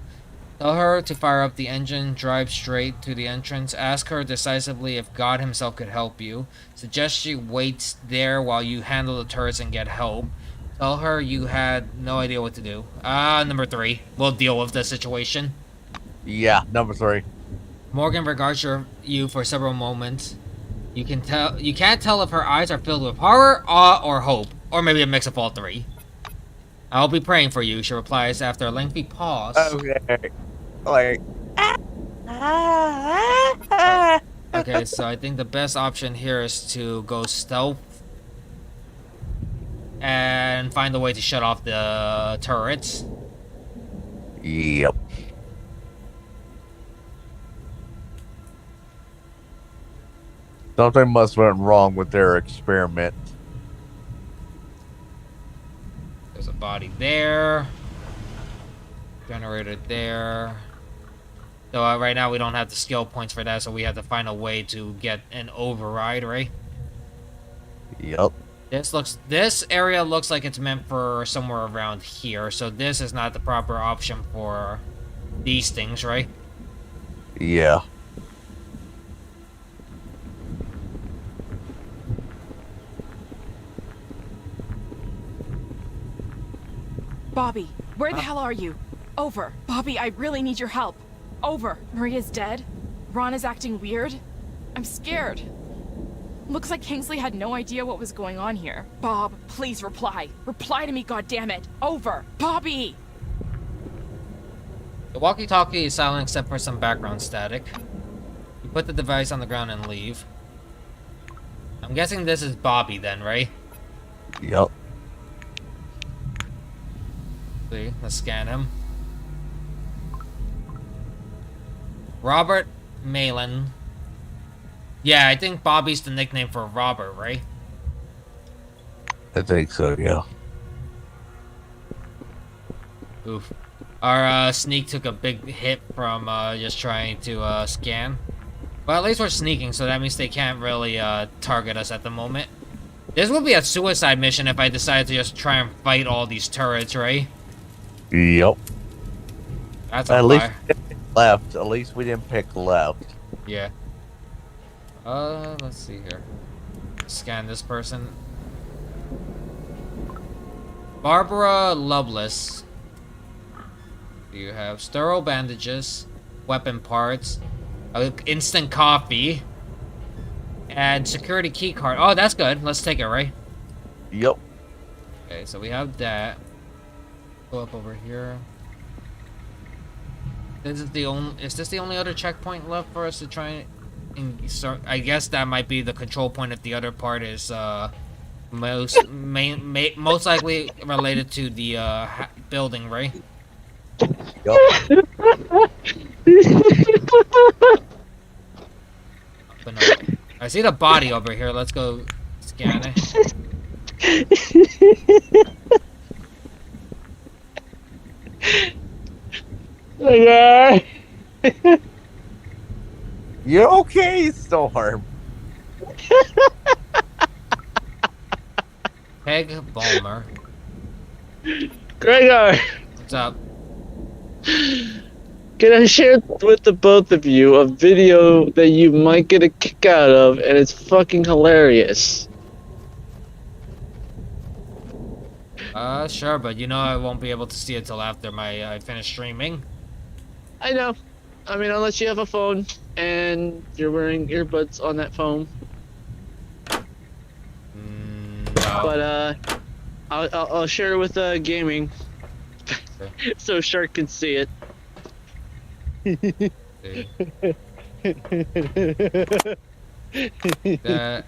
Tell her to fire up the engine, drive straight to the entrance. Ask her decisively if God himself could help you. Suggest she waits there while you handle the turrets and get help. Tell her you had no idea what to do. Number 3. We'll deal with the situation. Yeah, number 3. Morgan regards you for several moments. You can't tell if her eyes are filled with horror, awe, or hope. Or maybe a mix of all 3. I'll be praying for you, she replies after a lengthy pause. Okay. Like... Okay, so I think the best option here is to go stealth and find a way to shut off the turrets. Yep. Something must have went wrong with their experiment. There's a body there. Generator there. So right now we don't have the skill points for that, so we have to find a way to get an override, right? Yep. This area looks like it's meant for somewhere around here, so this is not the proper option for these things, right? Yeah. Bobby, where the hell are you? Over. Bobby, I really need your help. Over. Maria's dead. Ron is acting weird. I'm scared. Looks like Kingsley had no idea what was going on here. Bob, please reply. Reply to me, goddammit. Over. Bobby! The walkie-talkie is silent except for some background static. You put the device on the ground and leave. I'm guessing this is Bobby then, right? Yep. See, let's scan him. Robert Malin. Yeah, I think Bobby's the nickname for Robert, right? I think so, yeah. Oof. Our sneak took a big hit from just trying to scan. But at least we're sneaking, so that means they can't really target us at the moment. This would be a suicide mission if I decided to just try and fight all these turrets, right? Yep. That's at a least fire. we didn't pick left. At least we didn't pick left. Yeah. Let's see here. Scan this person. Barbara Lovelace. You have sterile bandages, weapon parts, instant coffee, and security key card. Oh, that's good. Let's take it, right? Yep. Okay, so we have that. Go up over here. Is this the only other checkpoint left for us to try and start? I guess that might be the control point if the other part is most likely related to the building, right? Yep. But no, I see the body over here. Let's go scan it. Okay. You're okay, Storm. Peg Balmer. Gregar, What's up? can I share with the both of you a video that you might get a kick out of, and it's fucking hilarious. Sure, but you know I won't be able to see it till after I finish streaming. I know. I mean, unless you have a phone and you're wearing earbuds on that phone. No. But I'll share it with gaming, so Shark can see it. That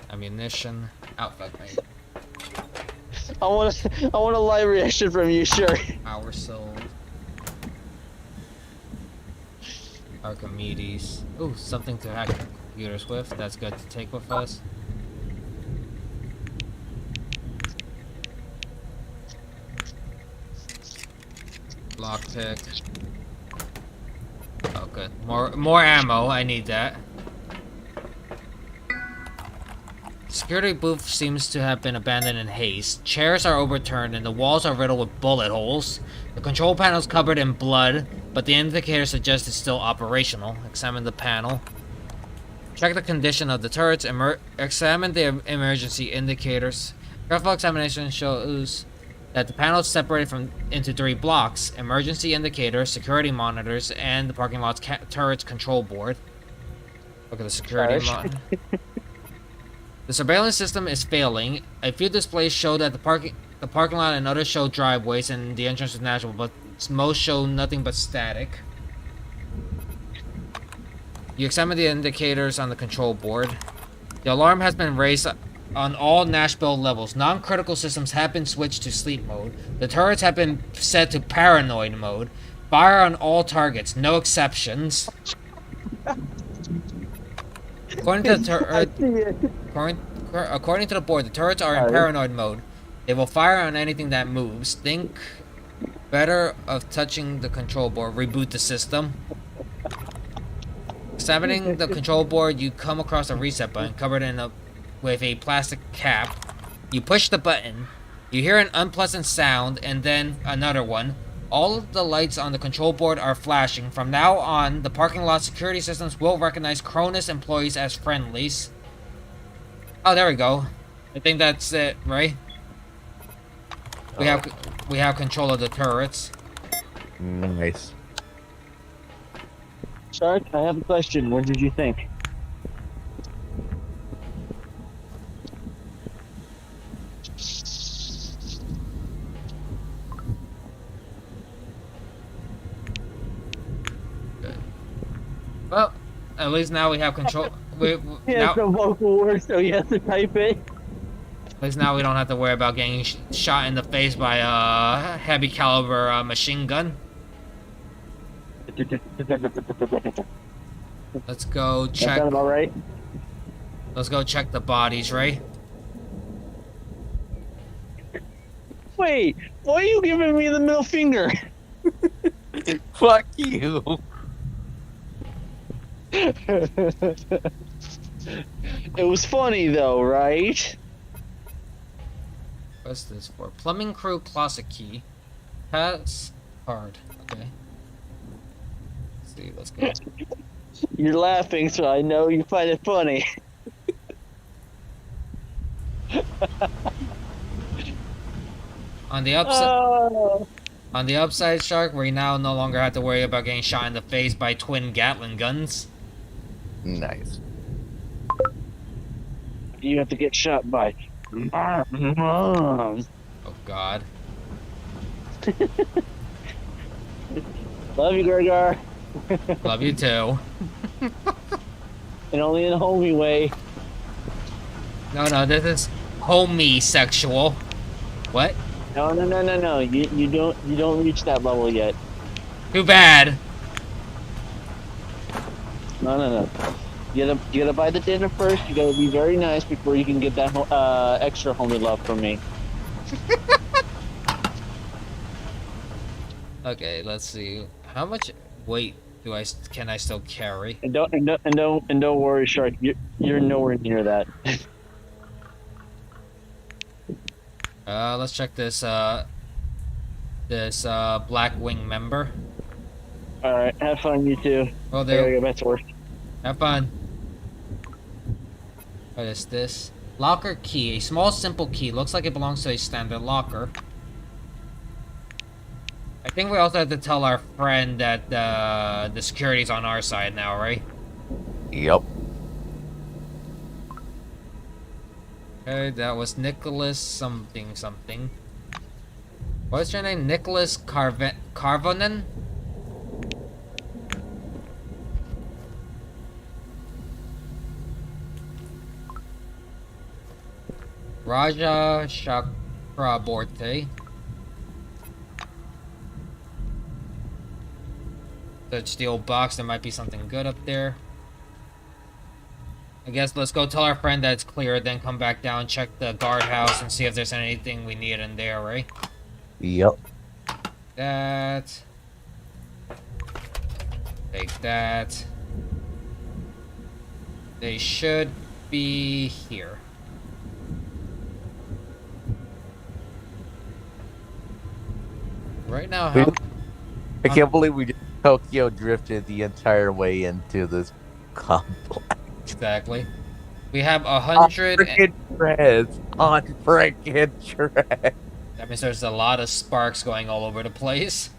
ammunition outfit, mate. I want a live reaction from you, sure. Power sold. Archimedes. Ooh, something to hack computers with. That's good to take with us. Lockpick. Oh, good. More ammo. I need that. Security booth seems to have been abandoned in haste. Chairs are overturned and the walls are riddled with bullet holes. The control panel is covered in blood, but the indicator suggests it's still operational. Examine the panel. Check the condition of the turrets. Examine the emergency indicators. Careful examination shows that the panel is separated into 3 blocks: emergency indicators, security monitors, and the parking lot's turrets control board. Look at the security monitor. The surveillance system is failing. A few displays show that the parking lot and others show driveways and the entrance is natural, but most show nothing but static. You examine the indicators on the control board. The alarm has been raised on all Nashville levels. Non-critical systems have been switched to sleep mode. The turrets have been set to paranoid mode. Fire on all targets, no exceptions. According to the board, the turrets are in paranoid mode. They will fire on anything that moves. Think better of touching the control board. Reboot the system. Examining the control board, you come across a reset button covered with a plastic cap. You push the button. You hear an unpleasant sound and then another one. All of the lights on the control board are flashing. From now on, the parking lot security systems will recognize Cronus employees as friendlies. Oh, there we go. I think that's it, right? We have control of the turrets. Nice. Shark, I have a question. What did you think? Well, at least now we have control. It's a vocal word, so you have to type it. At least now we don't have to worry about getting shot in the face by a heavy caliber machine gun. Let's go check. That about right? Let's go check the bodies, right? Wait, why are you giving me the middle finger? Fuck you. It was funny though, right? What's this for? Plumbing crew closet key. Pass card. Okay. Let's see, let's go. You're laughing, so I know you find it funny. On the upside, Shark, we now no longer have to worry about getting shot in the face by twin Gatling guns. Nice. You have to get shot by Mom. Oh God. Love you, Gregar. Love you too. And only in a homie way. No, this is homie sexual. What? No. You don't reach that level yet. Too bad. No. You gotta buy the dinner first. You gotta be very nice before you can get that extra homie love from me. Okay, let's see. How much weight can I still carry? And don't worry, Shark. You're nowhere near that. Let's check this Black Wing member. All right, have fun, you too. Oh, I there. gotta get back to work. Have fun. What is this? Locker key. A small, simple key. Looks like it belongs to a standard locker. I think we also have to tell our friend that the security's on our side now, right? Yep. Okay, that was Nicholas something. What's your name? Nicholas Carvonen? Raja Chakraborty. The steel box, there might be something good up there. I guess let's go tell our friend that it's clear, then come back down, check the guardhouse, and see if there's anything we need in there, right? Yep. That. Take that. They should be here. Right now, how... I can't believe we just Tokyo drifted the entire way into this complex. Exactly. We have 100 on freaking treads. That means there's a lot of sparks going all over the place.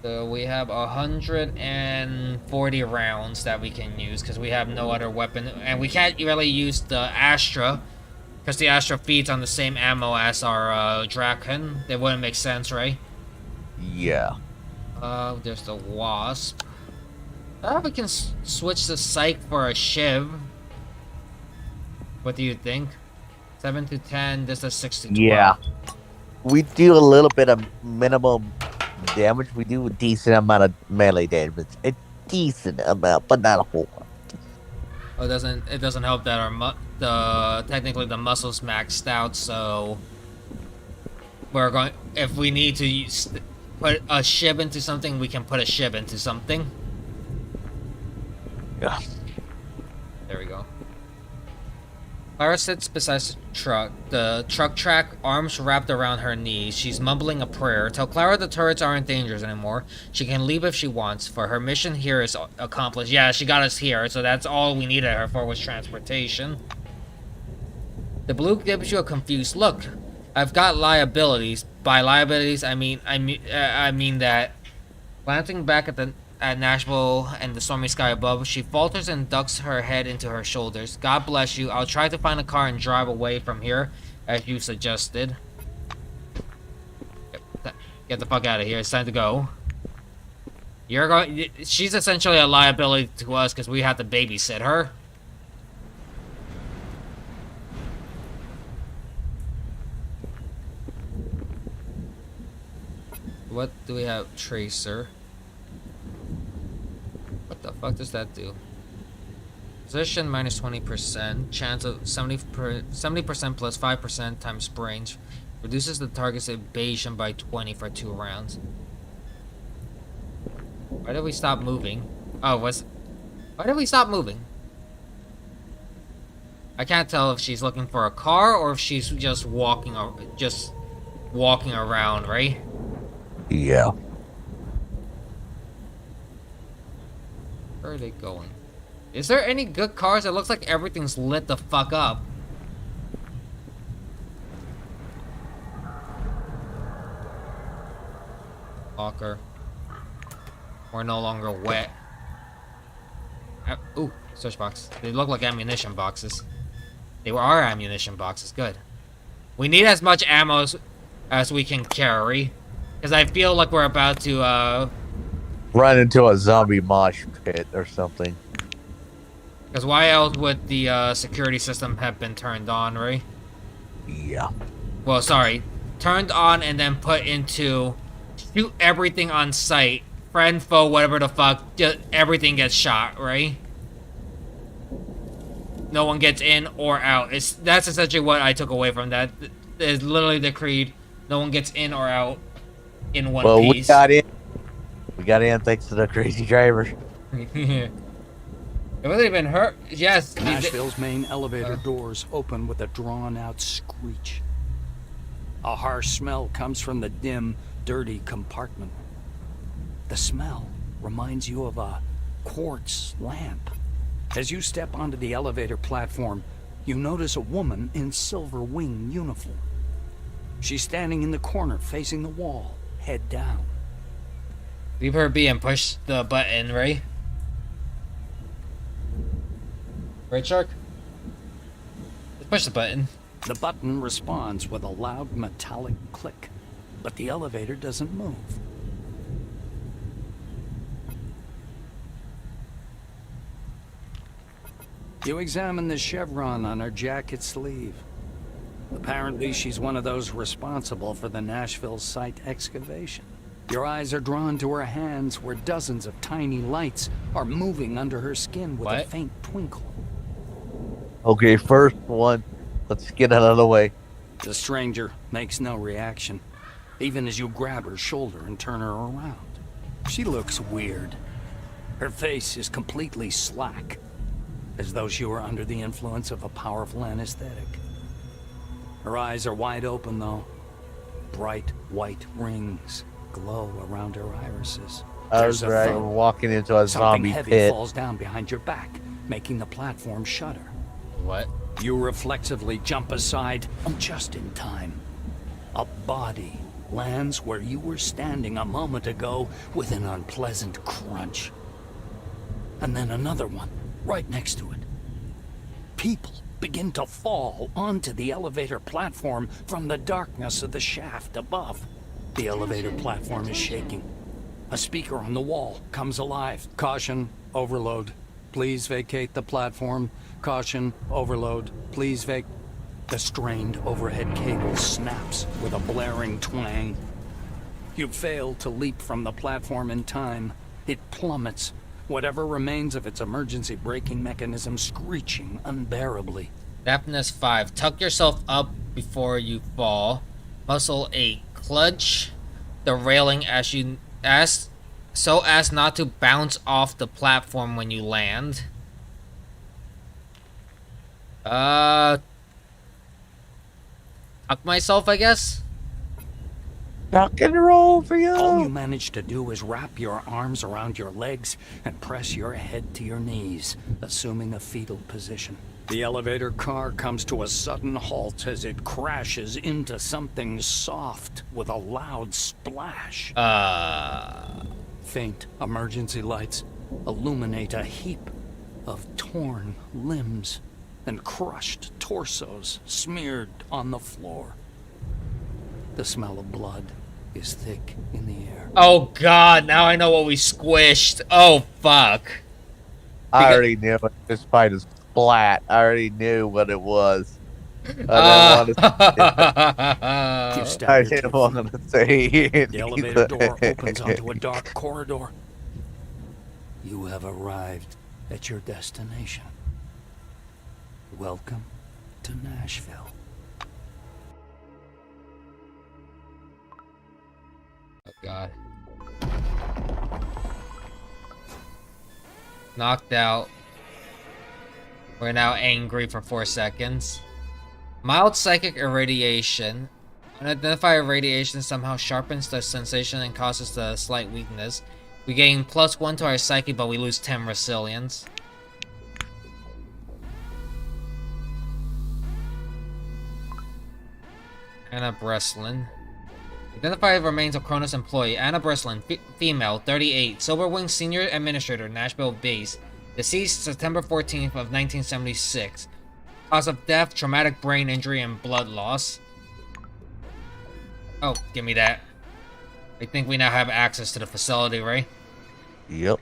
So we have 140 rounds that we can use because we have no other weapon, and we can't really use the Astra because the Astra feeds on the same ammo as our Draken. That wouldn't make sense, right? Yeah. There's the Wasp. We can switch the Psych for a Shiv. What do you think? 7 to 10. This is 6 to 12. Yeah. We do a little bit of minimum damage. We do a decent amount of melee damage. A decent amount, but not a whole lot. Oh, it doesn't help that our technically the muscles maxed out, so we're going, if we need to put a Shiv into something, we can put a Shiv into something. Yeah. There we go. Clara sits beside the truck track, arms wrapped around her knees. She's mumbling a prayer. Tell Clara the turrets aren't dangerous anymore. She can leave if she wants, for her mission here is accomplished. Yeah, she got us here, so that's all we needed her for was transportation. The blue gives you a confused look. I've got liabilities. By liabilities, I mean that. Glancing back at Nashville and the stormy sky above, she falters and ducks her head into her shoulders. God bless you. I'll try to find a car and drive away from here, as you suggested. Get the fuck out of here. It's time to go. She's essentially a liability to us because we have to babysit her. What do we have? Tracer. What the fuck does that do? Position minus 20%. Chance of 70% plus 5% times range. Reduces the target's evasion by 20 for 2 rounds. Why did we stop moving? Oh, why did we stop moving? I can't tell if she's looking for a car or if she's just walking around, right? Yeah. Where are they going? Is there any good cars? It looks like everything's lit the fuck up. Locker. We're no longer wet. Ooh, search box. They look like ammunition boxes. They are ammunition boxes. Good. We need as much ammo as we can carry. Because I feel like we're about to, run into a zombie mosh pit or something. Because why else would the security system have been turned on, right? Yeah. Well, sorry. Turned on and then put into shoot everything on sight. Friend, foe, whatever the fuck. Just everything gets shot, right? No one gets in or out. That's essentially what I took away from that. It's literally the creed. No one gets in or out in one piece. We got in. We got in thanks to the crazy driver. It wasn't even hurt. Yes. Nashville's main elevator doors open with a drawn-out screech. A harsh smell comes from the dim, dirty compartment. The smell reminds you of a quartz lamp. As you step onto the elevator platform, you notice a woman in silver wing uniform. She's standing in the corner facing the wall, head down. Leave her be and push the button, right? Right, Shark? Let's push the button. The button responds with a loud metallic click, but the elevator doesn't move. You examine the chevron on her jacket sleeve. Apparently, she's one of those responsible for the Nashville site excavation. Your eyes are drawn to her hands where dozens of tiny lights are moving under her skin with a faint twinkle. Okay, first one. Let's get out of the way. The stranger makes no reaction, even as you grab her shoulder and turn her around. She looks weird. Her face is completely slack, as though she were under the influence of a powerful anesthetic. Her eyes are wide open, though. Bright white rings glow around her irises. I was right. We're walking into a zombie heavy pit. Falls down behind your back, making the platform shudder. What? You reflexively jump aside, just in time. A body lands where you were standing a moment ago with an unpleasant crunch. And then another one, right next to it. People begin to fall onto the elevator platform from the darkness of the shaft above. The elevator platform is shaking. A speaker on the wall comes alive. Caution, overload. Please vacate the platform. Caution, overload. Please vacate. The strained overhead cable snaps with a blaring twang. You fail to leap from the platform in time. It plummets, whatever remains of its emergency braking mechanism screeching unbearably. Daphnis 5. Tuck yourself up before you fall. Muscle 8. Clutch the railing so as not to bounce off the platform when you land. Tuck myself, I guess? Rock and roll for you. All you manage to do is wrap your arms around your legs and press your head to your knees, assuming a fetal position. The elevator car comes to a sudden halt as it crashes into something soft with a loud splash. Faint emergency lights illuminate a heap of torn limbs and crushed torsos smeared on the floor. The smell of blood is thick in the air. Oh god, now I know what we squished. Oh fuck. I already knew it. This fight is flat. I already knew what it was. I didn't want to say it. The elevator door opens onto a dark corridor. You have arrived at your destination. Welcome to Nashville. Oh god. Knocked out. We're now angry for 4 seconds. Mild psychic irradiation. Unidentified irradiation somehow sharpens the sensation and causes the slight weakness. We gain +1 to our psyche, but we lose 10 resilience. Anna Breslin. Identify remains of Cronus employee. Anna Breslin, female, 38, Silverwing Senior Administrator, Nashville Base. Deceased September 14th of 1976. Cause of death, traumatic brain injury and blood loss. Oh, give me that. I think we now have access to the facility, right? Yep.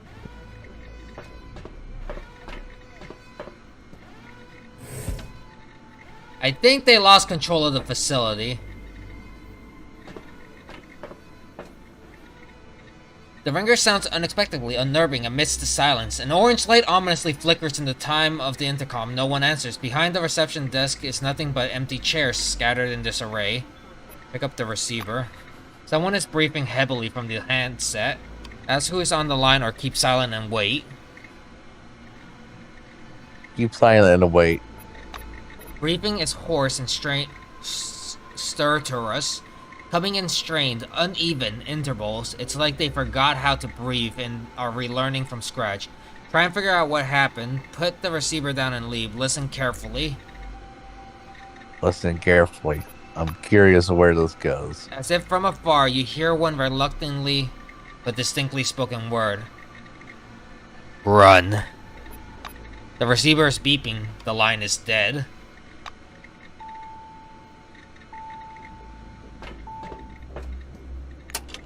I think they lost control of the facility. The ringer sounds unexpectedly unnerving amidst the silence. An orange light ominously flickers in the time of the intercom. No one answers. Behind the reception desk is nothing but empty chairs scattered in disarray. Pick up the receiver. Someone is briefing heavily from the handset. Ask who is on the line or keep silent and wait. Keep silent and wait. Briefing is hoarse and stertorous. Coming in strained, uneven intervals. It's like they forgot how to breathe and are relearning from scratch. Try and figure out what happened. Put the receiver down and leave. Listen carefully. Listen carefully. I'm curious of where this goes. As if from afar, you hear one reluctantly but distinctly spoken word. Run. The receiver is beeping. The line is dead.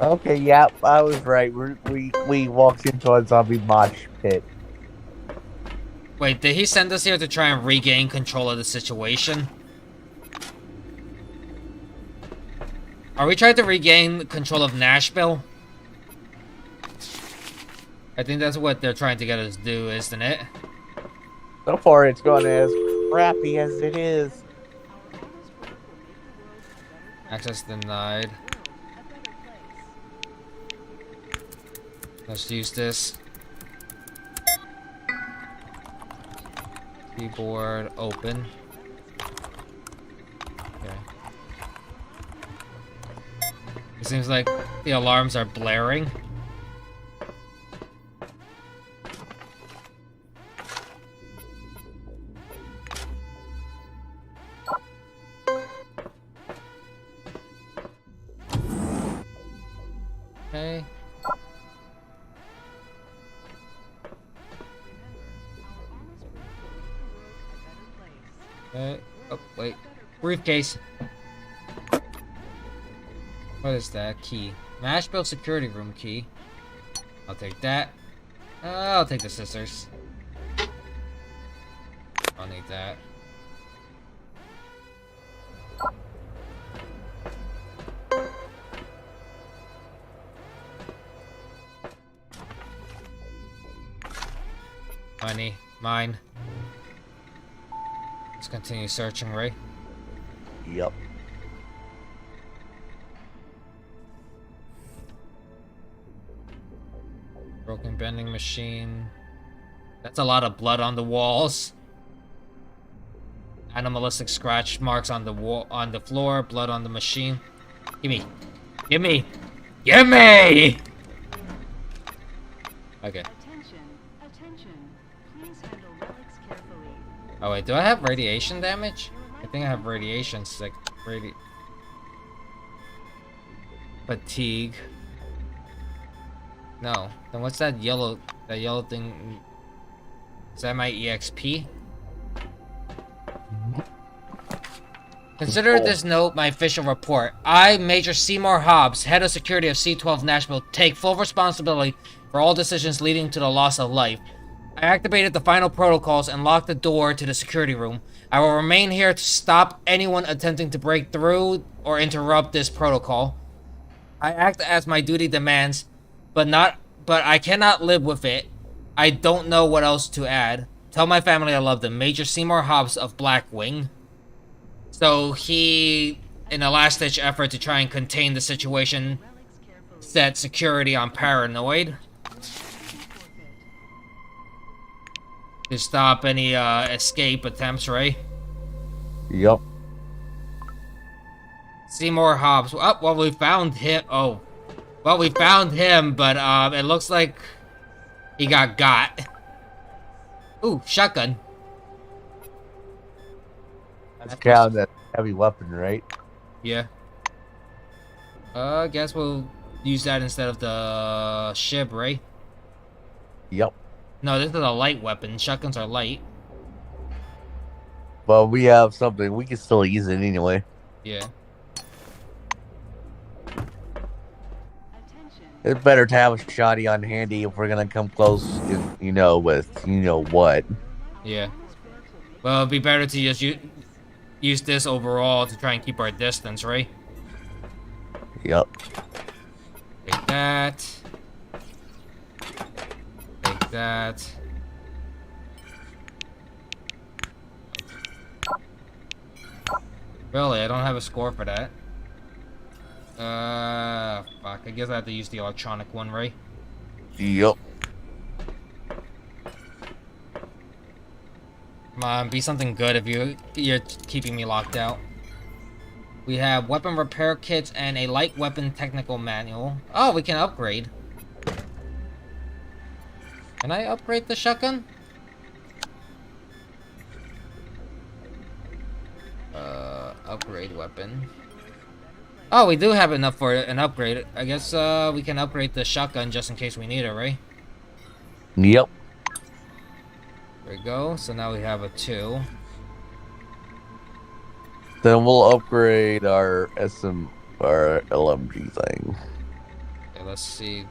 Okay, yep, I was right. We walked into a zombie mosh pit. Wait, did he send us here to try and regain control of the situation? Are we trying to regain control of Nashville? I think that's what they're trying to get us to do, isn't it? So far, it's going as crappy as it is. Access denied. Let's use this. Keyboard open. Okay. It seems like the alarms are blaring. Okay. Oh, wait. Briefcase. What is that? Key. Nashville security room key. I'll take that. I'll take the scissors. I'll need that. Money. Mine. Let's continue searching, right? Yep. Broken vending machine. That's a lot of blood on the walls. Animalistic scratch marks on the wall, on the floor. Blood on the machine. Gimme. Gimme. Gimme! Okay. Oh wait, do I have radiation damage? I think I have radiation sick. Fatigue. No. Then what's that yellow thing? Is that my EXP? Consider this note my official report. I, Major Seymour Hobbs, head of security of C-12 Nashville, take full responsibility for all decisions leading to the loss of life. I activated the final protocols and locked the door to the security room. I will remain here to stop anyone attempting to break through or interrupt this protocol. I act as my duty demands, but I cannot live with it. I don't know what else to add. Tell my family I love them. Major Seymour Hobbs of Blackwing. So he, in a last-ditch effort to try and contain the situation, set security on paranoid. To stop any escape attempts, right? Yup. Seymour Hobbs. Oh, well, we found him. Oh. Well, we found him, but it looks like he got. Ooh, shotgun. That's count that heavy weapon, right? Yeah. I guess we'll use that instead of the ship, right? Yep. No, this is a light weapon. Shotguns are light. But we have something. We can still use it anyway. Yeah. It's better to have a shotty on handy if we're gonna come close, with what. Yeah. Well, it'd be better to just use this overall to try and keep our distance, right? Yep. Take that. Take that. Really, I don't have a score for that. Fuck. I guess I have to use the electronic one, right? Yep. Come on, be something good if you're keeping me locked out. We have weapon repair kits and a light weapon technical manual. Oh, we can upgrade. Can I upgrade the shotgun? Upgrade weapon. Oh, we do have enough for an upgrade. I guess we can upgrade the shotgun just in case we need it, right? Yep. There we go. So now we have a 2. Then we'll upgrade our our LMG thing. Okay, let's see.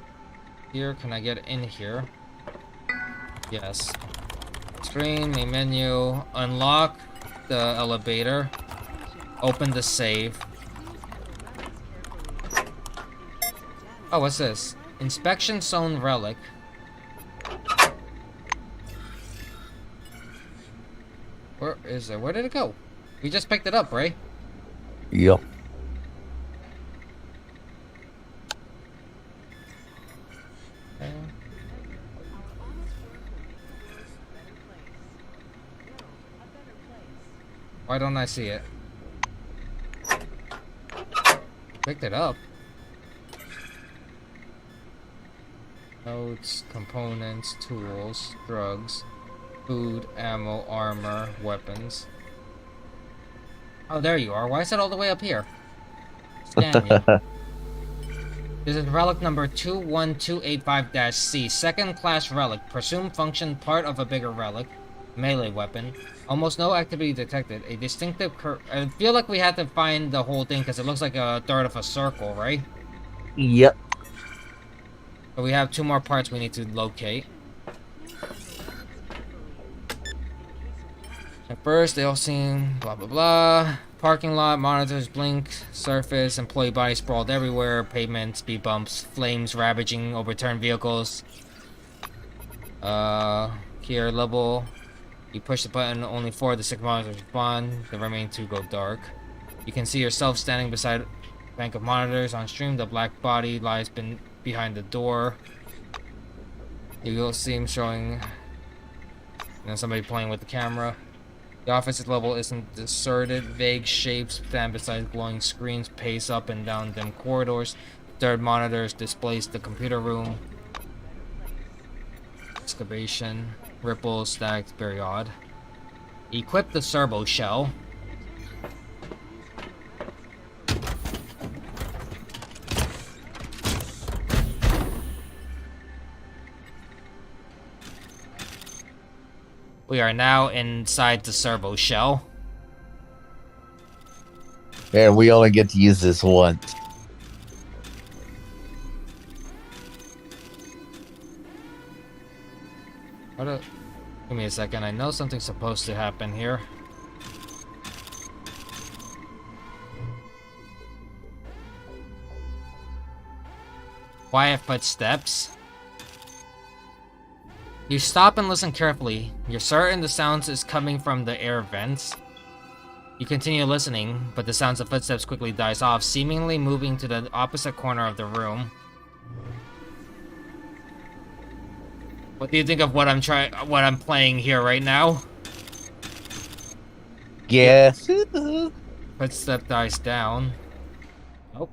Here, can I get in here? Yes. Screen, main menu, unlock the elevator, open the save. Oh, what's this? Inspection zone relic. Where is it? Where did it go? We just picked it up, right? Yep. Okay. Why don't I see it? Picked it up. Notes, components, tools, drugs, food, ammo, armor, weapons. Oh, there you are. Why is it all the way up here? Scan you. This is relic number 21285-C. Second class relic. Presumed function part of a bigger relic. Melee weapon. Almost no activity detected. A distinctive I feel like we had to find the whole thing because it looks like a third of a circle, right? Yep. But we have 2 more parts we need to locate. At first, they all seem blah blah blah. Parking lot, monitors blink, surface, employee bodies sprawled everywhere, pavement, speed bumps, flames ravaging overturned vehicles. Here, level. You push the button, only 4 of the 6 monitors respond, the remaining 2 go dark. You can see yourself standing beside a bank of monitors. On stream, the black body lies behind the door. You will see him showing somebody playing with the camera. The office level isn't deserted. Vague shapes stand beside glowing screens, pace up and down dim corridors. Third monitors displays the computer room. Excavation. Ripples, stacks, very odd. Equip the servo shell. We are now inside the servo shell. And we only get to use this once. Give me a second. I know something's supposed to happen here. Quiet footsteps. You stop and listen carefully. You're certain the sounds is coming from the air vents. You continue listening, but the sounds of footsteps quickly dies off, seemingly moving to the opposite corner of the room. What do you think of what I'm playing here right now? Yes. Footstep dies down. Nope.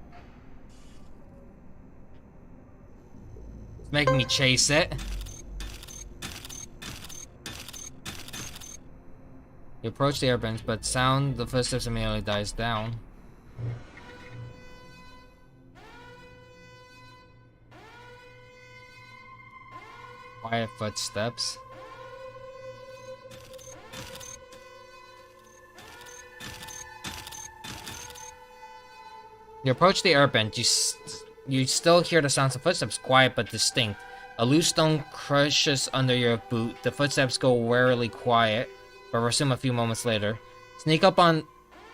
It's making me chase it. You approach the airbench, but sound the footsteps immediately dies down. Quiet footsteps. You approach the airbend. You still hear the sounds of footsteps, quiet but distinct. A loose stone crushes under your boot. The footsteps go warily quiet, but resume a few moments later. Sneak up on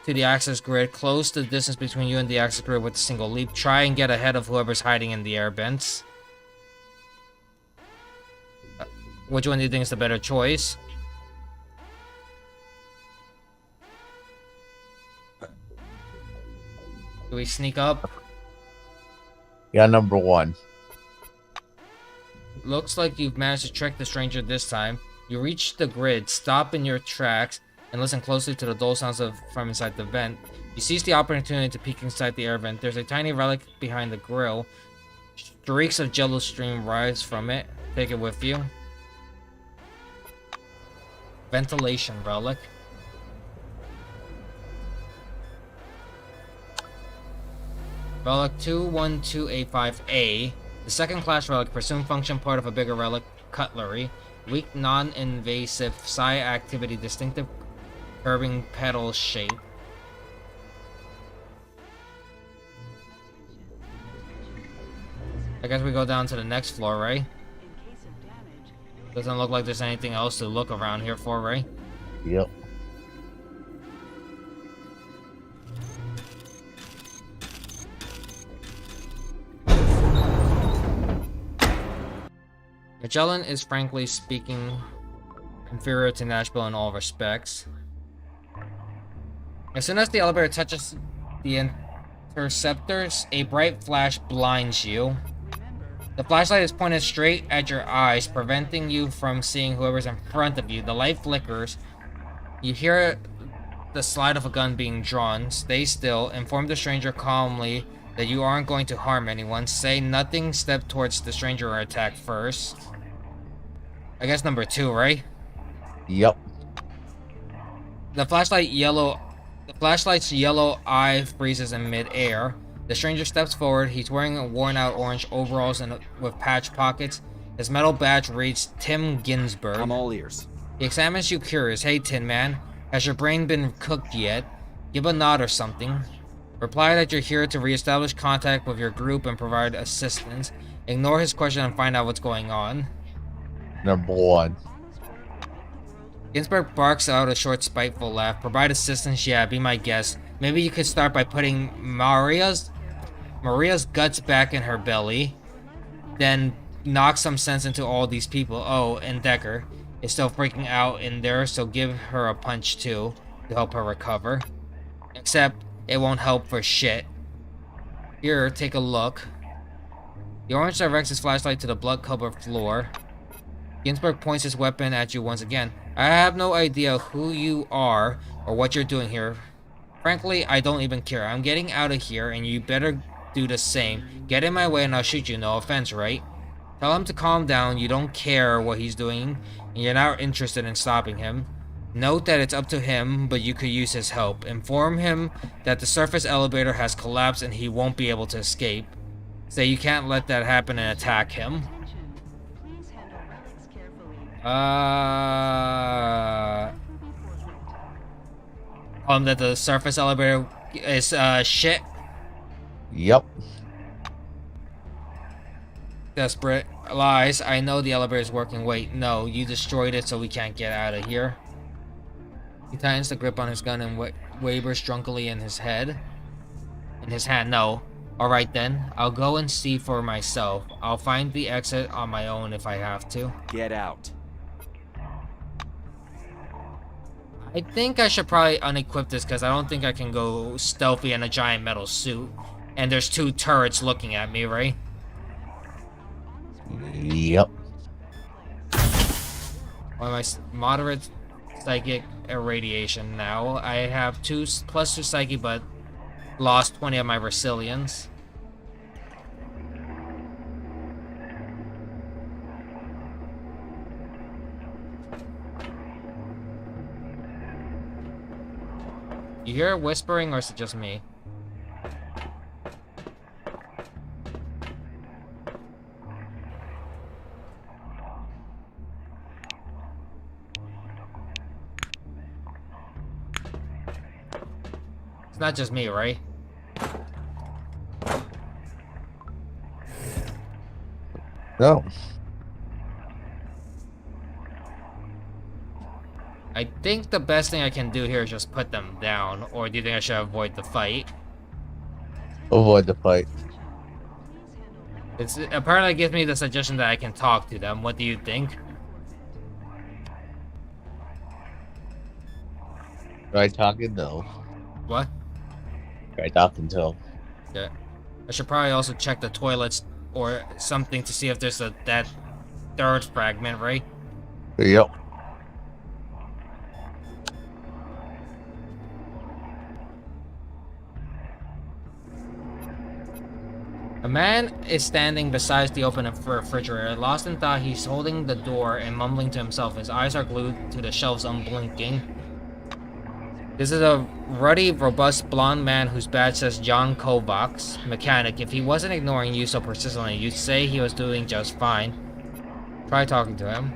to the access grid. Close the distance between you and the access grid with a single leap. Try and get ahead of whoever's hiding in the airbends. Which one do you think is the better choice? Do we sneak up? Yeah, number 1. Looks like you've managed to trick the stranger this time. You reach the grid, stop in your tracks, and listen closely to the dull sounds from inside the vent. You seize the opportunity to peek inside the air vent. There's a tiny relic behind the grill. Streaks of jello stream rise from it. Take it with you. Ventilation relic. Relic 21285A. The second class relic, presumed function part of a bigger relic, cutlery. Weak, non-invasive psi activity, distinctive curving petal shape. I guess we go down to the next floor, right? Doesn't look like there's anything else to look around here for, right? Yep. Magellan is, frankly speaking, inferior to Nashville in all respects. As soon as the elevator touches the interceptors, a bright flash blinds you. The flashlight is pointed straight at your eyes, preventing you from seeing whoever's in front of you. The light flickers. You hear the slide of a gun being drawn. Stay still. Inform the stranger calmly that you aren't going to harm anyone. Say nothing. Step towards the stranger or attack first. I guess number 2, right? Yep. The flashlight's yellow eye freezes in mid-air. The stranger steps forward. He's wearing worn-out orange overalls with patch pockets. His metal badge reads Tim Ginsburg. I'm all ears. He examines you curious. Hey, Tin Man, has your brain been cooked yet? Give a nod or something. Reply that you're here to reestablish contact with your group and provide assistance. Ignore his question and find out what's going on. Number 1. Ginsburg barks out a short, spiteful laugh. Provide assistance? Yeah, be my guest. Maybe you could start by putting Maria's guts back in her belly, then knock some sense into all these people. Oh, and Decker is still freaking out in there, so give her a punch too to help her recover. Except it won't help for shit. Here, take a look. The orange directs his flashlight to the blood-covered floor. Ginsburg points his weapon at you once again. I have no idea who you are or what you're doing here. Frankly, I don't even care. I'm getting out of here, and you better do the same. Get in my way and I'll shoot you, no offense, right? Tell him to calm down. You don't care what he's doing, and you're not interested in stopping him. Note that it's up to him, but you could use his help. Inform him that the surface elevator has collapsed and he won't be able to escape. Say you can't let that happen and attack him. That the surface elevator is shit. Yep. Desperate lies. I know the elevator is working. Wait, no, you destroyed it, so we can't get out of here. He tightens the grip on his gun and wavers drunkenly in his hand. No. Alright then, I'll go and see for myself. I'll find the exit on my own if I have to. Get out. I think I should probably unequip this because I don't think I can go stealthy in a giant metal suit. And there's 2 turrets looking at me, right? Yep. Well, my moderate psychic irradiation now. I have +2 psychic, but lost 20 of my resilience. You hear whispering, or is it just me? It's not just me, right? No. I think the best thing I can do here is just put them down, or do you think I should avoid the fight? Avoid the fight. It's apparently gives me the suggestion that I can talk to them. What do you think? Try talking? No. What? Try talking to him. Yeah. I should probably also check the toilets or something to see if there's that third fragment, right? Yep. A man is standing beside the open refrigerator, lost in thought. He's holding the door and mumbling to himself. His eyes are glued to the shelves, unblinking. This is a ruddy, robust, blonde man whose badge says John Kovacs, mechanic. If he wasn't ignoring you so persistently, you'd say he was doing just fine. Try talking to him.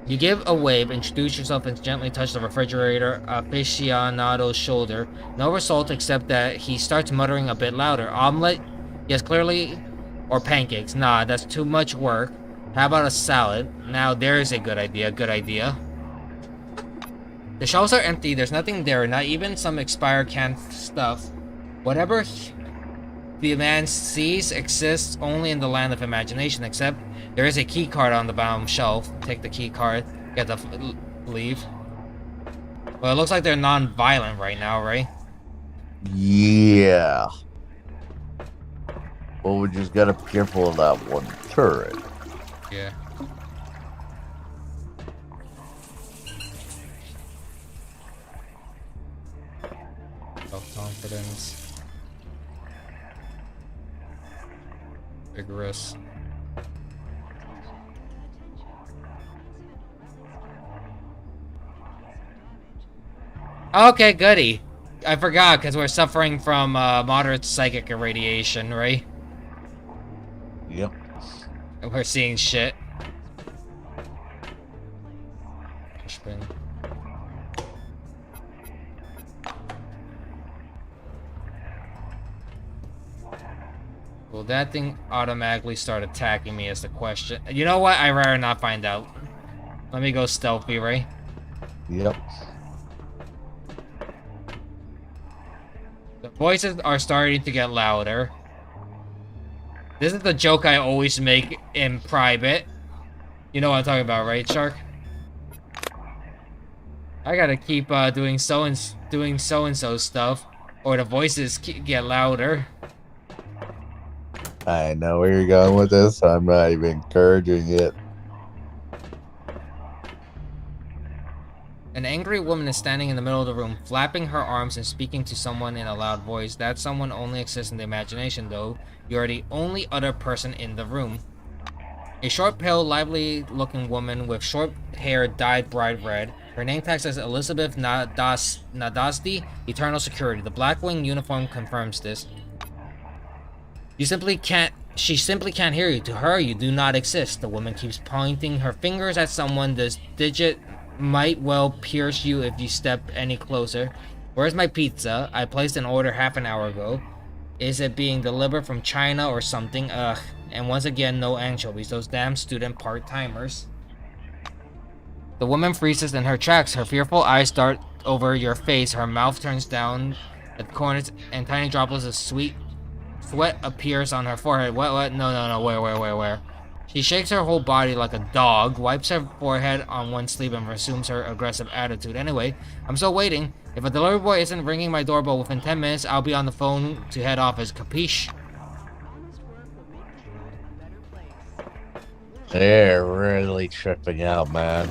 You give a wave, introduce yourself, and gently touch the refrigerator aficionado's shoulder. No result except that he starts muttering a bit louder. Omelette? Yes, clearly. Or pancakes? Nah, that's too much work. How about a salad? Now there's a good idea, good idea. The shelves are empty, there's nothing there, not even some expired canned stuff. Whatever the man sees exists only in the land of imagination, except there is a key card on the bottom shelf. Take the key card, get the leave. Well, it looks like they're non-violent right now, right? Yeah. Well, we just gotta be careful of that one turret. Yeah. Self-confidence. Vigorous. Okay, goody. I forgot, because we're suffering from moderate psychic irradiation, right? Yep. We're seeing shit. Spin. Will that thing automatically start attacking me is the question. You know what? I'd rather not find out. Let me go stealthy, right? Yep. The voices are starting to get louder. This is the joke I always make in private. You know what I'm talking about, right, Shark? I gotta keep doing so and so stuff, or the voices get louder. I know where you're going with this. I'm not even encouraging it. An angry woman is standing in the middle of the room, flapping her arms and speaking to someone in a loud voice. That someone only exists in the imagination, though. You are the only other person in the room. A short, pale, lively-looking woman with short hair dyed bright red. Her name tag says Elizabeth Nadasdi, Eternal Security. The Blackwing uniform confirms this. She simply can't hear you. To her, you do not exist. The woman keeps pointing her fingers at someone. This digit might well pierce you if you step any closer. Where's my pizza? I placed an order half an hour ago. Is it being delivered from China or something? Ugh. And once again, no anchovies. Those damn student part-timers. The woman freezes in her tracks. Her fearful eyes dart over your face. Her mouth turns down at the corners, and tiny droplets of sweat appears on her forehead. What? No. Where? She shakes her whole body like a dog, wipes her forehead on one sleeve, and resumes her aggressive attitude. Anyway, I'm still waiting. If a delivery boy isn't ringing my doorbell within 10 minutes, I'll be on the phone to head office. Capiche? They're really tripping out, man.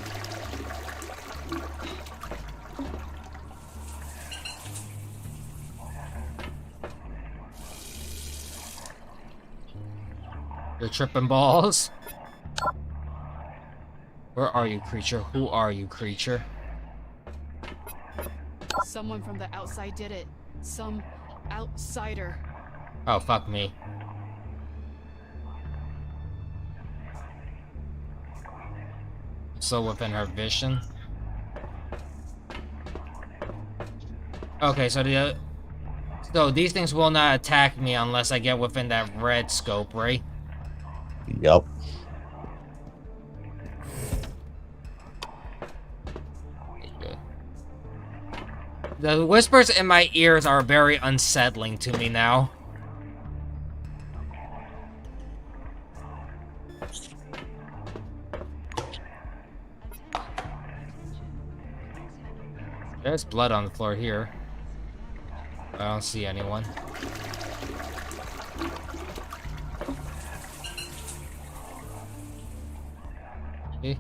You're tripping balls? Where are you, creature? Who are you, creature? Someone from the outside did it. Some outsider. Oh, fuck me. So within her vision. Okay, so these things will not attack me unless I get within that red scope, right? Yup. The whispers in my ears are very unsettling to me now. There's blood on the floor here. I don't see anyone. Okay.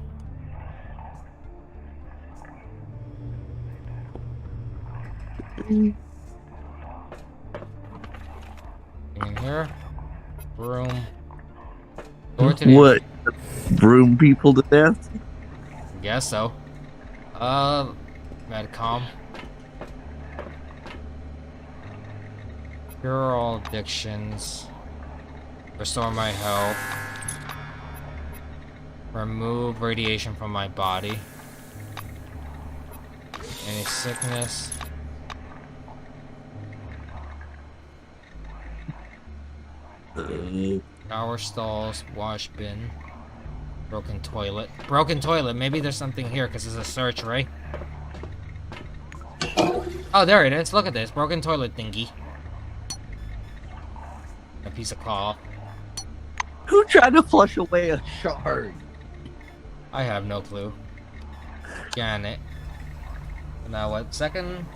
In here. Room. Door to the What? Broom people to death? Guess so. Medcom. Cure all addictions. Restore my health. Remove radiation from my body. Any sickness. Shower stalls, wash bin. Broken toilet. Broken toilet. Maybe there's something here because it's a search, right? Oh, there it is. Look at this. Broken toilet thingy. A piece of cloth. Who tried to flush away a shard? I have no clue. Janet. Now what? Second.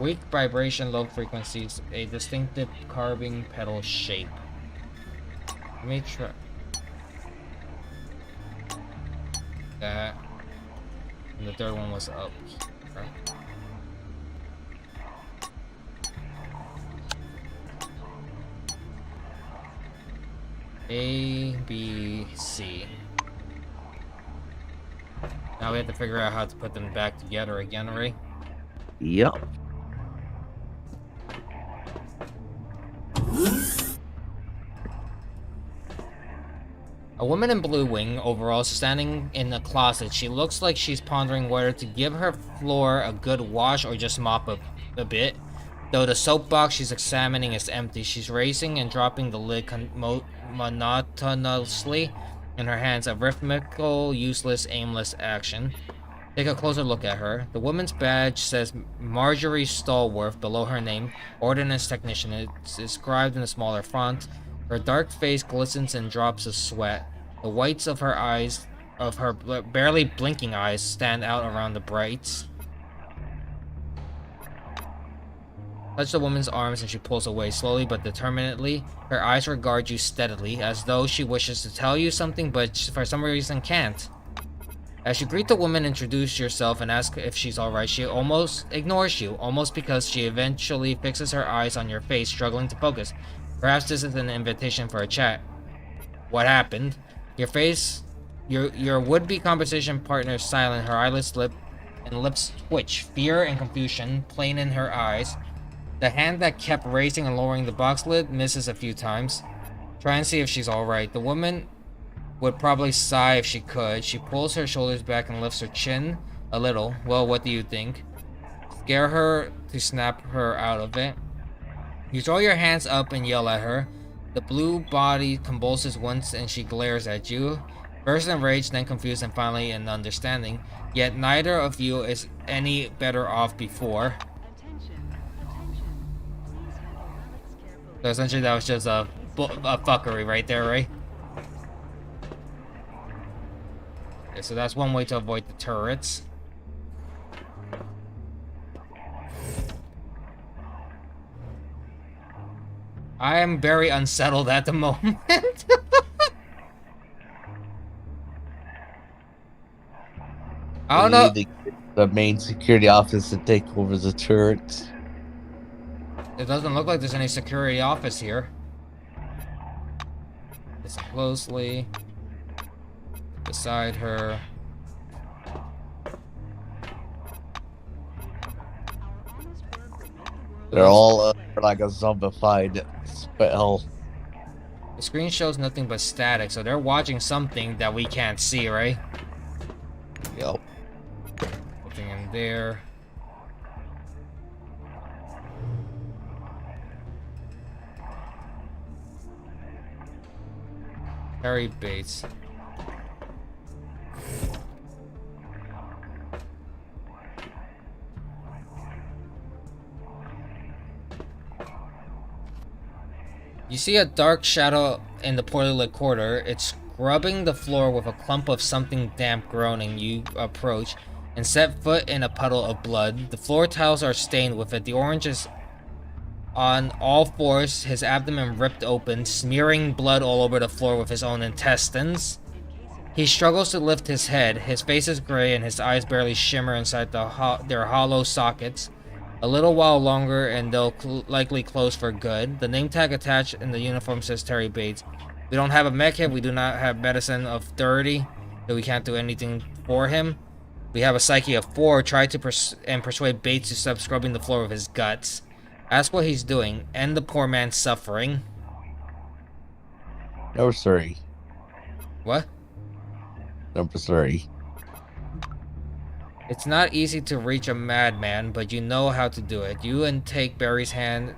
Weak vibration, low frequencies, a distinctive carving petal shape. Let me try. That. And the third one was up. Okay. A, B, C. Now we have to figure out how to put them back together again, right? Yep. A woman in blue wing overalls standing in the closet. She looks like she's pondering whether to give her floor a good wash or just mop a bit. Though the soap box she's examining is empty, she's raising and dropping the lid monotonously in her hands, a rhythmical, useless, aimless action. Take a closer look at her. The woman's badge says Marjorie Stallworth below her name, Ordnance Technician. It's inscribed in a smaller font. Her dark face glistens in drops of sweat. The whites of her eyes, of her barely blinking eyes, stand out around the brights. Touch the woman's arms and she pulls away slowly but determinedly. Her eyes regard you steadily, as though she wishes to tell you something but for some reason can't. As you greet the woman, introduce yourself, and ask if she's alright, she almost ignores you, almost because she eventually fixes her eyes on your face, struggling to focus. Perhaps this is an invitation for a chat. What happened? Your face, your would-be conversation partner is silent, her eyelids slip and lips twitch, fear and confusion plain in her eyes. The hand that kept raising and lowering the box lid misses a few times. Try and see if she's alright. The woman would probably sigh if she could. She pulls her shoulders back and lifts her chin a little. Well, what do you think? Scare her to snap her out of it. You throw your hands up and yell at her. The blue body convulses once and she glares at you. First in rage, then confused, and finally in understanding. Yet neither of you is any better off before. So essentially that was just a fuckery right there, right? Okay, so that's one way to avoid the turrets. I am very unsettled at the moment. I don't know. The main security office to take over the turrets. It doesn't look like there's any security office here. Listen closely. Beside her. They're all like a zombified spell. The screen shows nothing but static, so they're watching something that we can't see, right? Yep. Nothing in there. Harry Bates. You see a dark shadow in the poorly lit corridor. It's scrubbing the floor with a clump of something damp groaning. You approach and set foot in a puddle of blood. The floor tiles are stained with it. The orange is on all fours, his abdomen ripped open, smearing blood all over the floor with his own intestines. He struggles to lift his head. His face is gray and his eyes barely shimmer inside their hollow sockets. A little while longer and they'll likely close for good. The name tag attached in the uniform says Terry Bates. We don't have a mech kit. We do not have medicine of 30, so we can't do anything for him. We have a psyche of 4. Try to persuade Bates to stop scrubbing the floor with his guts. Ask what he's doing. End the poor man's suffering. Number 3. What? Number 3. It's not easy to reach a madman, but you know how to do it. You and take Barry's hand,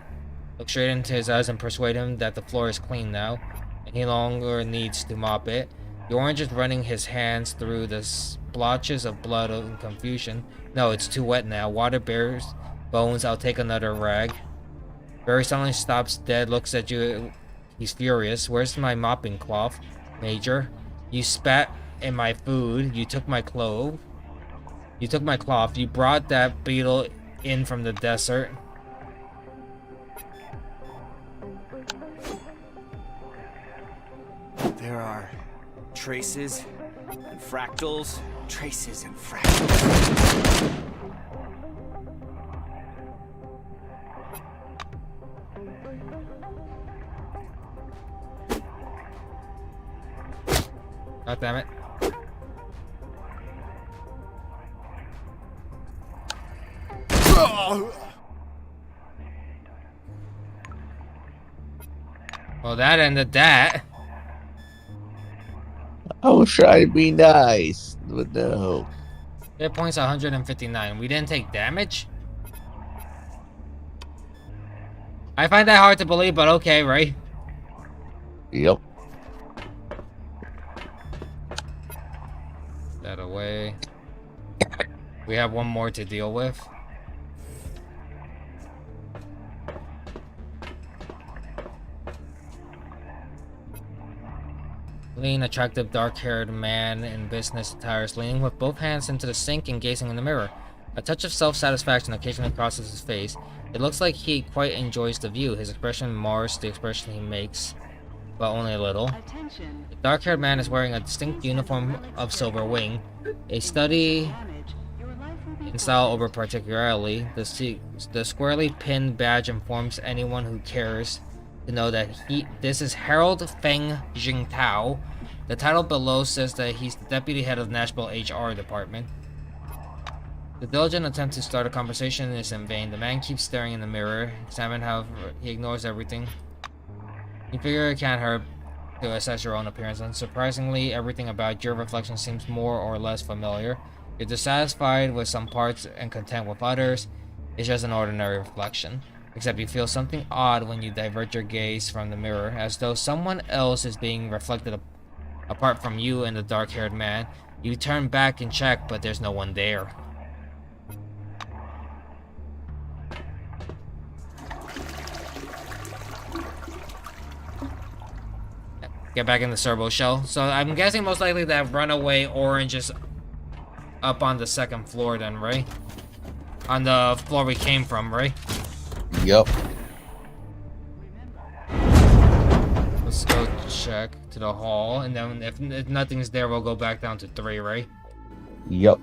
look straight into his eyes and persuade him that the floor is clean now, and he no longer needs to mop it. The orange is running his hands through the splotches of blood and confusion. No, it's too wet now. Water bears bones. I'll take another rag. Barry suddenly stops dead, looks at you. He's furious. Where's my mopping cloth, Major? You spat in my food. You took my clothes. You took my cloth. You brought that beetle in from the desert. There are traces and fractals. Traces and fractals. God damn it. Well, that ended that. I was trying to be nice, but no. Hit points 159. We didn't take damage? I find that hard to believe, but okay, right? Yep. That away. We have one more to deal with. Lean, attractive, dark-haired man in business attire is leaning with both hands into the sink and gazing in the mirror. A touch of self-satisfaction occasionally crosses his face. It looks like he quite enjoys the view. His expression mars the expression he makes, but only a little. The dark-haired man is wearing a distinct uniform of silver wing, a study in style over particularly. The squarely pinned badge informs anyone who cares to know that this is Harold Feng Jingtao. The title below says that he's the deputy head of the National HR department. The diligent attempt to start a conversation is in vain. The man keeps staring in the mirror, examine how he ignores everything. You figure it can't hurt to assess your own appearance, and surprisingly, everything about your reflection seems more or less familiar. You're dissatisfied with some parts and content with others. It's just an ordinary reflection. Except you feel something odd when you divert your gaze from the mirror, as though someone else is being reflected apart from you and the dark-haired man. You turn back and check, but there's no one there. Get back in the servo shell. So I'm guessing most likely that runaway orange is up on the second floor then, right? On the floor we came from, right? Yep. Let's go check to the hall, and then if nothing's there, we'll go back down to 3, right? Yep.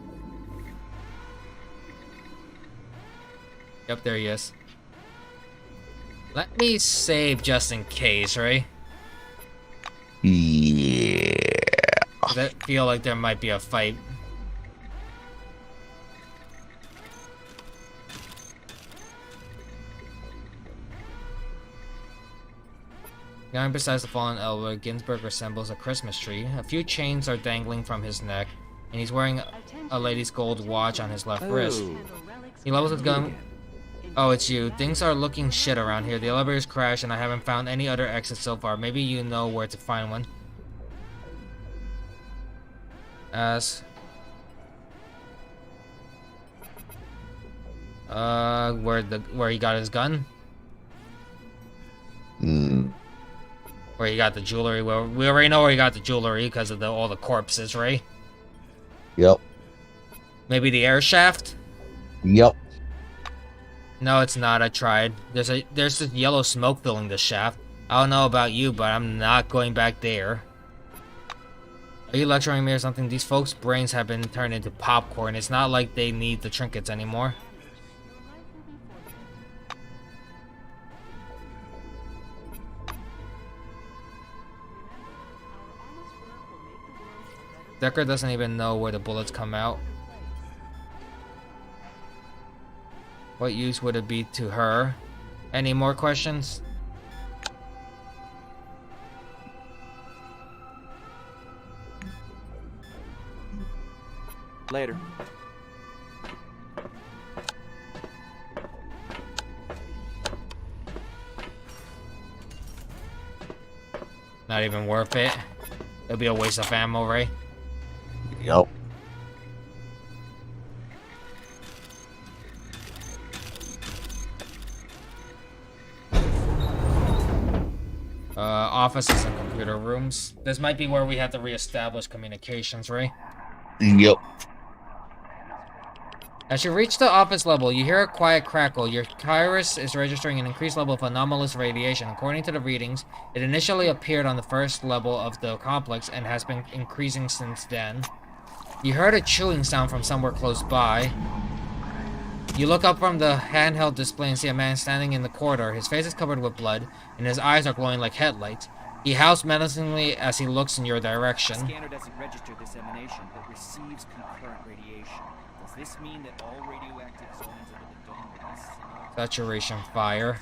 Yep, there he is. Let me save just in case, right? Yeah. Does that feel like there might be a fight? Behind besides the fallen elbow, Ginsburg resembles a Christmas tree. A few chains are dangling from his neck, and he's wearing a lady's gold watch on his left wrist. He levels his gun. Oh, it's you. Things are looking shit around here. The elevator's crashed, and I haven't found any other exits so far. Maybe you know where to find one. Where he got his gun? Where he got the jewelry. Well, we already know where he got the jewelry because of all the corpses, right? Yep. Maybe the air shaft? Yep. No, it's not. I tried. There's this yellow smoke filling the shaft. I don't know about you, but I'm not going back there. Are you lecturing me or something? These folks' brains have been turned into popcorn. It's not like they need the trinkets anymore. Decker doesn't even know where the bullets come out. What use would it be to her? Any more questions? Later. Not even worth it. It'll be a waste of ammo, right? Yep. Offices and computer rooms. This might be where we have to reestablish communications, right? Yep. As you reach the office level, you hear a quiet crackle. Your Kairos is registering an increased level of anomalous radiation. According to the readings, it initially appeared on the first level of the complex and has been increasing since then. You heard a chewing sound from somewhere close by. You look up from the handheld display and see a man standing in the corridor. His face is covered with blood, and his eyes are glowing like headlights. He howls menacingly as he looks in your direction. The scanner doesn't register this emanation, but receives concurrent radiation. Does this mean that all radioactive zones under the dome will be similar? Saturation fire.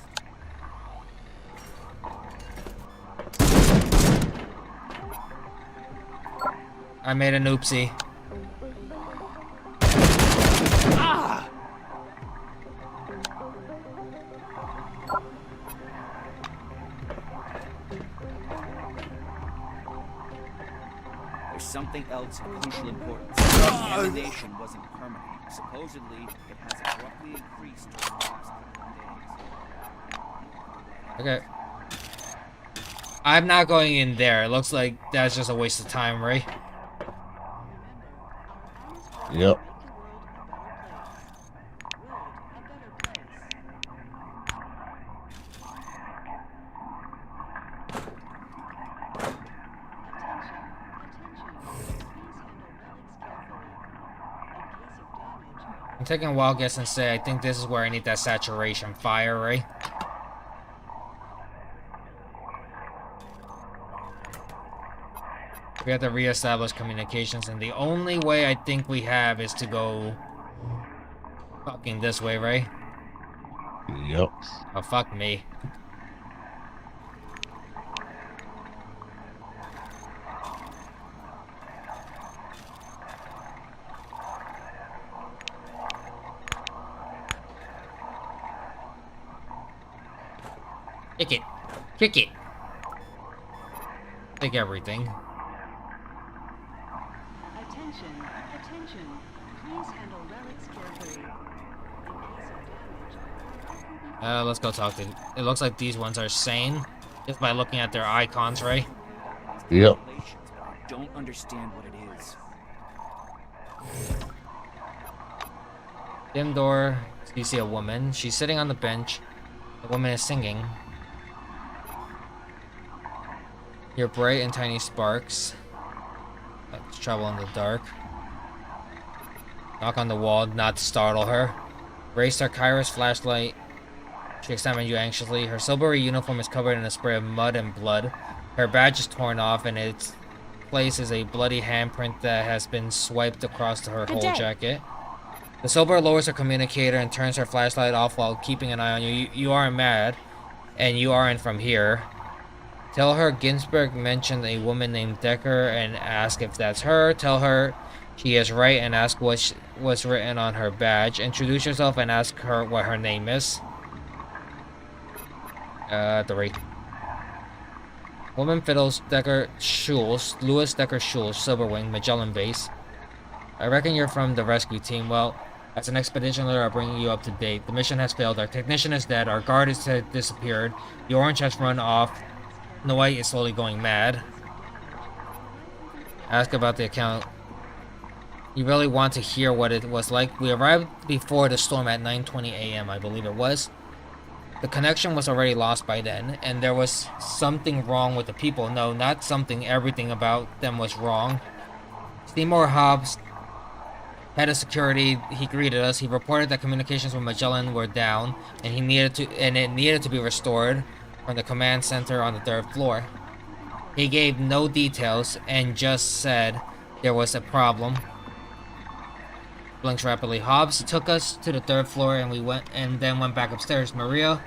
I made an oopsie. Ah! There's something else of crucial importance. The emanation wasn't permanent. Supposedly, it has abruptly increased over the past couple of days. Okay. I'm not going in there. It looks like that's just a waste of time, right? Yep. I'm taking a wild guess and say I think this is where I need that saturation fire, right? We have to reestablish communications, and the only way I think we have is to go fucking this way, right? Yep. Oh, fuck me. Kick it. Kick it. Take everything. Attention, attention. Please handle relics carefully. In case of damage, Let's go talk to... It looks like these ones are sane. Just by looking at their icons, right? Yep. I don't understand what it is. Dim door. You see a woman. She's sitting on the bench. The woman is singing. Hear bright and tiny sparks. Let's travel in the dark. Knock on the wall, not to startle her. Raised her Kairos flashlight. She examined you anxiously. Her silvery uniform is covered in a spray of mud and blood. Her badge is torn off, and its place is a bloody handprint that has been swiped across her whole jacket. The Silver lowers her communicator and turns her flashlight off while keeping an eye on you. You aren't mad, and you aren't from here. Tell her Ginsburg mentioned a woman named Decker and ask if that's her. Tell her she is right and ask what's written on her badge. Introduce yourself and ask her what her name is. 3. Woman Fiddles, Decker Schultz, Louis Decker Schultz, Silverwing, Magellan Base. I reckon you're from the rescue team. Well, as an expedition leader, I'll bring you up to date. The mission has failed. Our technician is dead. Our guard has disappeared. The orange has run off. The white is slowly going mad. Ask about the account. You really want to hear what it was like? We arrived before the storm at 9:20 a.m., I believe it was. The connection was already lost by then, and there was something wrong with the people. No, not something. Everything about them was wrong. Seymour Hobbs, head of security, he greeted us. He reported that communications with Magellan were down, and it needed to be restored from the command center on the 3rd floor. He gave no details and just said there was a problem. Blinks rapidly. Hobbs took us to the 3rd floor, and then went back upstairs. Maria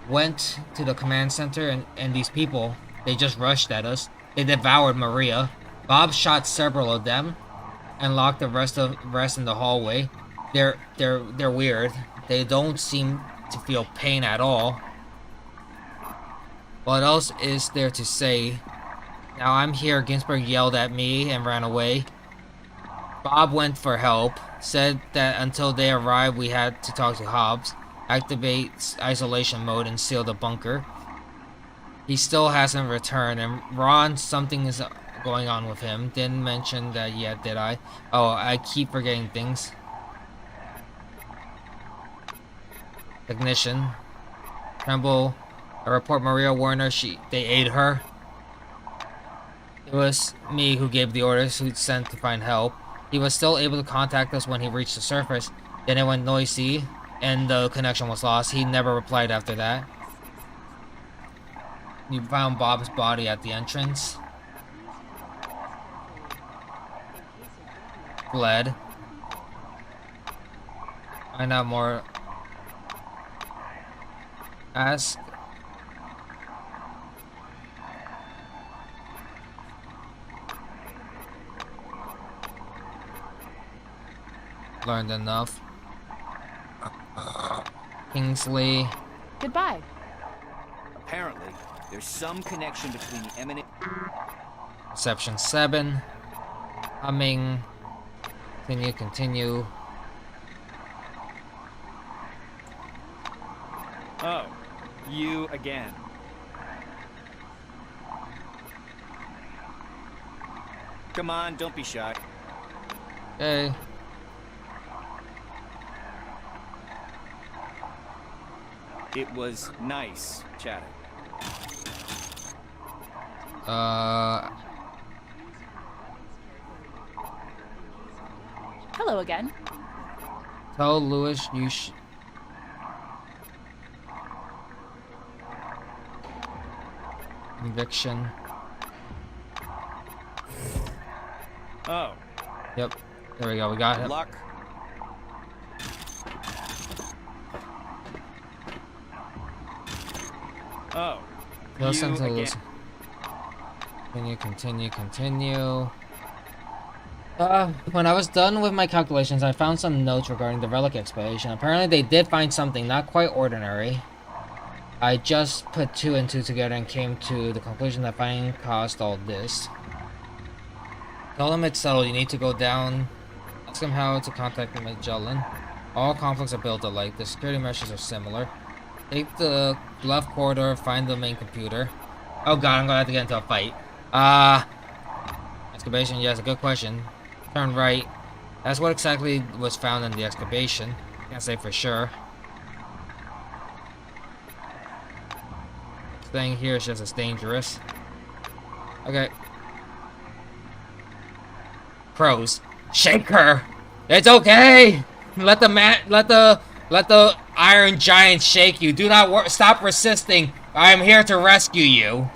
went to the command center, and these people, they just rushed at us. They devoured Maria. Bob shot several of them and locked the rest in the hallway. They're weird. They don't seem to feel pain at all. What else is there to say? Now I'm here. Ginsburg yelled at me and ran away. Bob went for help, said that until they arrived we had to talk to Hobbs, activate isolation mode and seal the bunker. He still hasn't returned, and Ron, something is going on with him. Didn't mention that yet, did I? Oh, I keep forgetting things. Technician. Tremble. I report Maria Warner, they ate her. It was me who gave the orders, who'd sent to find help. He was still able to contact us when he reached the surface. Then it went noisy, and the connection was lost. He never replied after that. You found Bob's body at the entrance. Fled. Find out more. Ask. Learned enough. Kingsley. Goodbye. Apparently, there's some connection between the eminent... Reception 7. Humming. Continue. Oh, you again. Come on, don't be shy. Okay. It was nice chatting. Hello again. Tell Louis you Conviction. Oh. Yep. There we go. We got him. Luck. Oh. Listen to again. listen. Continue. When I was done with my calculations, I found some notes regarding the relic expedition. Apparently they did find something not quite ordinary. I just put 2 and 2 together and came to the conclusion that finding caused all this. Tell them it's settled. You need to go down. Ask them how to contact Magellan. All conflicts are built alike. The security measures are similar. Take the left corridor, find the main computer. Oh god, I'm gonna have to get into a fight. Excavation, yes, a good question. Turn right. That's what exactly was found in the excavation. Can't say for sure. Staying here is just as dangerous. Okay. Crows. Shake her! It's okay! Let the Iron Giant shake you. Do not stop resisting. I am here to rescue you.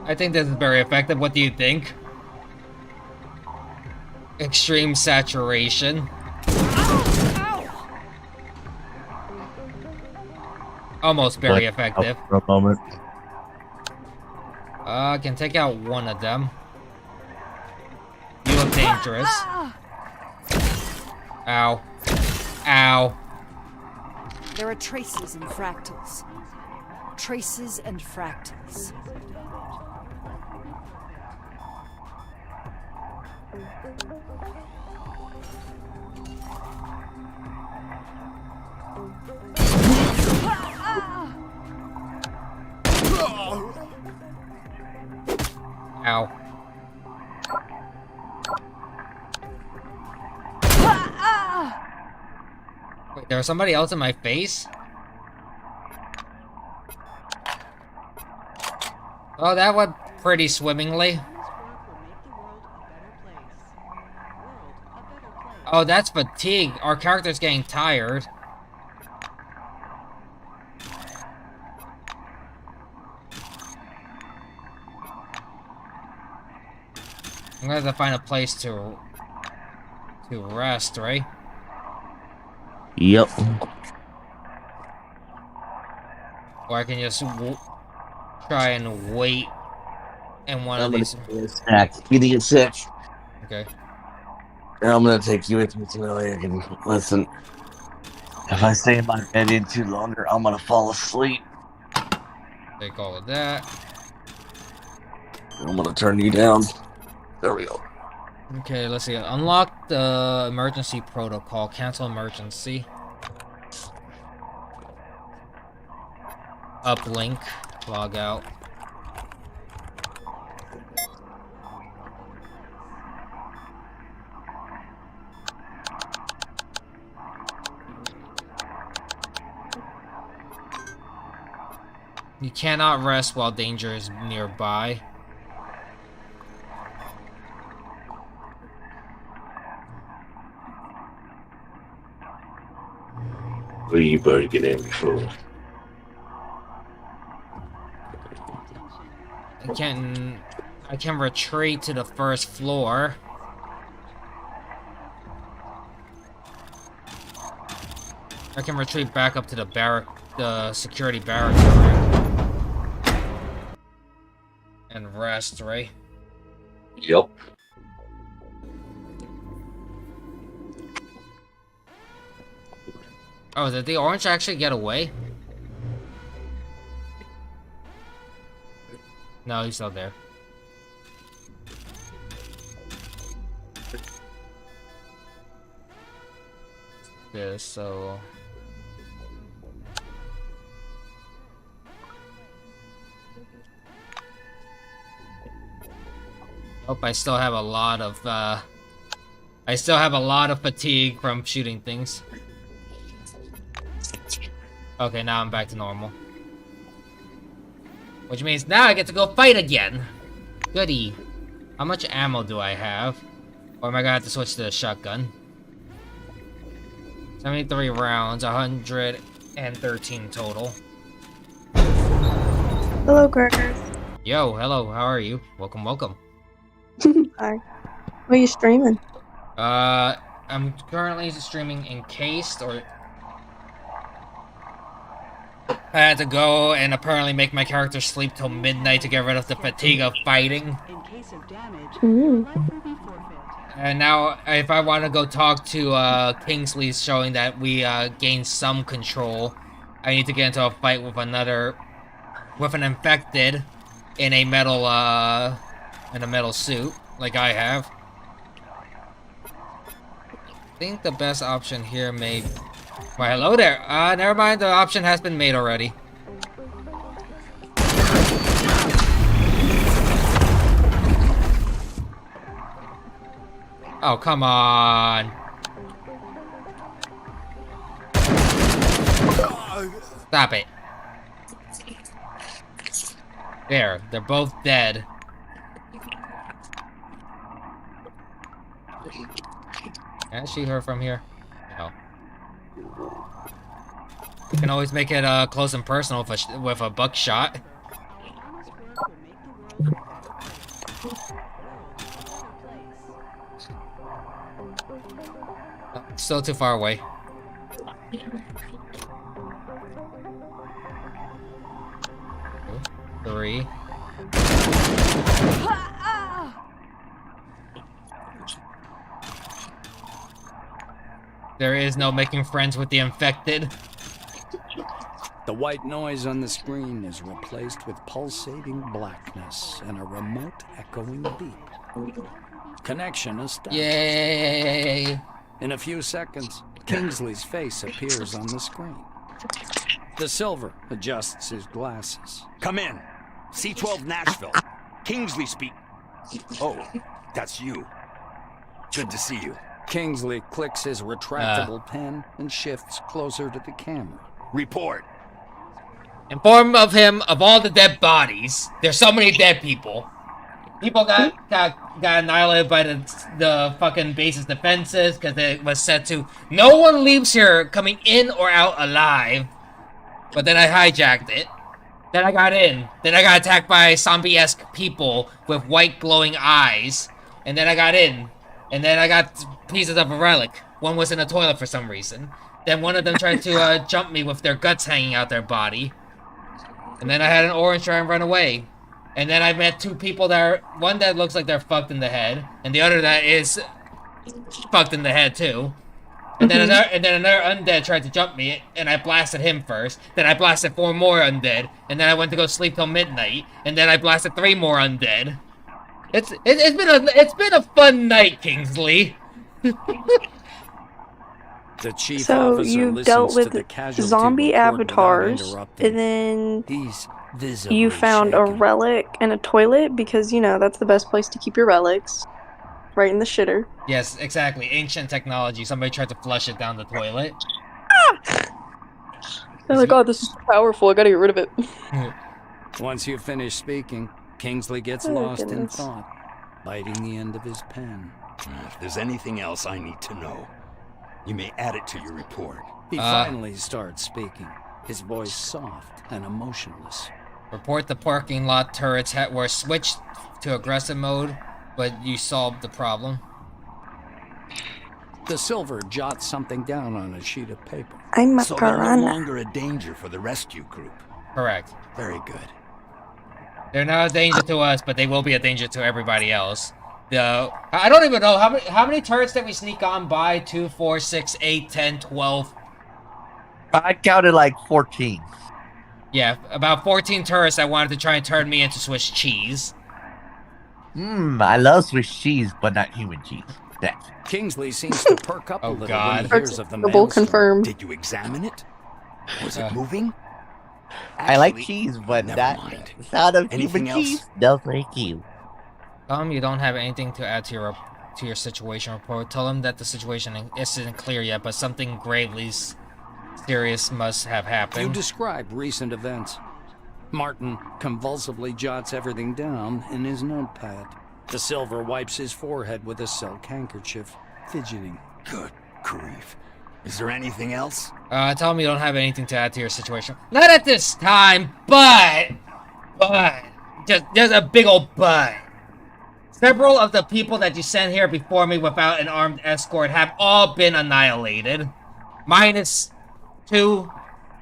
I think this is very effective. What do you think? Extreme saturation. Almost very effective. For a moment. I can take out one of them. You look dangerous. Ow. Ow. There are traces and fractals. Traces and fractals. Ow. Wait, there was somebody else in my face? Oh, that went pretty swimmingly. Oh, that's fatigue. Our character's getting tired. I'm gonna have to find a place to rest, right? Yep. Or I can just try and wait in one of these. You need a sec. Okay. I'm gonna take you with me so I can listen. If I stay in my bed in too longer, I'm gonna fall asleep. Take all of that. I'm gonna turn you down. There we go. Okay, let's see. Unlock the emergency protocol. Cancel emergency. Uplink. Log out. You cannot rest while danger is nearby. What are you breaking in for? I can retreat to the first floor. I can retreat back up to the security barrack and rest, right? Yep. Oh, did the orange actually get away? No, he's still there. This, so... Oh, I still have a lot of, fatigue from shooting things. Okay, now I'm back to normal. Which means now I get to go fight again! Goody. How much ammo do I have? Or am I gonna have to switch to the shotgun? 73 rounds, 113 total. Hello, Gregar. Yo, hello, how are you? Welcome, welcome. Hi. What are you streaming? I'm currently streaming Encased, or... I had to go and apparently make my character sleep till midnight to get rid of the fatigue of fighting. In case of damage, Mm. life will be forfeit. And now, if I want to go talk to Kingsley, showing that we gained some control, I need to get into a fight with with an infected in a metal suit, like I have. I think the best option here may... Why, hello there. Never mind, the option has been made already. Oh, come on. Stop it. There, they're both dead. Can I shoot her from here? No. You can always make it close and personal with a buckshot. Our honest work will make the world Still too far away. Three. There is no making friends with the infected. The white noise on the screen is replaced with pulsating blackness and a remote echoing beep. Connection established. Yay! In a few seconds, Kingsley's face appears on the screen. The Silver adjusts his glasses. Come in. C-12 Nashville. Kingsley speak. Oh, that's you. Good to see you. Kingsley clicks his retractable pen and shifts closer to the camera. Report. Inform of him of all the dead bodies. There's so many dead people. People got annihilated by the fucking base's defenses because it was set to no one leaves here coming in or out alive. But then I hijacked it. Then I got in. Then I got attacked by zombie-esque people with white glowing eyes. And then I got in. And then I got pieces of a relic. One was in a toilet for some reason. Then one of them tried to jump me with their guts hanging out their body. And then I had an orange try and run away. And then I met two people that are... One that looks like they're fucked in the head. And the other that is fucked in the head, too. And then another undead tried to jump me, and I blasted him first. Then I blasted 4 more undead. And then I went to go sleep till midnight. And then I blasted 3 more undead. It's been a fun night, Kingsley. The chief So officer you listens dealt to with the casualty zombie report without avatars, interrupting. and then He's visibly you found a relic and a toilet because, you know, that's the best place to keep your relics. Right in the shitter. Yes, exactly. Ancient technology. Somebody tried to flush it down the toilet. Oh my god, this is powerful. I gotta get rid of it. Once you finish speaking, Kingsley gets Oh, lost in goodness. thought, biting the end of his pen. If there's anything else I need to know, you may add it to your report. He finally starts speaking, his voice soft and emotionless. Report the parking lot turrets were switched to aggressive mode, but you solved the problem. The Silver jots something down on a sheet of paper. I'm a So they're no piranha. longer a danger for the rescue group. Correct. Very good. They're not a danger to us, but they will be a danger to everybody else. I don't even know how many turrets did we sneak on by? 2, 4, 6, 8, 10, 12. I counted like 14. Yeah, about 14 turrets that wanted to try and turn me into Swiss cheese. I love Swiss cheese, but not human cheese. Yeah. Kingsley seems to perk up a little when he hears of the Double maelstrom. confirmed. Did you examine it? Was it moving? I like cheese, but not the sound of Anything human else? cheese. No, thank you. You don't have anything to add to your situation report. Tell them that the situation isn't clear yet, but something gravely serious must have You happened. describe recent events. Martin convulsively jots everything down in his notepad. The Silver wipes his forehead with a silk handkerchief, fidgeting. Good grief. Is there anything else? Tell them you don't have anything to add to your situation. Not at this time, but just a big old but. Several of the people that you sent here before me without an armed escort have all been annihilated. Minus 2,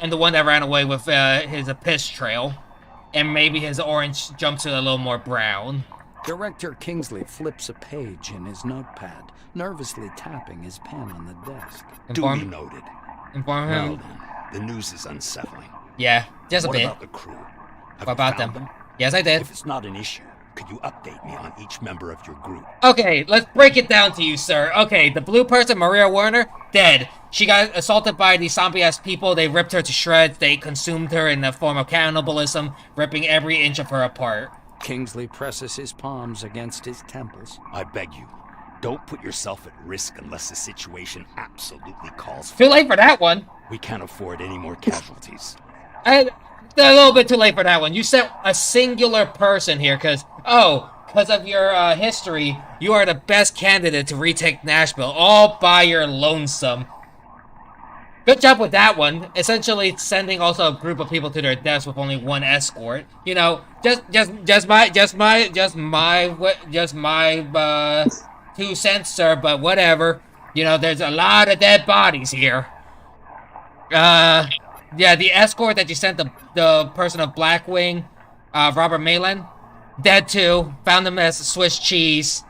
and the one that ran away with his piss trail. And maybe his orange jumpsuit a little more brown. Director Kingsley flips a page in his notepad, nervously tapping his pen on the desk. Duly noted. Inform Well him. then, the news is unsettling. Yeah, just a What bit. about the crew? Have What you about found them? Yes, I did. If it's not an issue, could you update me on each member of your group? Okay, let's break it down to you, sir. Okay, the blue person, Maria Werner, dead. She got assaulted by these zombie-ass people. They ripped her to shreds. They consumed her in the form of cannibalism, ripping every inch of her apart. Kingsley presses his palms against his temples. I beg you, don't put yourself at risk unless the situation absolutely calls for Too late for that one. We can't afford any more casualties. A little bit too late for that one. You sent a singular person here because of your history, you are the best candidate to retake Nashville all by your lonesome. Good job with that one. Essentially sending also a group of people to their deaths with only one escort. You know, just my 2 cents, sir, but whatever. You know, there's a lot of dead bodies here. Yeah, the escort that you sent, the person of Blackwing, Robert Malin, dead too. Found him as Swiss cheese.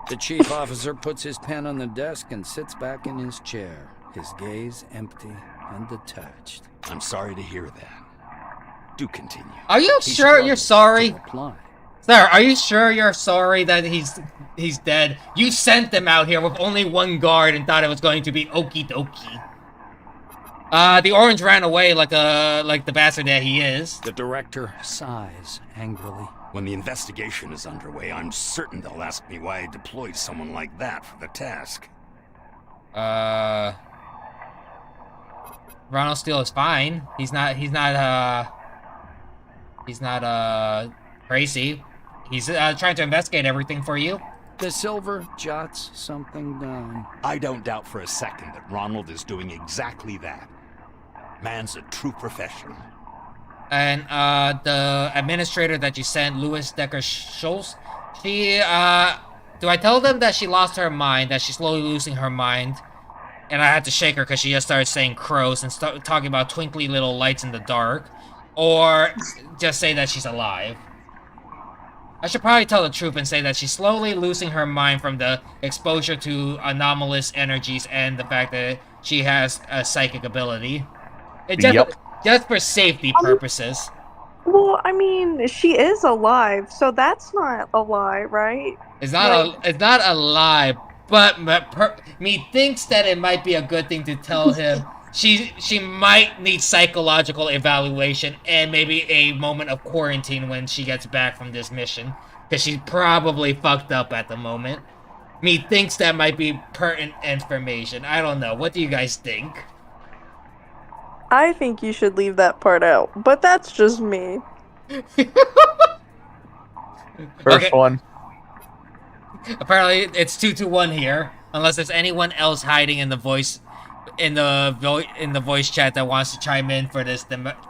The chief officer puts his pen on the desk and sits back in his chair, his gaze empty and detached. I'm sorry to hear that. Do continue. Are you sure you're sorry? Sir, are you sure you're sorry that he's dead? You sent them out here with only one guard and thought it was going to be okie dokie. The orange ran away like the bastard that he is. The director sighs angrily. When the investigation is underway, I'm certain they'll ask me why I deployed someone like that for the task. Ronald Steele is fine. He's not crazy. He's trying to investigate everything for you. The Silver jots something down. I don't doubt for a second that Ronald is doing exactly that. Man's a true professional. And the administrator that you sent, Louis Decker Schultz, she do I tell them that she lost her mind, that she's slowly losing her mind? And I had to shake her because she just started saying crows and talking about twinkly little lights in the dark. Or just say that she's alive. I should probably tell the truth and say that she's slowly losing her mind from the exposure to anomalous energies and the fact that she has a psychic ability. Just for safety purposes. Well, I mean, she is alive, so that's not a lie, right? It's not a lie, but me thinks that it might be a good thing to tell him. She might need psychological evaluation and maybe a moment of quarantine when she gets back from this mission, because she's probably fucked up at the moment. Me thinks that might be pertinent information. I don't know. What do you guys think? I think you should leave that part out, but that's just me. First one. Apparently, it's 2-1 here, unless there's anyone else hiding in the voice chat that wants to chime in for this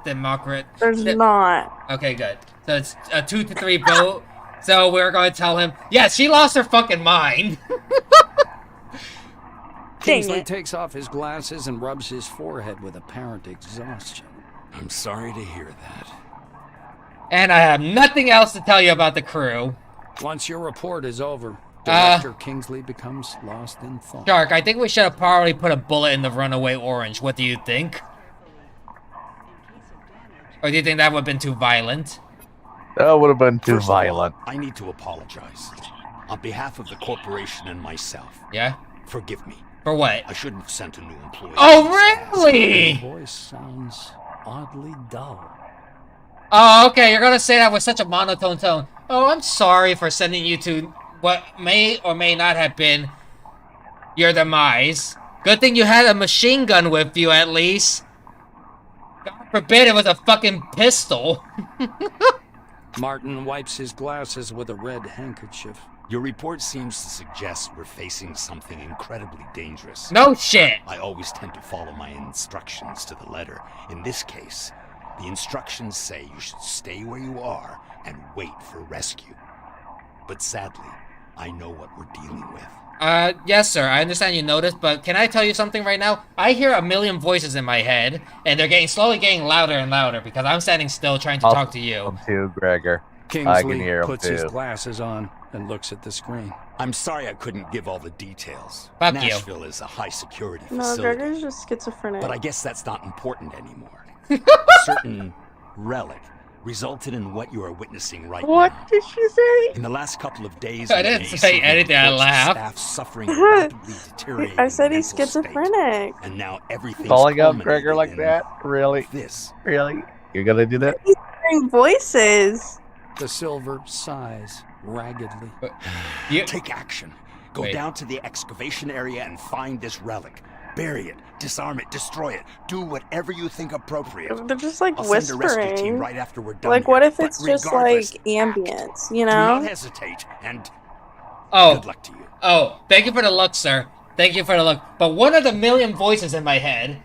democrat. There's not. Okay, good. So it's a 2-3 vote. So we're going to tell him, yeah, she lost her fucking mind. Kingsley takes off his glasses and rubs his forehead with apparent exhaustion. I'm sorry to hear that. And I have nothing else to tell you about the crew. Once your report is over, Director Kingsley becomes lost in thought. Shark, I think we should have probably put a bullet in the runaway orange. What do you think? Or do you think that would have been too violent? That would have been too violent. I need to apologize. On behalf of the corporation and myself. Yeah? Forgive me. For what? I shouldn't have sent a new employee. Oh, really? His voice sounds oddly dull. Oh, okay, you're gonna say that with such a monotone tone. Oh, I'm sorry for sending you to what may or may not have been your demise. Good thing you had a machine gun with you, at least. God forbid it was a fucking pistol. Martin wipes his glasses with a red handkerchief. Your report seems to suggest we're facing something incredibly dangerous. No shit! I always tend to follow my instructions to the letter. In this case, the instructions say you should stay where you are and wait for rescue. But sadly, I know what we're dealing with. Yes, sir. I understand you noticed, but can I tell you something right now? I hear a million voices in my head, and they're slowly getting louder and louder because I'm standing still trying to talk to you. Too, Gregor. Kingsley puts his glasses on and looks at the screen. I'm sorry I couldn't give all the details. Fuck Nashville is a high-security No, facility. Gregor's just schizophrenic. But I guess that's not important anymore. A certain relic resulted in what you are witnessing right now. What did she say? In the last couple of days, I didn't say anything. I laughed. Staff suffering rapidly deteriorating I said he's mental schizophrenic. state, and now everything's Calling out culminated Gregor like in that? Really? This. Really? You're gonna do that? He's hearing voices. The Silver sighs raggedly. Take action. Go down to the excavation area and find this relic. Bury it, disarm it, destroy it. Do whatever you think appropriate. They're just like I'll send a rescue team whispering. right after we're done Like, here. what if But it's just regardless, like ambience, you do not know? hesitate, and good luck to you. Oh, thank you for the luck, sir. Thank you for the luck. But one of the million voices in my head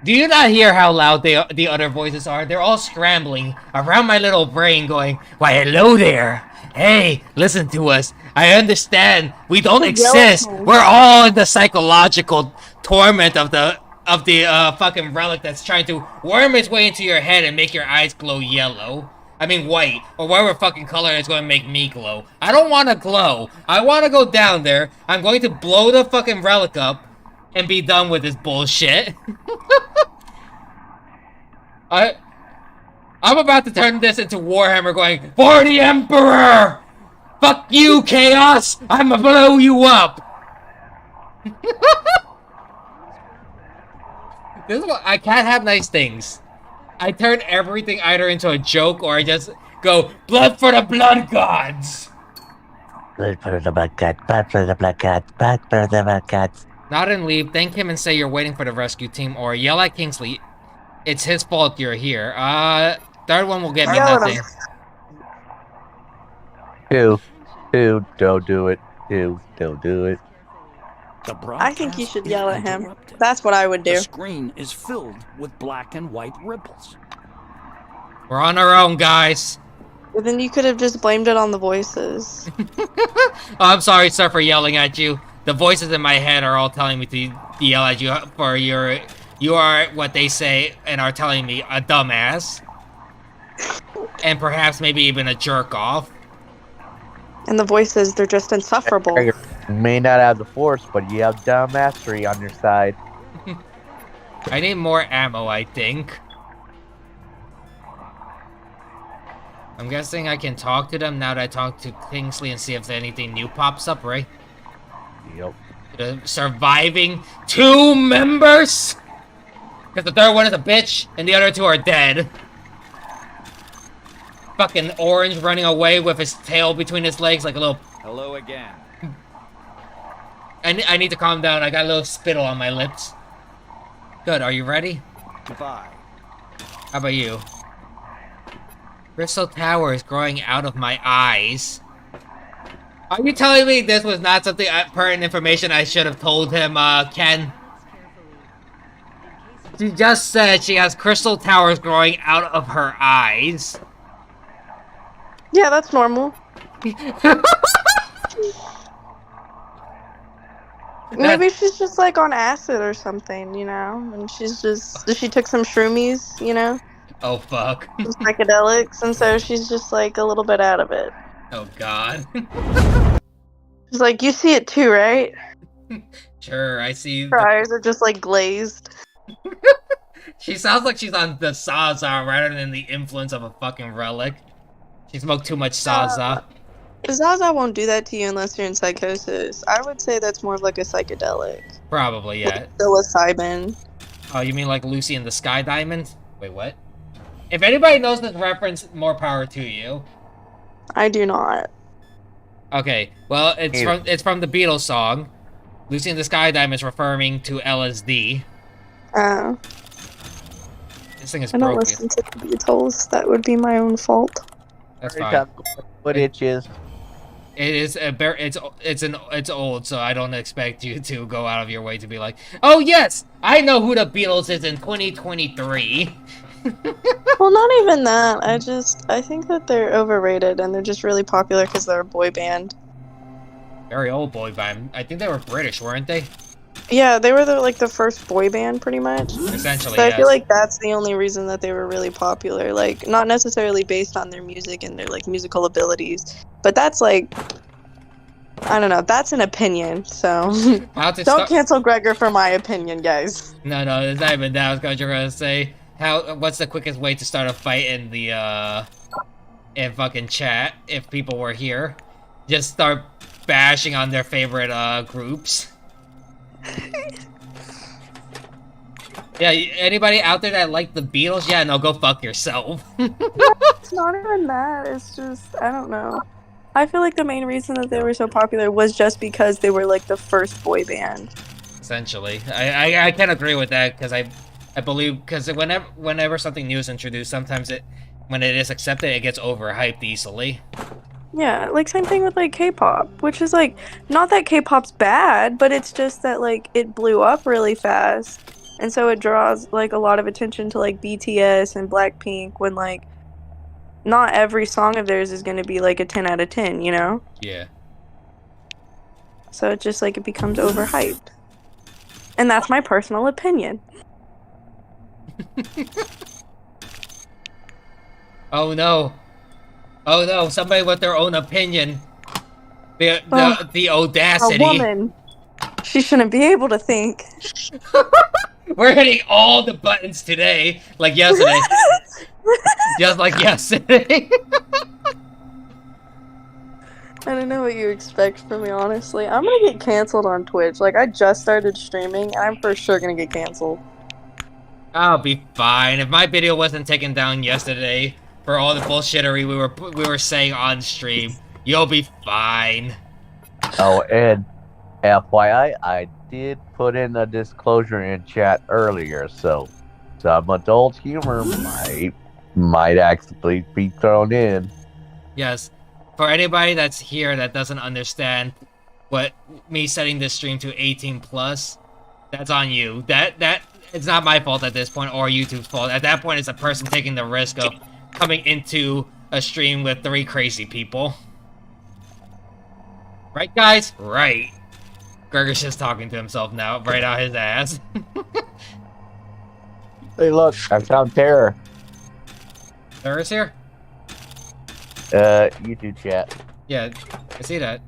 Do you not hear how loud the other voices are? They're all scrambling around my little brain going, why, hello there. Hey, listen to us. I understand. We don't exist. We're all in the psychological torment of the fucking relic that's trying to worm its way into your head and make your eyes glow yellow. I mean white, or whatever fucking color is going to make me glow. I don't want to glow. I want to go down there. I'm going to blow the fucking relic up and be done with this bullshit. I'm about to turn this into Warhammer going, for the Emperor! Fuck you, Chaos! I'ma blow you up! This is what, I can't have nice things. I turn everything either into a joke or I just go, blood for the blood gods! Blood for the blood gods, blood for the blood gods, blood for the blood gods. Nod and leave, thank him and say you're waiting for the rescue team, or yell at Kingsley. It's his fault you're here. Third one will get me nothing. Two, don't do it. Two, don't do it. I think you should yell at him. That's what I would do. The screen is filled with black and white ripples. We're on our own, guys. But then you could have just blamed it on the voices. Oh, I'm sorry, sir, for yelling at you. The voices in my head are all telling me to yell at you for you are what they say and are telling me a dumbass. And perhaps maybe even a jerk off. And the voices, they're just insufferable. You may not have the force, but you have dumb mastery on your side. I need more ammo, I think. I'm guessing I can talk to them now that I talk to Kingsley and see if anything new pops up, right? Yep. The surviving 2 members? Because the third one is a bitch, and the other 2 are dead. Fucking Orange running away with his tail between his legs like a little... Hello again. I need to calm down. I got a little spittle on my lips. Good, are you ready? Goodbye. How about you? Crystal Tower is growing out of my eyes. Are you telling me this was not something pertinent information I should have told him, Ken? She just said she has crystal towers growing out of her eyes. Yeah, that's normal. Maybe she's just like on acid or something, you know? And she took some shroomies, you know? Oh, fuck. Some psychedelics, and so she's just like a little bit out of it. Oh, God. She's like, you see it too, right? Sure, I see. Her eyes are just like glazed. She sounds like she's on the Zaza rather than the influence of a fucking relic. She smoked too much Zaza. Zaza won't do that to you unless you're in psychosis. I would say that's more of like a psychedelic. Probably, yeah. Like psilocybin. Oh, you mean like Lucy and the Sky Diamond? Wait, what? If anybody knows this reference, more power to you. I do not. Okay, well, it's from the Beatles song. Lucy and the Sky Diamond is referring to LSD. This thing is broken. I don't listen to the Beatles. That would be my own fault. That's fine. What itches? It is it's old, so I don't expect you to go out of your way to be like, oh yes, I know who the Beatles is in 2023. Well, not even that. I think that they're overrated and they're just really popular because they're a boy band. Very old boy band. I think they were British, weren't they? Yeah, they were the first boy band, pretty much. Essentially, so yes. I feel like that's the only reason that they were really popular. Like, not necessarily based on their music and their like musical abilities, but that's like, I don't know. That's an opinion. So don't cancel Gregor for my opinion, guys. No, it's not even that. I was gonna say what's the quickest way to start a fight in the in fucking chat if people were here? Just start bashing on their favorite groups. Yeah, anybody out there that like the Beatles? Yeah, no, go fuck yourself. It's not even that. It's just, I don't know. I feel like the main reason that they were so popular was just because they were like the first boy band. Essentially. I can agree with that because I believe, because whenever something new is introduced, sometimes when it is accepted, it gets overhyped easily. Yeah, like same thing with like K-pop, which is like, not that K-pop's bad, but it's just that like it blew up really fast. And so it draws like a lot of attention to like BTS and Blackpink when like not every song of theirs is going to be like a 10 out of 10, you know? Yeah. So it's just like it becomes overhyped. And that's my personal opinion. Oh no. Oh no, somebody with their own opinion. The audacity. A woman. She shouldn't be able to think. We're hitting all the buttons today, like yesterday. Just like yesterday. I don't know what you expect from me, honestly. I'm gonna get canceled on Twitch. Like, I just started streaming, and I'm for sure gonna get canceled. I'll be fine. If my video wasn't taken down yesterday for all the bullshittery we were saying on stream, you'll be fine. Oh, and FYI, I did put in a disclosure in chat earlier, so some adult humor might actually be thrown in. Yes. For anybody that's here that doesn't understand what me setting this stream to 18 plus, that's on you. That it's not my fault at this point or YouTube's fault. At that point, it's a person taking the risk of coming into a stream with 3 crazy people. Right, guys? Right. Gregar's just talking to himself now, right out his ass. Hey, look, I found Terror. Terror's here? YouTube chat. Yeah, I see that.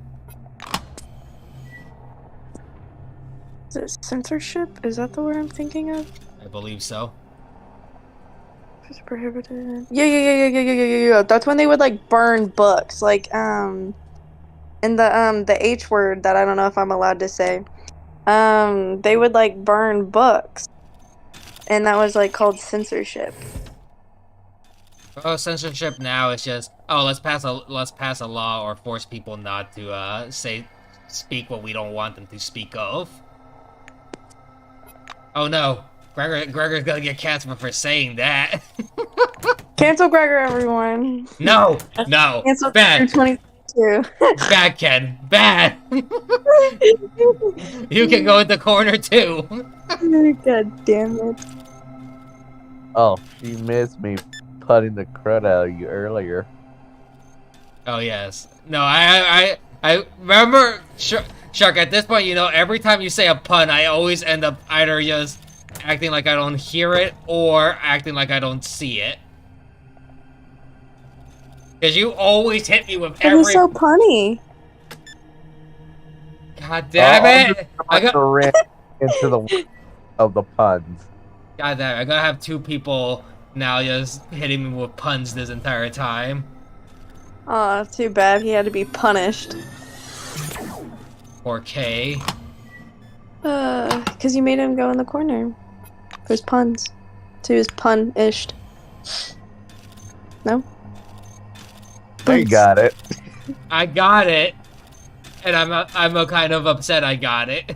Is it censorship? Is that the word I'm thinking of? I believe so. It's prohibited. Yeah. That's when they would like burn books, like and the H word that I don't know if I'm allowed to say. They would like burn books, and that was like called censorship. Oh, censorship now is just, oh, let's pass a law or force people not to speak what we don't want them to speak of. Oh no, Gregar's gonna get canceled for saying that. Cancel Gregar, everyone. No, Cancel bad. 2022. Bad, Ken, bad. You can go in the corner too. God damn it. Oh, she missed me putting the crud out of you earlier. Oh yes. No, I remember, Shark, at this point, you know, every time you say a pun, I always end up either just acting like I don't hear it or acting like I don't see it. Because you always hit me with every... It was so punny. God damn it! I got to rant into the of the puns. God damn it, I'm gonna have 2 people now just hitting me with puns this entire time. Aw, too bad. He had to be punished. Or K. Because you made him go in the corner. For his puns. So he was pun-ished. No? I got it. I got it. And I'm a kind of upset I got it.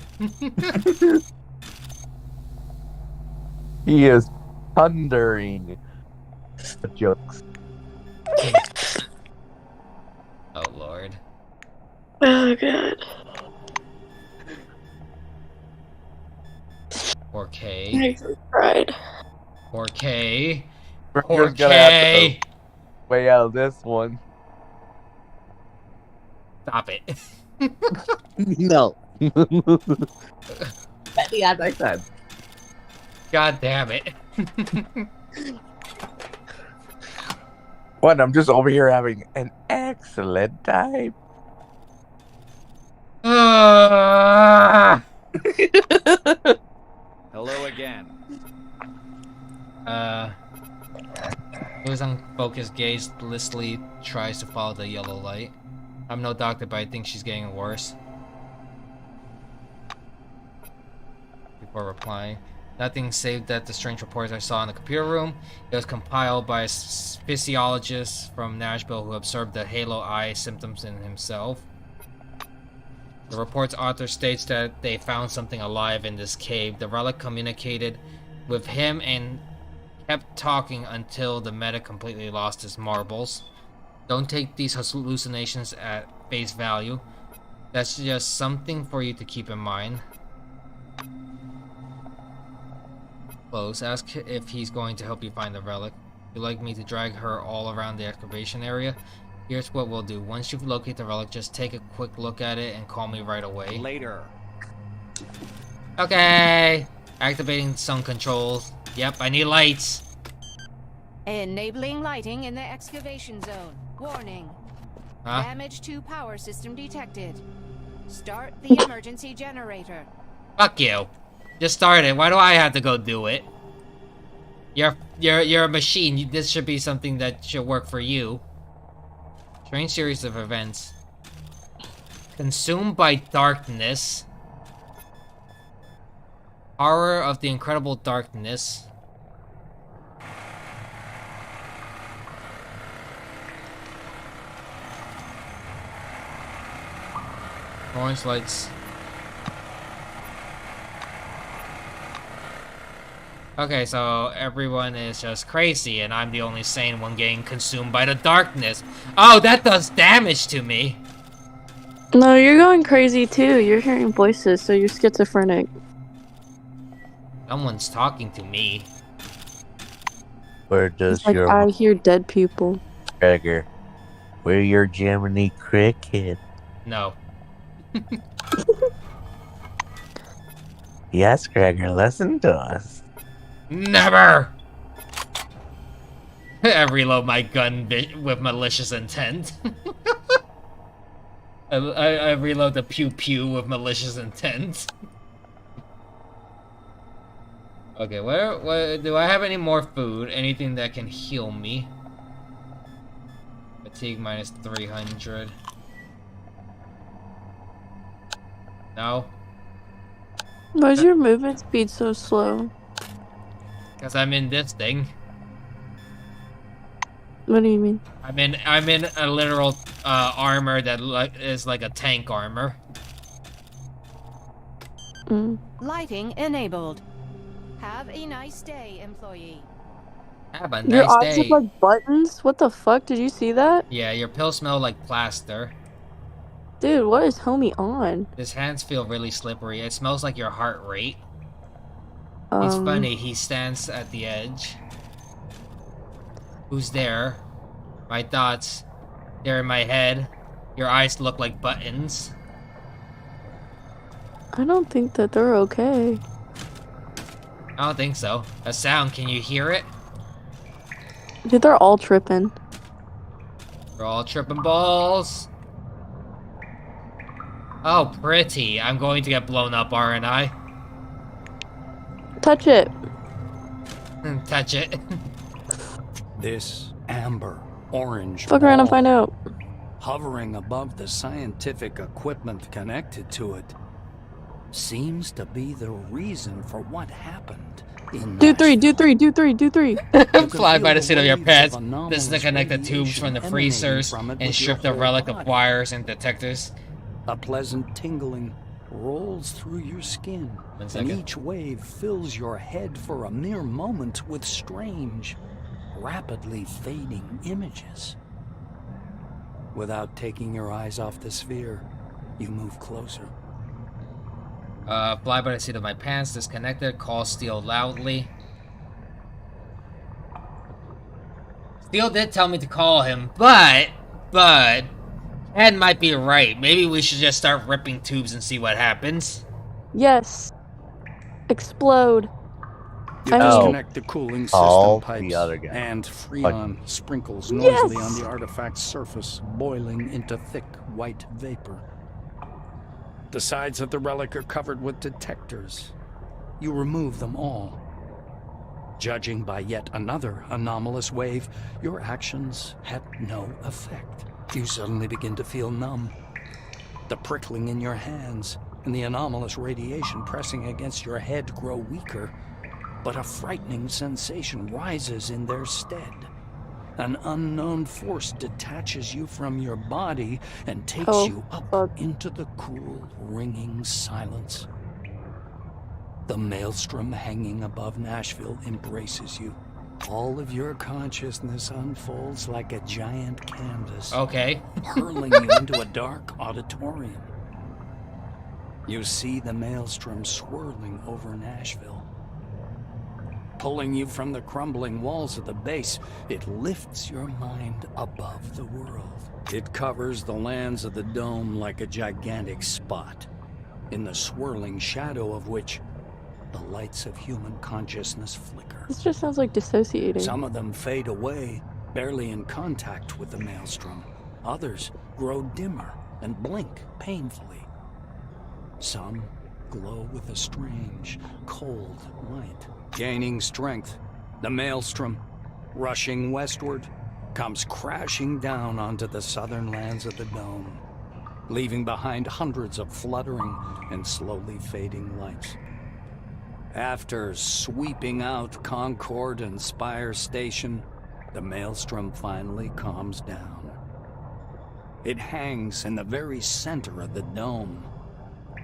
He is thundering the jokes. Oh lord. Oh god. Or K. I cried. Or K. Or K. Way out of this one. Stop it. No. Yeah, I said. God damn it. What? I'm just over here having an excellent time. Hello again. Who's unfocused gaze blissfully tries to follow the yellow light. I'm no doctor, but I think she's getting worse. Before replying. Nothing save that the strange reports I saw in the computer room. It was compiled by a physiologist from Nashville who observed the halo eye symptoms in himself. The report's author states that they found something alive in this cave. The relic communicated with him and kept talking until the medic completely lost his marbles. Don't take these hallucinations at face value. That's just something for you to keep in mind. close. Ask if he's going to help you find the relic. Would you like me to drag her all around the excavation area? Here's what we'll do. Once you've located the relic, just take a quick look at it and call me right away. Later. Okay. Activating sun controls. Yep, I need lights. Enabling lighting in the excavation zone. Warning. Huh? Damage to power system detected. Start the emergency generator. Fuck you. Just start it. Why do I have to go do it? You're a machine. This should be something that should work for you. Strange series of events. Consumed by darkness. Horror of the incredible darkness. Orange lights. Okay, so everyone is just crazy, and I'm the only sane one getting consumed by the darkness. Oh, that does damage to me. No, you're going crazy too. You're hearing voices, so you're schizophrenic. Someone's talking to me. Where does It's like your I hear dead people. Gregar? Where your Jiminy Cricket? No. Yes, Gregar, listen to us. Never! I reload my gun with malicious intent. I reload the pew-pew with malicious intent. Okay, where do I have any more food? Anything that can heal me? Fatigue minus 300. No? Why's your movement speed so slow? Because I'm in this thing. What do you mean? I'm in a literal armor that is like a tank armor. Lighting enabled. Have a nice day, employee. Have a Your nice eyes day. look like buttons? What the fuck? Did you see that? Yeah, your pills smell like plaster. Dude, what is homie on? His hands feel really slippery. It smells like your heart rate. It's funny, he stands at the edge. Who's there? My thoughts. They're in my head. Your eyes look like buttons. I don't think that they're okay. I don't think so. A sound, can you hear it? Dude, they're all tripping. We're all tripping balls. Oh, pretty. I'm going to get blown up, aren't I? Touch it. Touch it. This amber, orange Fuck around and ball find out. hovering above the scientific equipment connected to it seems to be the reason for what happened in Do three. Fly by the seat of your pants. Disconnect the tubes from the freezers and strip the relic of wires and detectors. A pleasant tingling rolls through your skin, and each wave fills your head for a mere moment with strange, rapidly fading images. Without taking your eyes off the sphere, you move closer. Fly by the seat of my pants, disconnected, call Steel loudly. Steel did tell me to call him, but Ed might be right. Maybe we should just start ripping tubes and see what happens. Yes. Explode. You disconnect the cooling system pipes, the other guy. and Freon sprinkles noisily on the artifact's surface, boiling into thick white vapor. The sides of the relic are covered with detectors. You remove them all. Judging by yet another anomalous wave, your actions had no effect. You suddenly begin to feel numb. The prickling in your hands and the anomalous radiation pressing against your head grow weaker, but a frightening sensation rises in their stead. An unknown force detaches you from your body and takes you up into the cool, ringing silence. The maelstrom hanging above Nashville embraces you. All of your consciousness unfolds like a giant canvas. Okay. Hurling you into a dark auditorium. You see the maelstrom swirling over Nashville. Pulling you from the crumbling walls of the base, it lifts your mind above the world. It covers the lands of the dome like a gigantic spot, in the swirling shadow of which the lights of human consciousness flicker. This just sounds like dissociating. Some of them fade away, barely in contact with the maelstrom. Others grow dimmer and blink painfully. Some glow with a strange, cold light. Gaining strength, the maelstrom, rushing westward, comes crashing down onto the southern lands of the dome, leaving behind hundreds of fluttering and slowly fading lights. After sweeping out Concord and Spire Station, the maelstrom finally calms down. It hangs in the very center of the dome,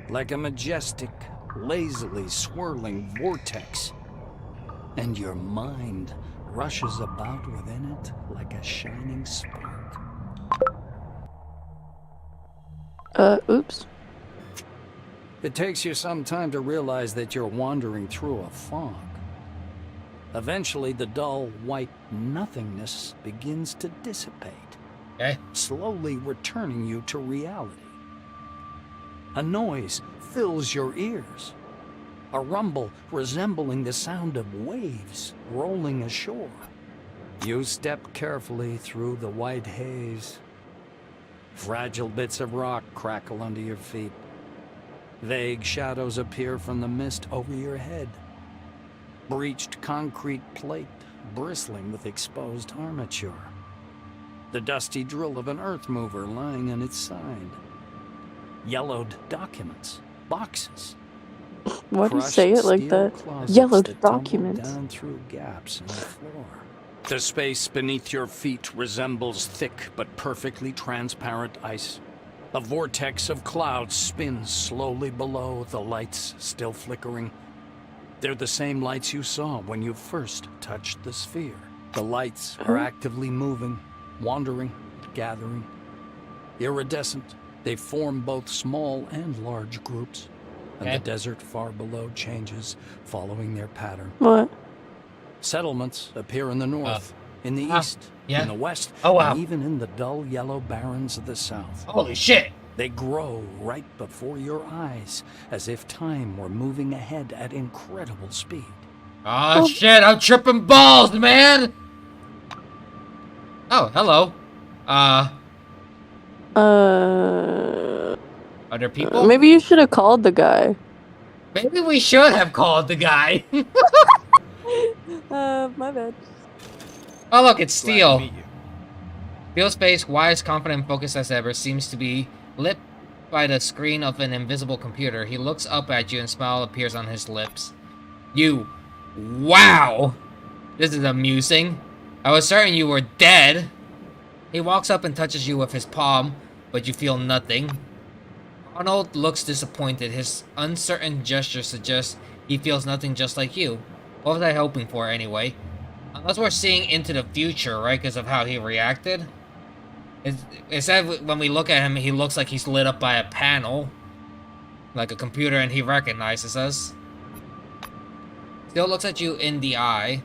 like a majestic, lazily swirling vortex, and your mind rushes about within it like a shining spark. Oops. It takes you some time to realize that you're wandering through a fog. Eventually, the dull, white nothingness begins to dissipate, slowly returning you to reality. A noise fills your ears, a rumble resembling the sound of waves rolling ashore. You step carefully through the white haze. Fragile bits of rock crackle under your feet. Vague shadows appear from the mist over your head. Breached concrete plate bristling with exposed armature. The dusty drill of an earth mover lying on its side. Yellowed documents, boxes. Why do you say it like that? Yellowed documents. Down through gaps in the floor. The space beneath your feet resembles thick but perfectly transparent ice. A vortex of clouds spins slowly below, the lights still flickering. They're the same lights you saw when you first touched the sphere. The lights are actively moving, wandering, gathering. Iridescent, they form both small and large groups. And the desert far below changes, following their pattern. What? Settlements appear in the north, in the east, in the west, wow. and even in the dull yellow barrens of the south. Holy shit! They grow right before your eyes, as if time were moving ahead at incredible speed. Oh shit, I'm tripping balls, man! Oh, hello. Are there people? Maybe you should have called the guy. Maybe we should have called the guy. My bad. Oh look, it's Steel. Steel's face, wise, confident, and focused as ever, seems to be lit by the screen of an invisible computer. He looks up at you and a smile appears on his lips. Wow! This is amusing. I was certain you were dead. He walks up and touches you with his palm, but you feel nothing. Arnold looks disappointed. His uncertain gesture suggests he feels nothing, just like you. What was I hoping for, anyway? Unless we're seeing into the future, right, because of how he reacted? It said when we look at him, he looks like he's lit up by a panel. Like a computer, and he recognizes us. Still looks at you in the eye.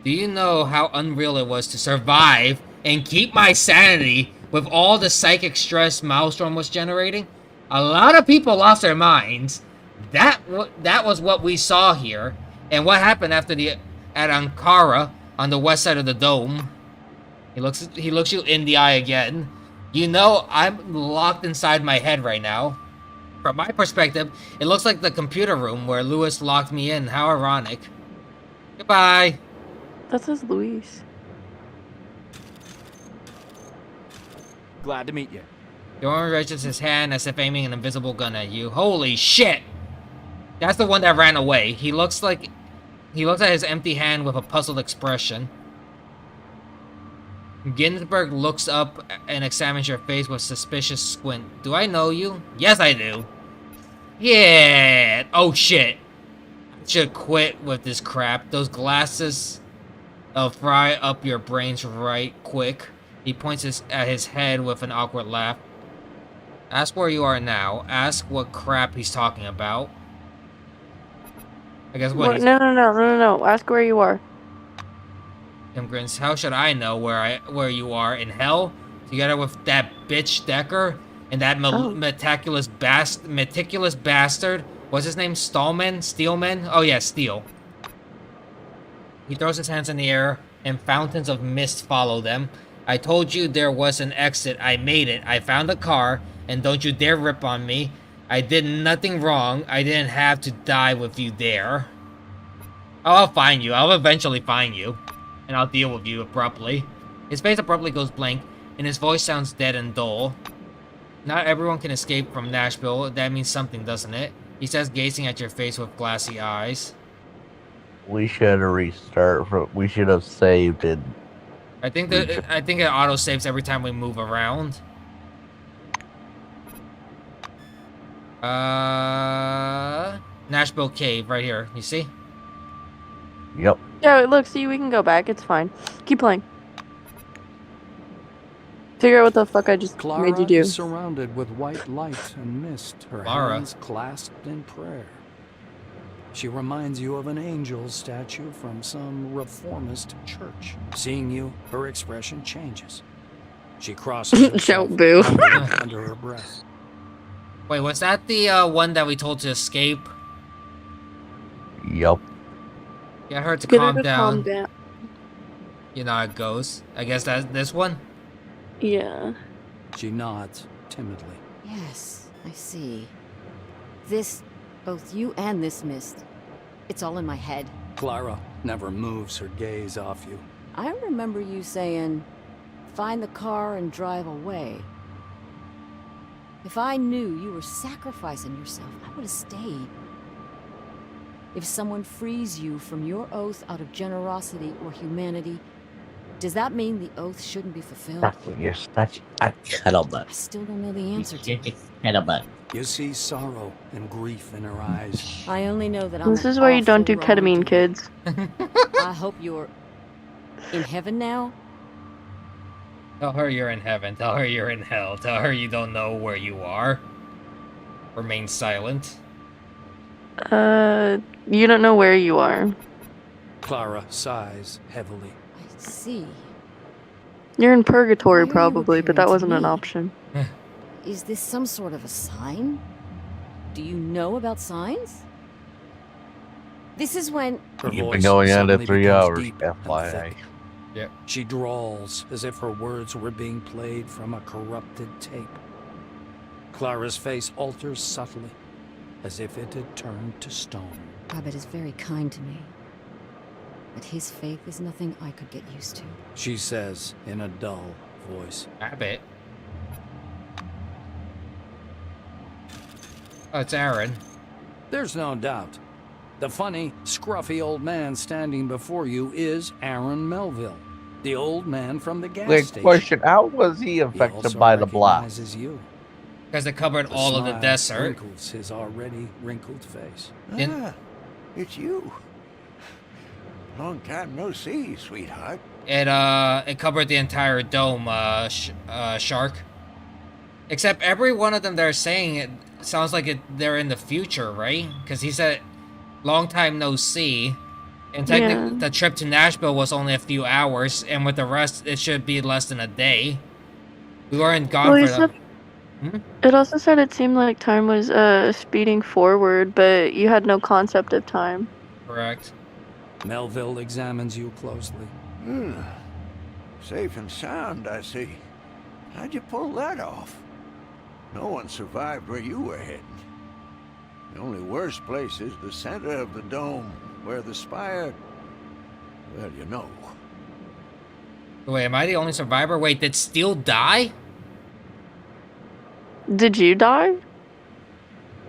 Do you know how unreal it was to survive and keep my sanity with all the psychic stress Maelstrom was generating? A lot of people lost their minds. That was what we saw here. And what happened after at Ankara on the west side of the dome? He looks you in the eye again. You know, I'm locked inside my head right now. From my perspective, it looks like the computer room where Louis locked me in. How ironic. Goodbye. That says Luis. Glad to meet you. Doran raises his hand as if aiming an invisible gun at you. Holy shit! That's the one that ran away. He looks at his empty hand with a puzzled expression. Ginsburg looks up and examines your face with suspicious squint. Do I know you? Yes, I do. Yeah. Oh shit. I should quit with this crap. Those glasses will fry up your brains right quick. He points at his head with an awkward laugh. Ask where you are now. Ask what crap he's talking about. I guess what? No. Ask where you are. Tim grins. How should I know where you are in hell? Together with that bitch Decker and that meticulous bastard. What's his name? Steelman? Oh yeah, Steel. He throws his hands in the air, and fountains of mist follow them. I told you there was an exit. I made it. I found a car, and don't you dare rip on me. I did nothing wrong. I didn't have to die with you there. Oh, I'll find you. I'll eventually find you. And I'll deal with you abruptly. His face abruptly goes blank, and his voice sounds dead and dull. Not everyone can escape from Nashville. That means something, doesn't it? He says, gazing at your face with glassy eyes. We should have we should have saved it. I think it auto saves every time we move around. Nashville Cave right here. You see? Yep. Yeah, look, see, we can go back. It's fine. Keep playing. Figure out what the fuck I just made you do. Is surrounded with white light and mist, her hands clasped in prayer. She reminds you of an angel statue from some reformist church. Seeing you, her expression changes. She crosses herself boo. under her breath. Wait, was that the one that we told to escape? Yep. Get her to Get calm her to down. calm down. You know how it goes. I guess that's this one? Yeah. She nods timidly. Yes, I see. This, both you and this mist, it's all in my head. Clara never moves her gaze off you. I remember you saying, find the car and drive away. If I knew you were sacrificing yourself, I would have stayed. If someone frees you from your oath out of generosity or humanity, does that mean the oath shouldn't be fulfilled? I still don't know the answer to it. You see sorrow and grief in her eyes. I only know that I'm This is why you don't do awful ketamine, kids. I hope you're in heaven now. Tell her you're in heaven. Tell her you're in hell. Tell her you don't know where you are. Remain silent. You don't know where you are. Clara sighs heavily. I see. You're in purgatory probably, but that wasn't an option. Is this some sort of a sign? Do you know about signs? This is when... You've been going on at 3 hours, FYI. Yep. She drawls as if her words were being played from a corrupted tape. Clara's face alters subtly, as if it had turned to stone. Abbott is very kind to me, but his faith is nothing I could get used to. She says in a dull voice. Abbott? Oh, it's Aaron. There's no doubt. The funny, scruffy old man standing before you is Aaron Melville, the old man from the gas station. Question, how was he affected by the blast? You. Because it covered all of the desert. Wrinkles his already wrinkled face. It's you. Long time no see, sweetheart. It covered the entire dome, Shark. Except every one of them they're saying it sounds like they're in the future, right? Because he said, long time no see. And technically, the trip to Nashville was only a few hours, and with the rest, it should be less than a day. We weren't gone for the... It also said it seemed like time was speeding forward, but you had no concept of time. Correct. Melville examines you closely. Safe and sound, I see. How'd you pull that off? No one survived where you were heading. The only worst place is the center of the dome, where the spire... Well, you know. Wait, am I the only survivor? Wait, did Steel die? Did you die?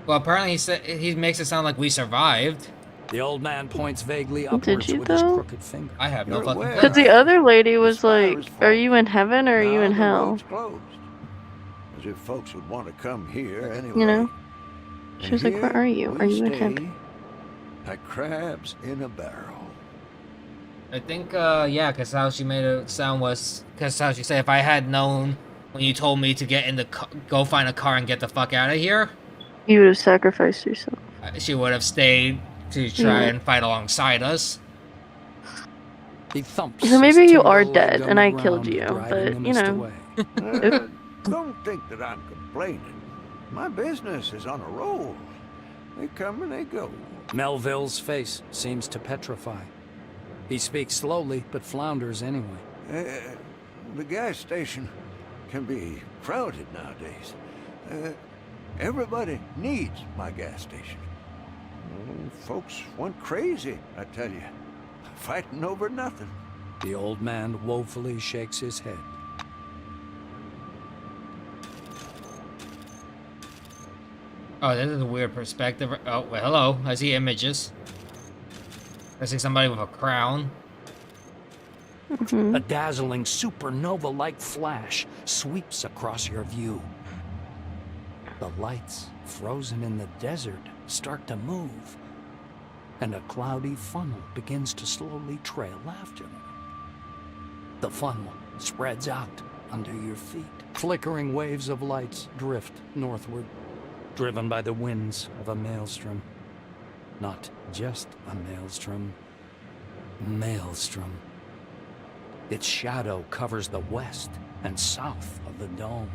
Well, apparently he makes it sound like we survived. The old man points vaguely upwards Did you, with though? his crooked finger. I have no fucking clue. Because the other lady was like, are you in heaven or are you in hell? Closed. As if folks would want to come here anyway. You know? She was like, where are you? Are you in heaven? Like crabs in a barrel. I think, yeah, because how she made it sound was... Because how she said, if I had known when you told me to get in the go find a car and get the fuck out of here... You would have sacrificed yourself. She would have stayed to try and fight alongside us. He thumps. So his maybe you are timber dead leg on and the I killed ground, you, driving the but you mist know. away. Don't think that I'm complaining. My business is on a roll. They come and they go. Melville's face seems to petrify. He speaks slowly, but flounders anyway. The gas station can be crowded nowadays. Everybody needs my gas station. Folks went crazy, I tell you. Fighting over nothing. The old man woefully shakes his head. Oh, this is a weird perspective. Oh, well, hello. I see images. I see somebody with a crown. A dazzling supernova-like flash sweeps across your view. The lights, frozen in the desert, start to move, and a cloudy funnel begins to slowly trail after them. The funnel spreads out under your feet. Flickering waves of lights drift northward, driven by the winds of a maelstrom. Not just a maelstrom. Maelstrom. Its shadow covers the west and south of the dome,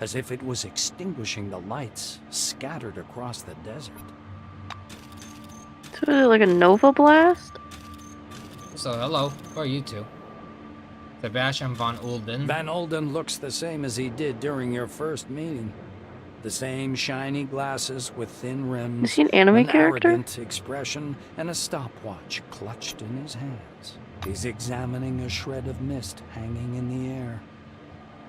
as if it was extinguishing the lights scattered across the desert. So is it like a Nova Blast? So, hello. Who are you two? Sebastian von Ulden. Van Ulden looks the same as he did during your first meeting. The same shiny glasses with thin rims, Is he an anime character? arrogant expression, and a stopwatch clutched in his hands. He's examining a shred of mist hanging in the air.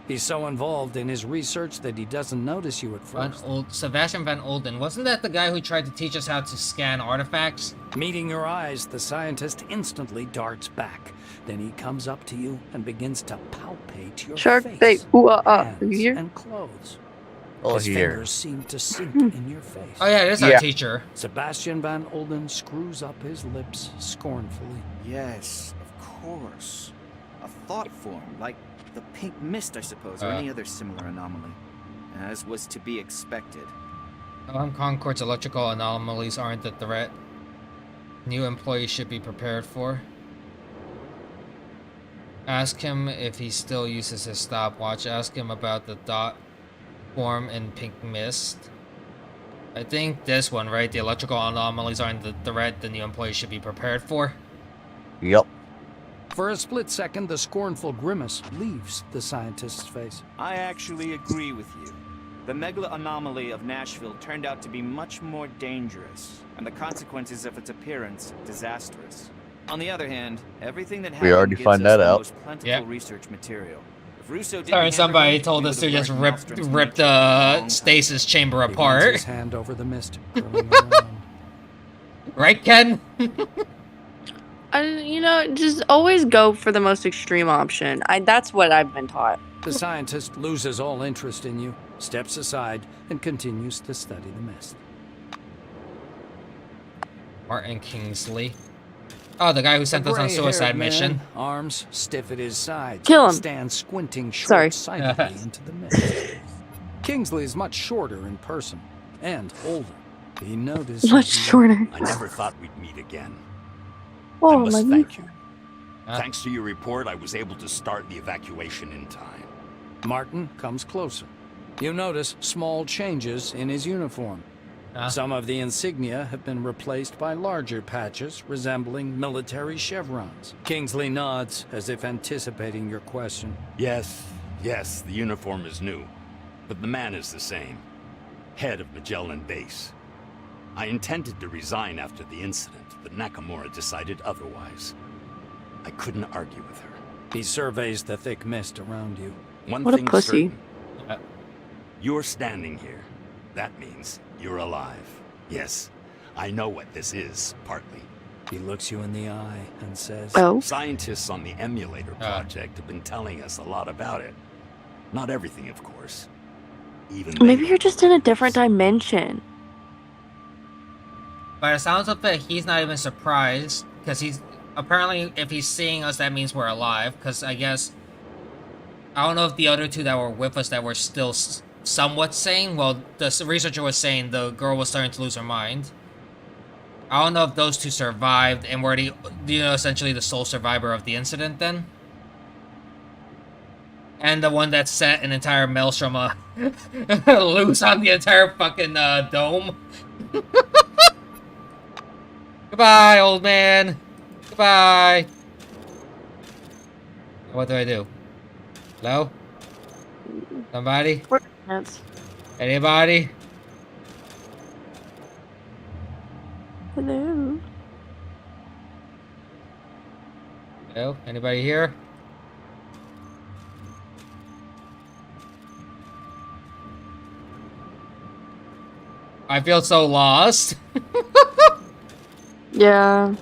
He's so involved in his research that he doesn't notice you at first. Sebastian van Ulden. Wasn't that the guy who tried to teach us how to scan artifacts? Meeting your eyes, the scientist instantly darts back. Then he comes up to you and begins to palpate your Shark face, bait. Are hands, you here? and clothes. Oh, His here. fingers seem to sink in your face. Oh yeah, it is our teacher. Sebastian van Ulden screws up his lips scornfully. Yes, of course. A thought form, like the pink mist, I suppose, or any other similar anomaly. As was to be expected. Concord's electrical anomalies aren't a threat. New employees should be prepared for. Ask him if he still uses his stopwatch. Ask him about the dot form in pink mist. I think this one, right? The electrical anomalies aren't the threat the new employees should be prepared for. Yep. For a split second, the scornful grimace leaves the scientist's face. I actually agree with you. The megala anomaly of Nashville turned out to be much more dangerous, and the consequences of its appearance disastrous. On the other hand, everything that happened already gives find us that the out. most plentiful research material. If Russo didn't Sorry, hammer somebody him, told we us to would've just learned rip Malmstrom's rip nature a long the time. stasis chamber He runs apart. his hand over the mist, curling around. Right, Ken? Just always go for the most extreme option. That's what I've been taught. The scientist loses all interest in you, steps aside, and continues to study the mist. Martin Kingsley. Oh, the guy who sent us on suicide mission. Arms stiff at his sides. Kill him. Stands squinting Sorry. short-sightedly into the mist. Kingsley is much shorter in person and older. He noticed. Much shorter. I never thought we'd meet again. I Oh, must my thank you. Thanks to your report, I was able to start the evacuation in time. Martin comes closer. You notice small changes in his uniform. Some of the insignia have been replaced by larger patches resembling military chevrons. Kingsley nods as if anticipating your question. Yes, the uniform is new, but the man is the same. Head of Magellan Base. I intended to resign after the incident, but Nakamura decided otherwise. I couldn't argue with her. He surveys the thick mist around you. One What a thing's pussy. certain. You're standing here. That means you're alive. Yes, I know what this is, partly. He looks you in the eye and says, Oh. Scientists on the emulator project have been telling us a lot about it. Not everything, of course. Even Maybe they- you're just in a different dimension. By the sounds of it, he's not even surprised, because he's... Apparently, if he's seeing us, that means we're alive, because I guess... I don't know if the other two that were with us that were still somewhat sane. Well, the researcher was saying the girl was starting to lose her mind. I don't know if those two survived and were the, you know, essentially the sole survivor of the incident then. And the one that set an entire maelstrom loose on the entire fucking dome. Goodbye, old man. Goodbye. What do I do? Hello? Somebody? Anybody? Hello? Hello? Anybody here? I feel so lost. Yeah.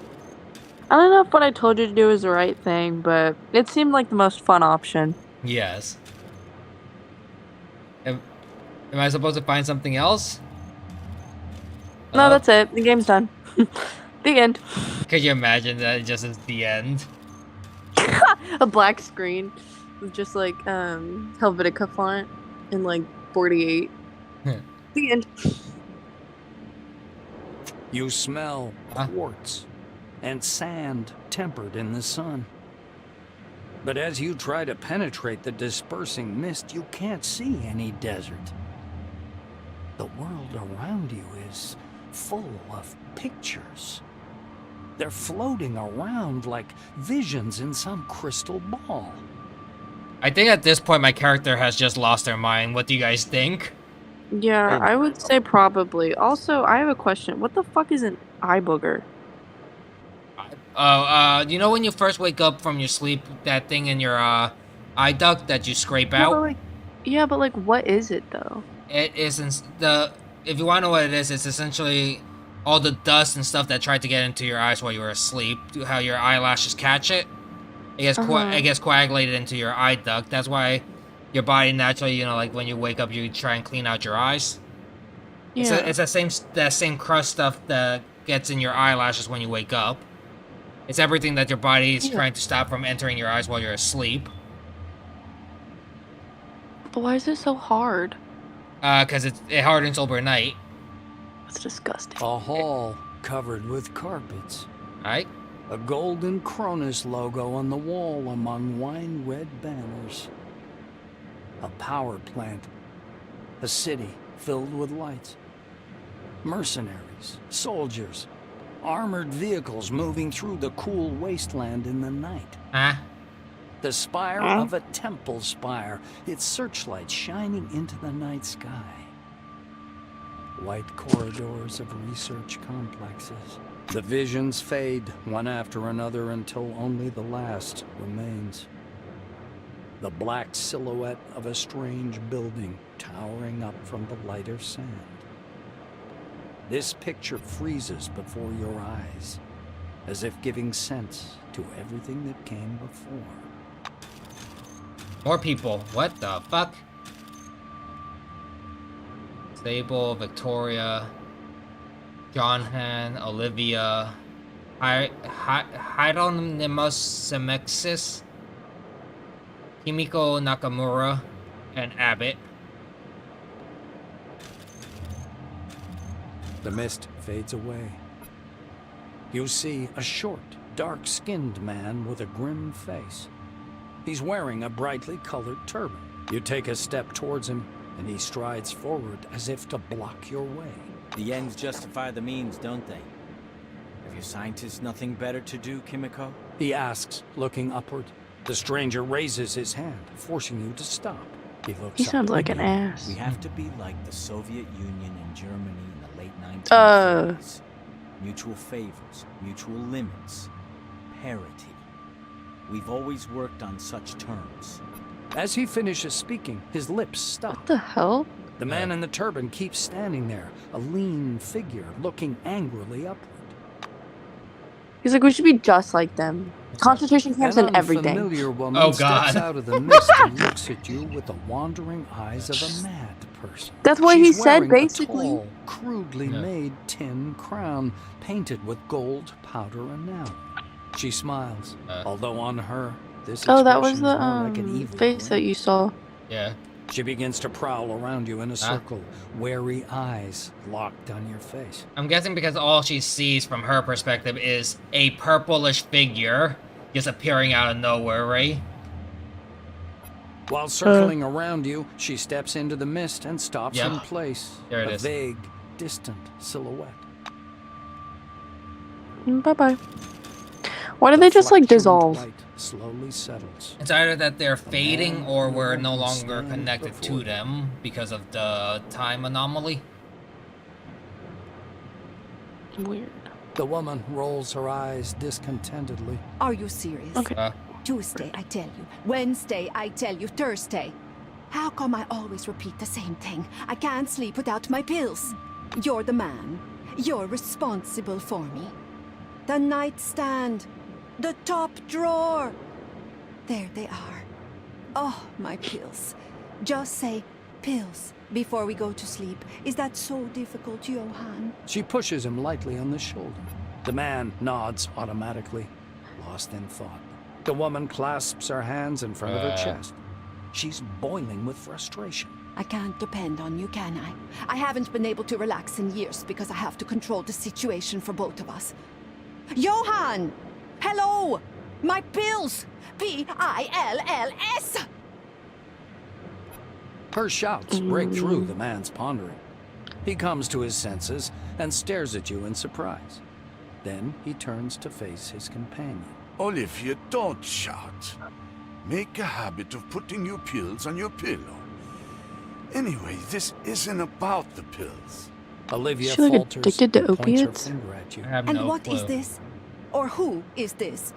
I don't know if what I told you to do is the right thing, but it seemed like the most fun option. Yes. Am I supposed to find something else? No, that's it. The game's done. The end. Could you imagine that just as the end? A black screen with just like Helvetica font in like 48. The end. You smell quartz and sand tempered in the sun. But as you try to penetrate the dispersing mist, you can't see any desert. The world around you is full of pictures. They're floating around like visions in some crystal ball. I think at this point my character has just lost their mind. What do you guys think? Yeah, I would say probably. Also, I have a question. What the fuck is an eye booger? Oh, you know when you first wake up from your sleep, that thing in your eye duct that you scrape out? But like, what is it though? It isn't the. If you want to know what it is, it's essentially all the dust and stuff that tried to get into your eyes while you were asleep. How your eyelashes catch it. It gets coagulated into your eye duct. That's why your body naturally, you know, like when you wake up, you try and clean out your eyes. Yeah. It's that same crust stuff that gets in your eyelashes when you wake up. It's everything that your body is trying to stop from entering your eyes while you're asleep. But why is it so hard? Because it hardens overnight. That's disgusting. A hall covered with carpets. Right? A golden Cronus logo on the wall among wine-red banners. A power plant. A city filled with lights. Mercenaries, soldiers, armored vehicles moving through the cool wasteland in the night. The spire of a temple spire, its searchlight shining into the night sky. White corridors of research complexes. The visions fade one after another until only the last remains. The black silhouette of a strange building towering up from the lighter sand. This picture freezes before your eyes, as if giving sense to everything that came before. More people. What the fuck? Stable, Victoria, Johnhan, Olivia, Hieronymus Semexis, Kimiko Nakamura, and Abbott. The mist fades away. You see a short, dark-skinned man with a grim face. He's wearing a brightly colored turban. You take a step towards him, and he strides forward as if to block your way. The ends justify the means, don't they? Have you scientists nothing better to do, Kimiko? He asks, looking upward. The stranger raises his hand, forcing you to stop. He sounds like an ass. We have to be like the Soviet Union and Germany in the late 1930s. Mutual favors, mutual limits, parity. We've always worked on such terms. As he finishes speaking, his lips stop. What the hell? The man in the turban keeps standing there, a lean figure looking angrily upward. He's like, we should be just like them. Concentration camps and everything. An unfamiliar woman steps out of the mist and looks at you with the wandering eyes of a mad person. That's what he said, basically. A tall, crudely made tin crown painted with gold powder enamel. She smiles, although on her, this that was expression the is more like an evil face that you saw. Yeah. She begins to prowl around you in a circle, wary eyes locked on your face. I'm guessing because all she sees from her perspective is a purplish figure just appearing out of nowhere, right? While circling around you, she steps into the mist and stops in place. There it a is. Vague, distant silhouette. Bye-bye. Why do they just, like, dissolve? Light slowly settles. It's either that they're fading or we're no longer connected to them because of the time anomaly. Weird. The woman rolls her eyes discontentedly. Are you serious? Okay. Tuesday, I tell you. Wednesday, I tell you. Thursday. How come I always repeat the same thing? I can't sleep without my pills. You're the man. You're responsible for me. The nightstand. The top drawer. There they are. Oh, my pills. Just say pills before we go to sleep. Is that so difficult, Johan? She pushes him lightly on the shoulder. The man nods automatically, lost in thought. The woman clasps her hands in front of her chest. She's boiling with frustration. I can't depend on you, can I? I haven't been able to relax in years because I have to control the situation for both of us. Johan! Hello! My pills! P-I-L-L-S! Her shouts break through the man's pondering. He comes to his senses and stares at you in surprise. Then he turns to face his companion. Olivia, don't shout. Make a habit of putting your pills on your pillow. Anyway, this isn't about the pills. Olivia She, like, falters addicted to and points her opiates? finger at you. And what is this? Or who is this?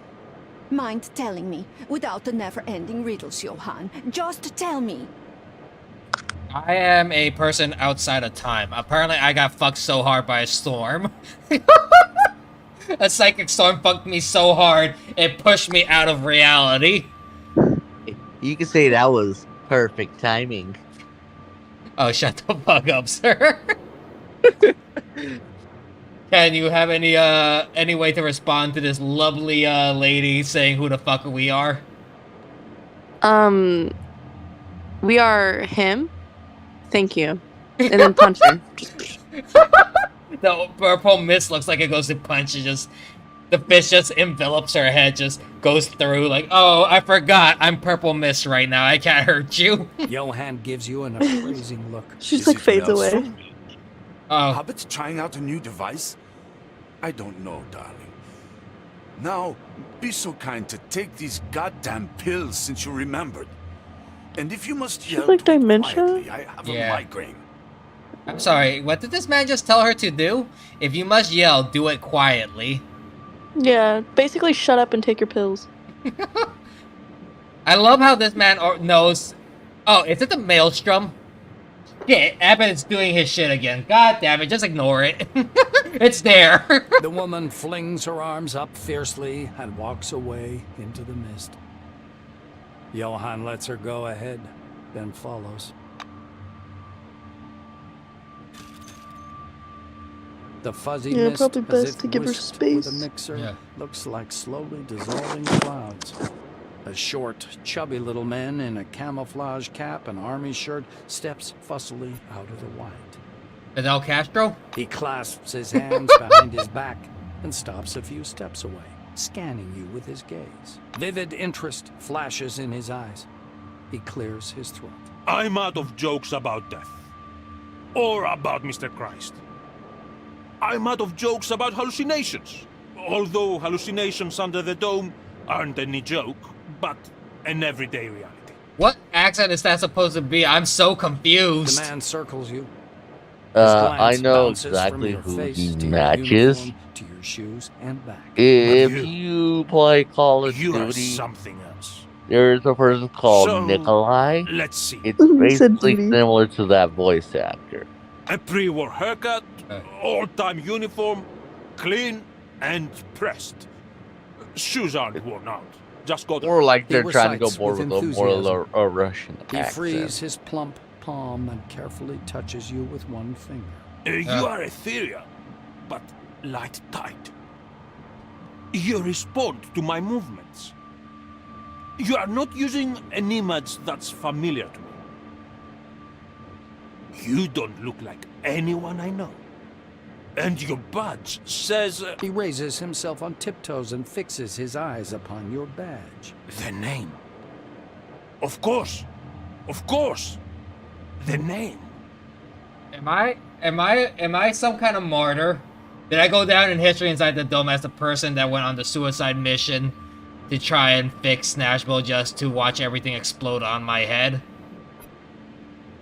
Mind telling me, without the never-ending riddles, Johan. Just tell me. I am a person outside of time. Apparently, I got fucked so hard by a storm. A psychic storm fucked me so hard, it pushed me out of reality. You could say that was perfect timing. Oh, shut the fuck up, sir. Can you have any way to respond to this lovely lady saying who the fuck we are? We are him. Thank you. And then punch her. The purple mist looks like it goes to punch. It just, the fish just envelops her head, just goes through like, oh, I forgot, I'm purple mist right now. I can't hurt you. Johan gives you an appraising look. She just, like, fades away. Oh. Hobbit's trying out a new device? I don't know, darling. Now, be so kind to take these goddamn pills since you remembered. And if you must She's yell like do it dementia? quietly. I have a Yeah. migraine. I'm sorry, what did this man just tell her to do? If you must yell, do it quietly. Yeah, basically shut up and take your pills. I love how this man knows. Oh, is it the maelstrom? Yeah, Abbott's doing his shit again. God damn it, just ignore it. It's there. The woman flings her arms up fiercely and walks away into the mist. Johan lets her go ahead, then follows. The fuzzy Yeah, mist, probably as best if to give her whisked space. with a mixer, Yeah. looks like slowly dissolving clouds. A short, chubby little man in a camouflage cap and army shirt steps fussily out of the white. Fidel Castro? He clasps his hands behind his back and stops a few steps away, scanning you with his gaze. Vivid interest flashes in his eyes. He clears his throat. I'm out of jokes about death. Or about Mr. Christ. I'm out of jokes about hallucinations. Although hallucinations under the dome aren't any joke, but an everyday reality. What accent is that supposed to be? I'm so confused. The man circles you. I know exactly who he matches. To your shoes and back. If you play Call of You are Duty, something else. there's a person called So, Nikolai. let's see. It's basically similar to that voice actor. A pre-war haircut, all-time uniform, clean and pressed. Shoes aren't worn out. Just got Or like they're He trying to go recites more with with a more enthusiasm. a Russian He frees accent. his plump palm and carefully touches you with one finger. You are ethereal, but light tight. You respond to my movements. You are not using an image that's familiar to me. You don't look like anyone I know. And your badge says... He raises himself on tiptoes and fixes his eyes upon your badge. The name. Of course. Of course. The name. Am I some kind of martyr? Did I go down in history inside the dome as the person that went on the suicide mission to try and fix Nashville just to watch everything explode on my head?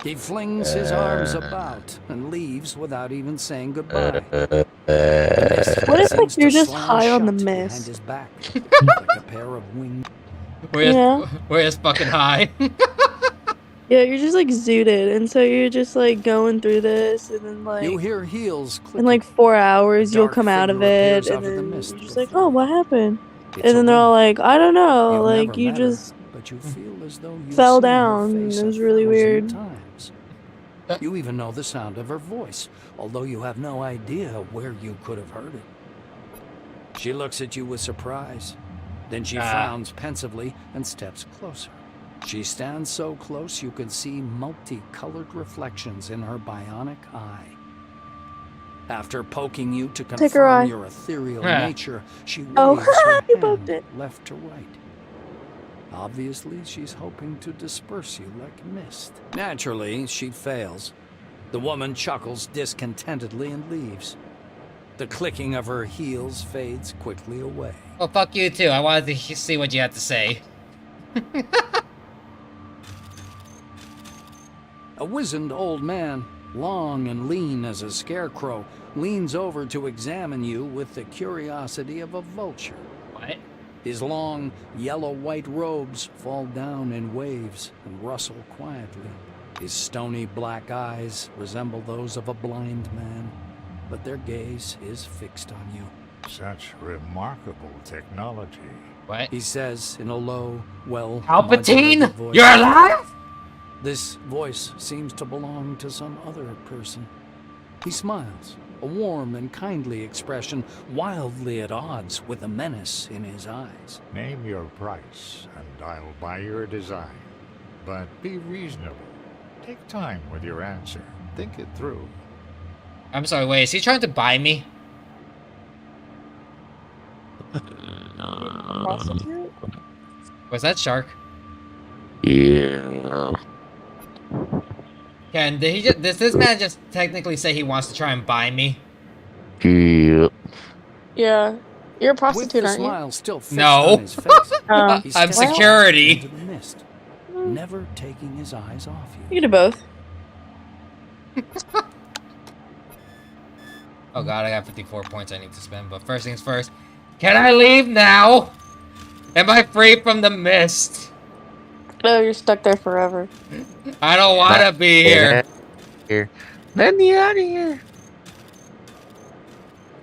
He flings his arms about and leaves without even saying goodbye. What if like you're just high on the mist? His back, like a pair of wings. We're just fucking high. Yeah, you're just like zooted, and so you're just like going through this, and then like you hear heels clicking. in like 4 hours you'll Dark come out of figure it, appears and out of the then mist you're just like, oh, what happened? It's And then a they're all woman. like, I don't know, You've like never you met her, just but you feel as though you've fell seen her down. face It was 1,000 really weird. times. You even know the sound of her voice, although you have no idea where you could have heard it. She looks at you with surprise. Then she frowns pensively and steps closer. She stands so close you can see multicolored reflections in her bionic eye. After poking you to Take her eye. confirm your ethereal nature, she waves Oh, her you hand poked it. left to right. Obviously, she's hoping to disperse you like mist. Naturally, she fails. The woman chuckles discontentedly and leaves. The clicking of her heels fades quickly away. Well, fuck you too. I wanted to see what you had to say. A wizened old man, long and lean as a scarecrow, leans over to examine you with the curiosity of a vulture. What? His long, yellow-white robes fall down in waves and rustle quietly. His stony black eyes resemble those of a blind man, but their gaze is fixed on you. Such remarkable technology. What? He says in a low, Palpatine? voice. You're alive? This voice seems to belong to some other person. He smiles, a warm and kindly expression, wildly at odds with the menace in his eyes. Name your price, and I'll buy your design. But be reasonable. Take time with your answer. Think it through. I'm sorry, wait, is he trying to buy me? Prostitute? Was that Shark? Yeah. Ken, does this man just technically say he wants to try and buy me? Yep. Yeah. You're a With prostitute, the aren't you? smile still fixed No. on his face, I'm he steps security. into the mist, never taking his eyes off you. You can do both. Oh god, I got 54 points I need to spend, but first things first. Can I leave now? Am I free from the mist? No, you're stuck there forever. I don't want to be here. Here. Let me out of here.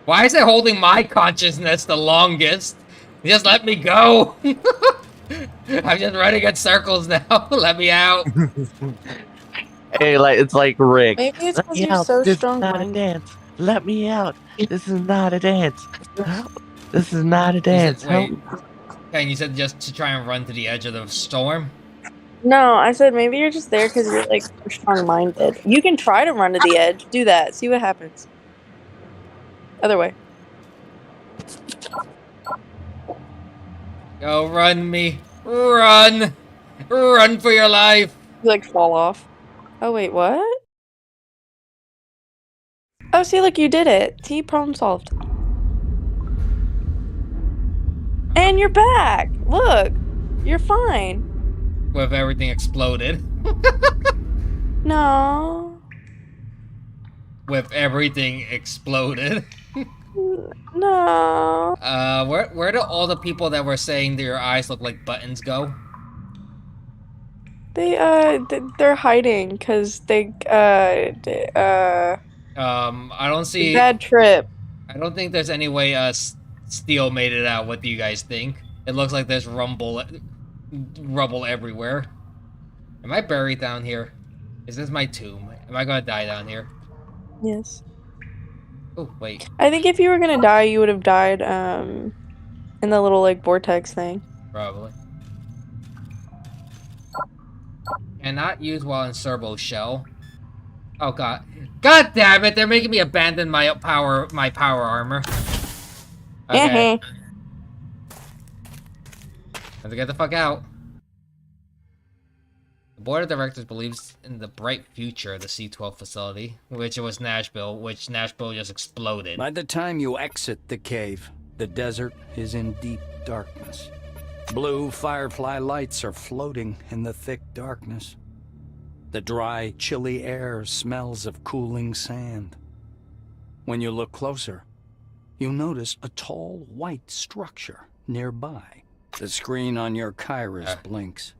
Why is it holding my consciousness the longest? Just let me go. I'm just running in circles now. Let me out. Hey, it's like Rick. Maybe it's Let because me you're out. so This is strong. not a dance. Let me out. This is not a dance. This is not a dance. Wait. Help. Okay, you said just to try and run to the edge of the storm? No, I said maybe you're just there because you're like strong-minded. You can try to run to the edge. Do that. See what happens. Other way. Go run me. Run. Run for your life. You like fall off. Oh wait, what? Oh, see, look, you did it. See, problem solved. And you're back. Look, you're fine. With everything exploded. No. With everything exploded. No. Where do all the people that were saying that your eyes look like buttons go? They're hiding because I don't see. Bad trip. I don't think there's any way Steel made it out. What do you guys think? It looks like there's rubble everywhere. Am I buried down here? Is this my tomb? Am I gonna die down here? Yes. Oh wait. I think if you were gonna die, you would have died in the little like vortex thing. Probably. Cannot use while in servo shell. Oh god. God damn it, they're making me abandon my power armor. Okay. Have to get the fuck out. The board of directors believes in the bright future of the C-12 facility, which was Nashville, which Nashville just exploded. By the time you exit the cave, the desert is in deep darkness. Blue firefly lights are floating in the thick darkness. The dry, chilly air smells of cooling sand. When you look closer, you notice a tall, white structure nearby. The screen on your Kairos blinks.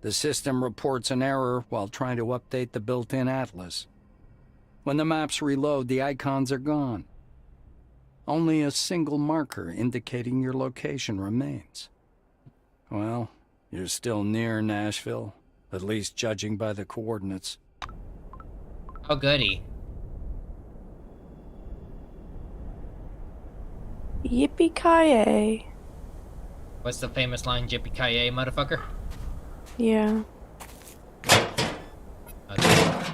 The system reports an error while trying to update the built-in atlas. When the maps reload, the icons are gone. Only a single marker indicating your location remains. Well, you're still near Nashville, at least judging by the coordinates. Oh, goody. Yippee-ki-yay. What's the famous line, Yippee-ki-yay, motherfucker? Yeah. Okay.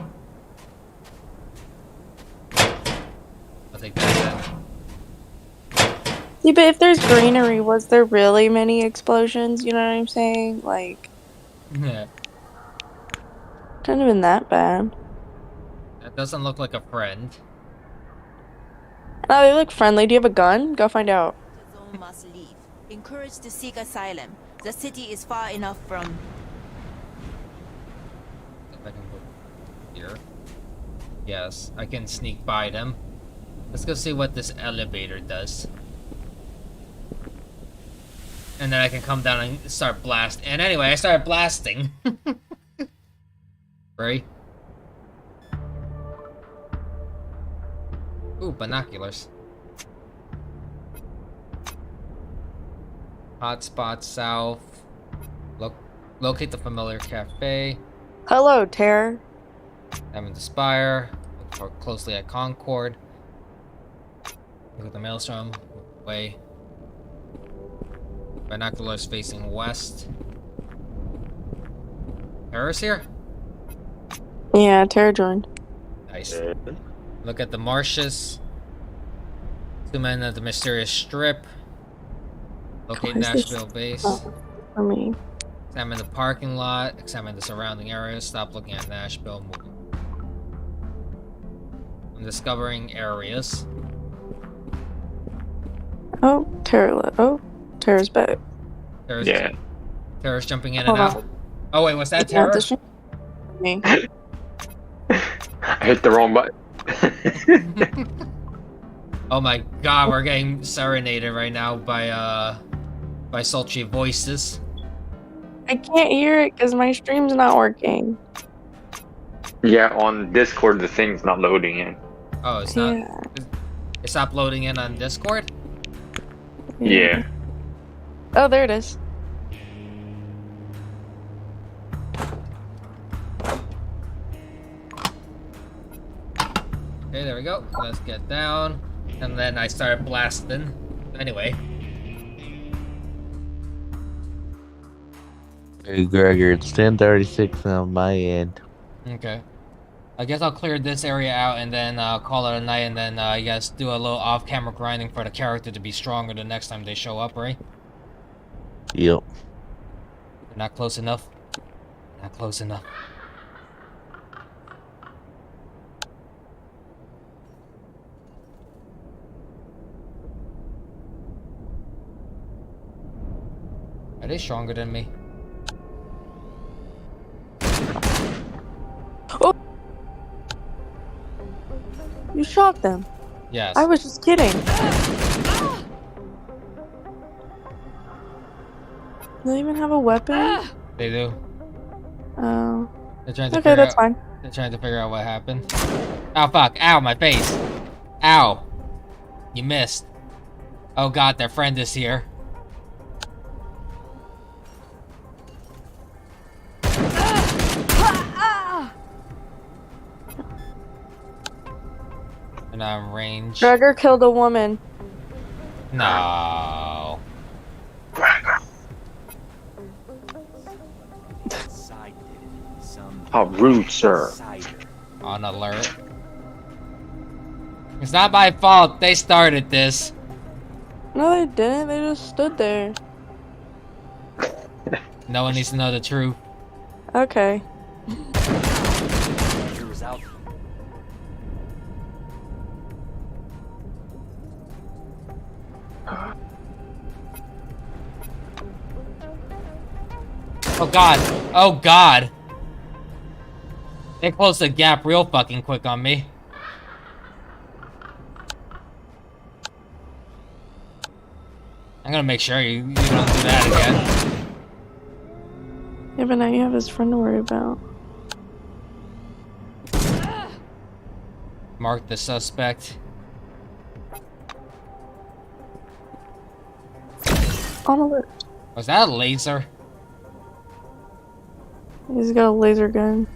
I'll take that then. Yeah, but if there's greenery, was there really many explosions? You know what I'm saying? Like, Yeah. couldn't have been that bad. That doesn't look like a friend. Oh, they look friendly. Do you have a gun? Go find out. The zone must leave. Encouraged to seek asylum. The city is far enough from... If I can go here. Yes, I can sneak by them. Let's go see what this elevator does. And then I can come down and start blasting. And anyway, I started blasting. Right? Ooh, binoculars. Hotspot south. Locate the familiar cafe. Hello, Terror. Examine the spire. Look more closely at Concord. Look at the maelstrom. Way. Binoculars facing west. Terror's here? Yeah, Terror joined. Nice. Look at the marshes. Zoom in at the mysterious strip. Locate Nashville base. For me. Examine the parking lot. Examine the surrounding areas. Stop looking at Nashville. Moving. I'm discovering areas. Oh, Terror. Oh, Terror's back. Terror's jumping in Hold and out. on. Oh wait, was that Terror? Me. I hit the wrong button. Oh my god, we're getting serenaded right now by sultry voices. I can't hear it because my stream's not working. Yeah, on Discord the thing's not loading in. Oh, it's not. It's not loading in on Discord? Yeah. Oh, there it is. Okay, there we go. Let's get down. And then I started blasting. Anyway. Hey, Gregor, it's 10:36 on my end. Okay. I guess I'll clear this area out and then call it a night, and then you guys do a little off-camera grinding for the character to be stronger the next time they show up, right? Yep. Not close enough. Not close enough. Are they stronger than me? Oh! You shot them. Yes. I was just kidding. Do they even have a weapon? They do. Oh. They're trying to Okay, that's fine. They're trying to figure out what happened. Oh fuck! Ow, my face! Ow! You missed. Oh god, their friend is here. And I'm range. Gregar killed a woman. No. How rude, sir. Oh, On alert. It's not my fault. They started this. No, they didn't. They just stood there. No one needs to know the truth. Okay. Out. Oh god. Oh god. They closed the gap real fucking quick on me. I'm gonna make sure you don't do that again. Yeah, but now you have his friend to worry about. Mark the suspect. On alert. Was that a laser? He's got a laser gun.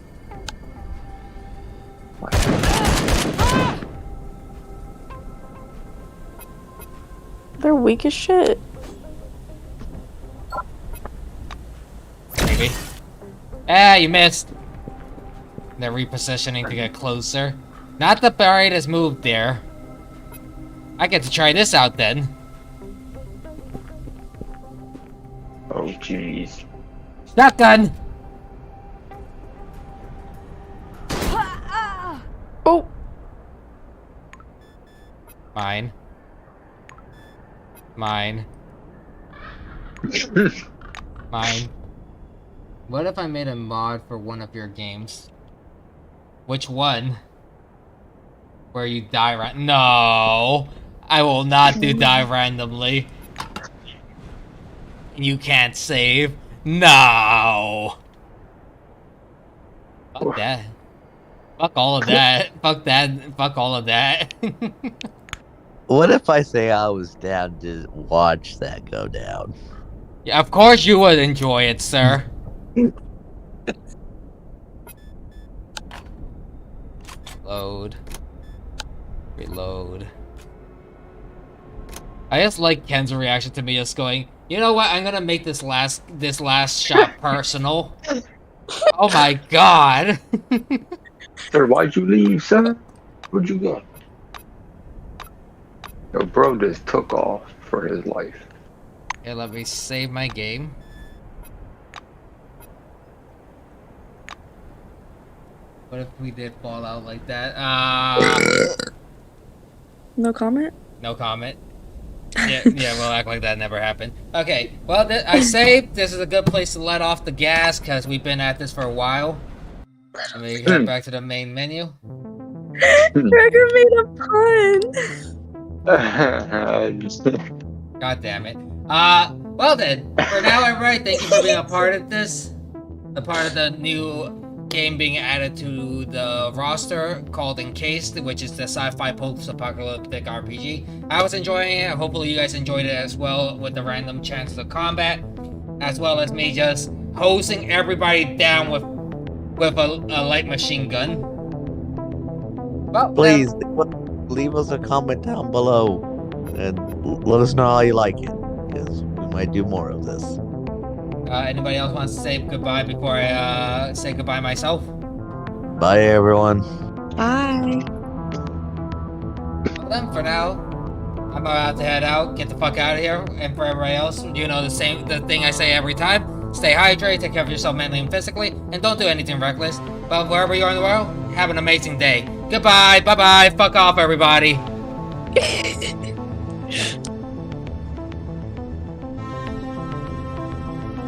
They're weak as shit. Maybe. Ah, you missed. They're repositioning to get closer. Not the parade has moved there. I get to try this out then. Oh, jeez. Shotgun! Oh! Mine. Mine. Mine. What if I made a mod for one of your games? Which one? Where you die No! I will not do die randomly. You can't save. No! Fuck that. Fuck all of that. Fuck that. Fuck all of that. What if I say I was down to watch that go down? Yeah, of course you would enjoy it, sir. Load. Reload. I just like Ken's reaction to me just going, you know what, I'm gonna make this last shot personal. Oh my god. Sir, why'd you leave, sir? Where'd you go? Your bro just took off for his life. Okay, let me save my game. What if we did fall out like that? No comment? No comment. Yeah, we'll act like that never happened. Okay, well, I saved. This is a good place to let off the gas, because we've been at this for a while. Let me head back to the main menu. Gregor made a pun! God damn it. Well then, for now, everybody, thank you for being a part of this. A part of the new game being added to the roster called Encased, which is the sci-fi post-apocalyptic RPG. I was enjoying it. Hopefully you guys enjoyed it as well, with the random chances of combat, as well as me just hosing everybody down with a light machine gun. Well, please leave us a comment down below and let us know how you like it, because we might do more of this. Anybody else wants to say goodbye before I say goodbye myself? Bye, everyone. Bye. Well then, for now, I'm about to head out, get the fuck out of here, and for everybody else, you know the thing I say every time: stay hydrated, take care of yourself mentally and physically, and don't do anything reckless. But wherever you are in the world, have an amazing day. Goodbye, bye-bye, fuck off, everybody.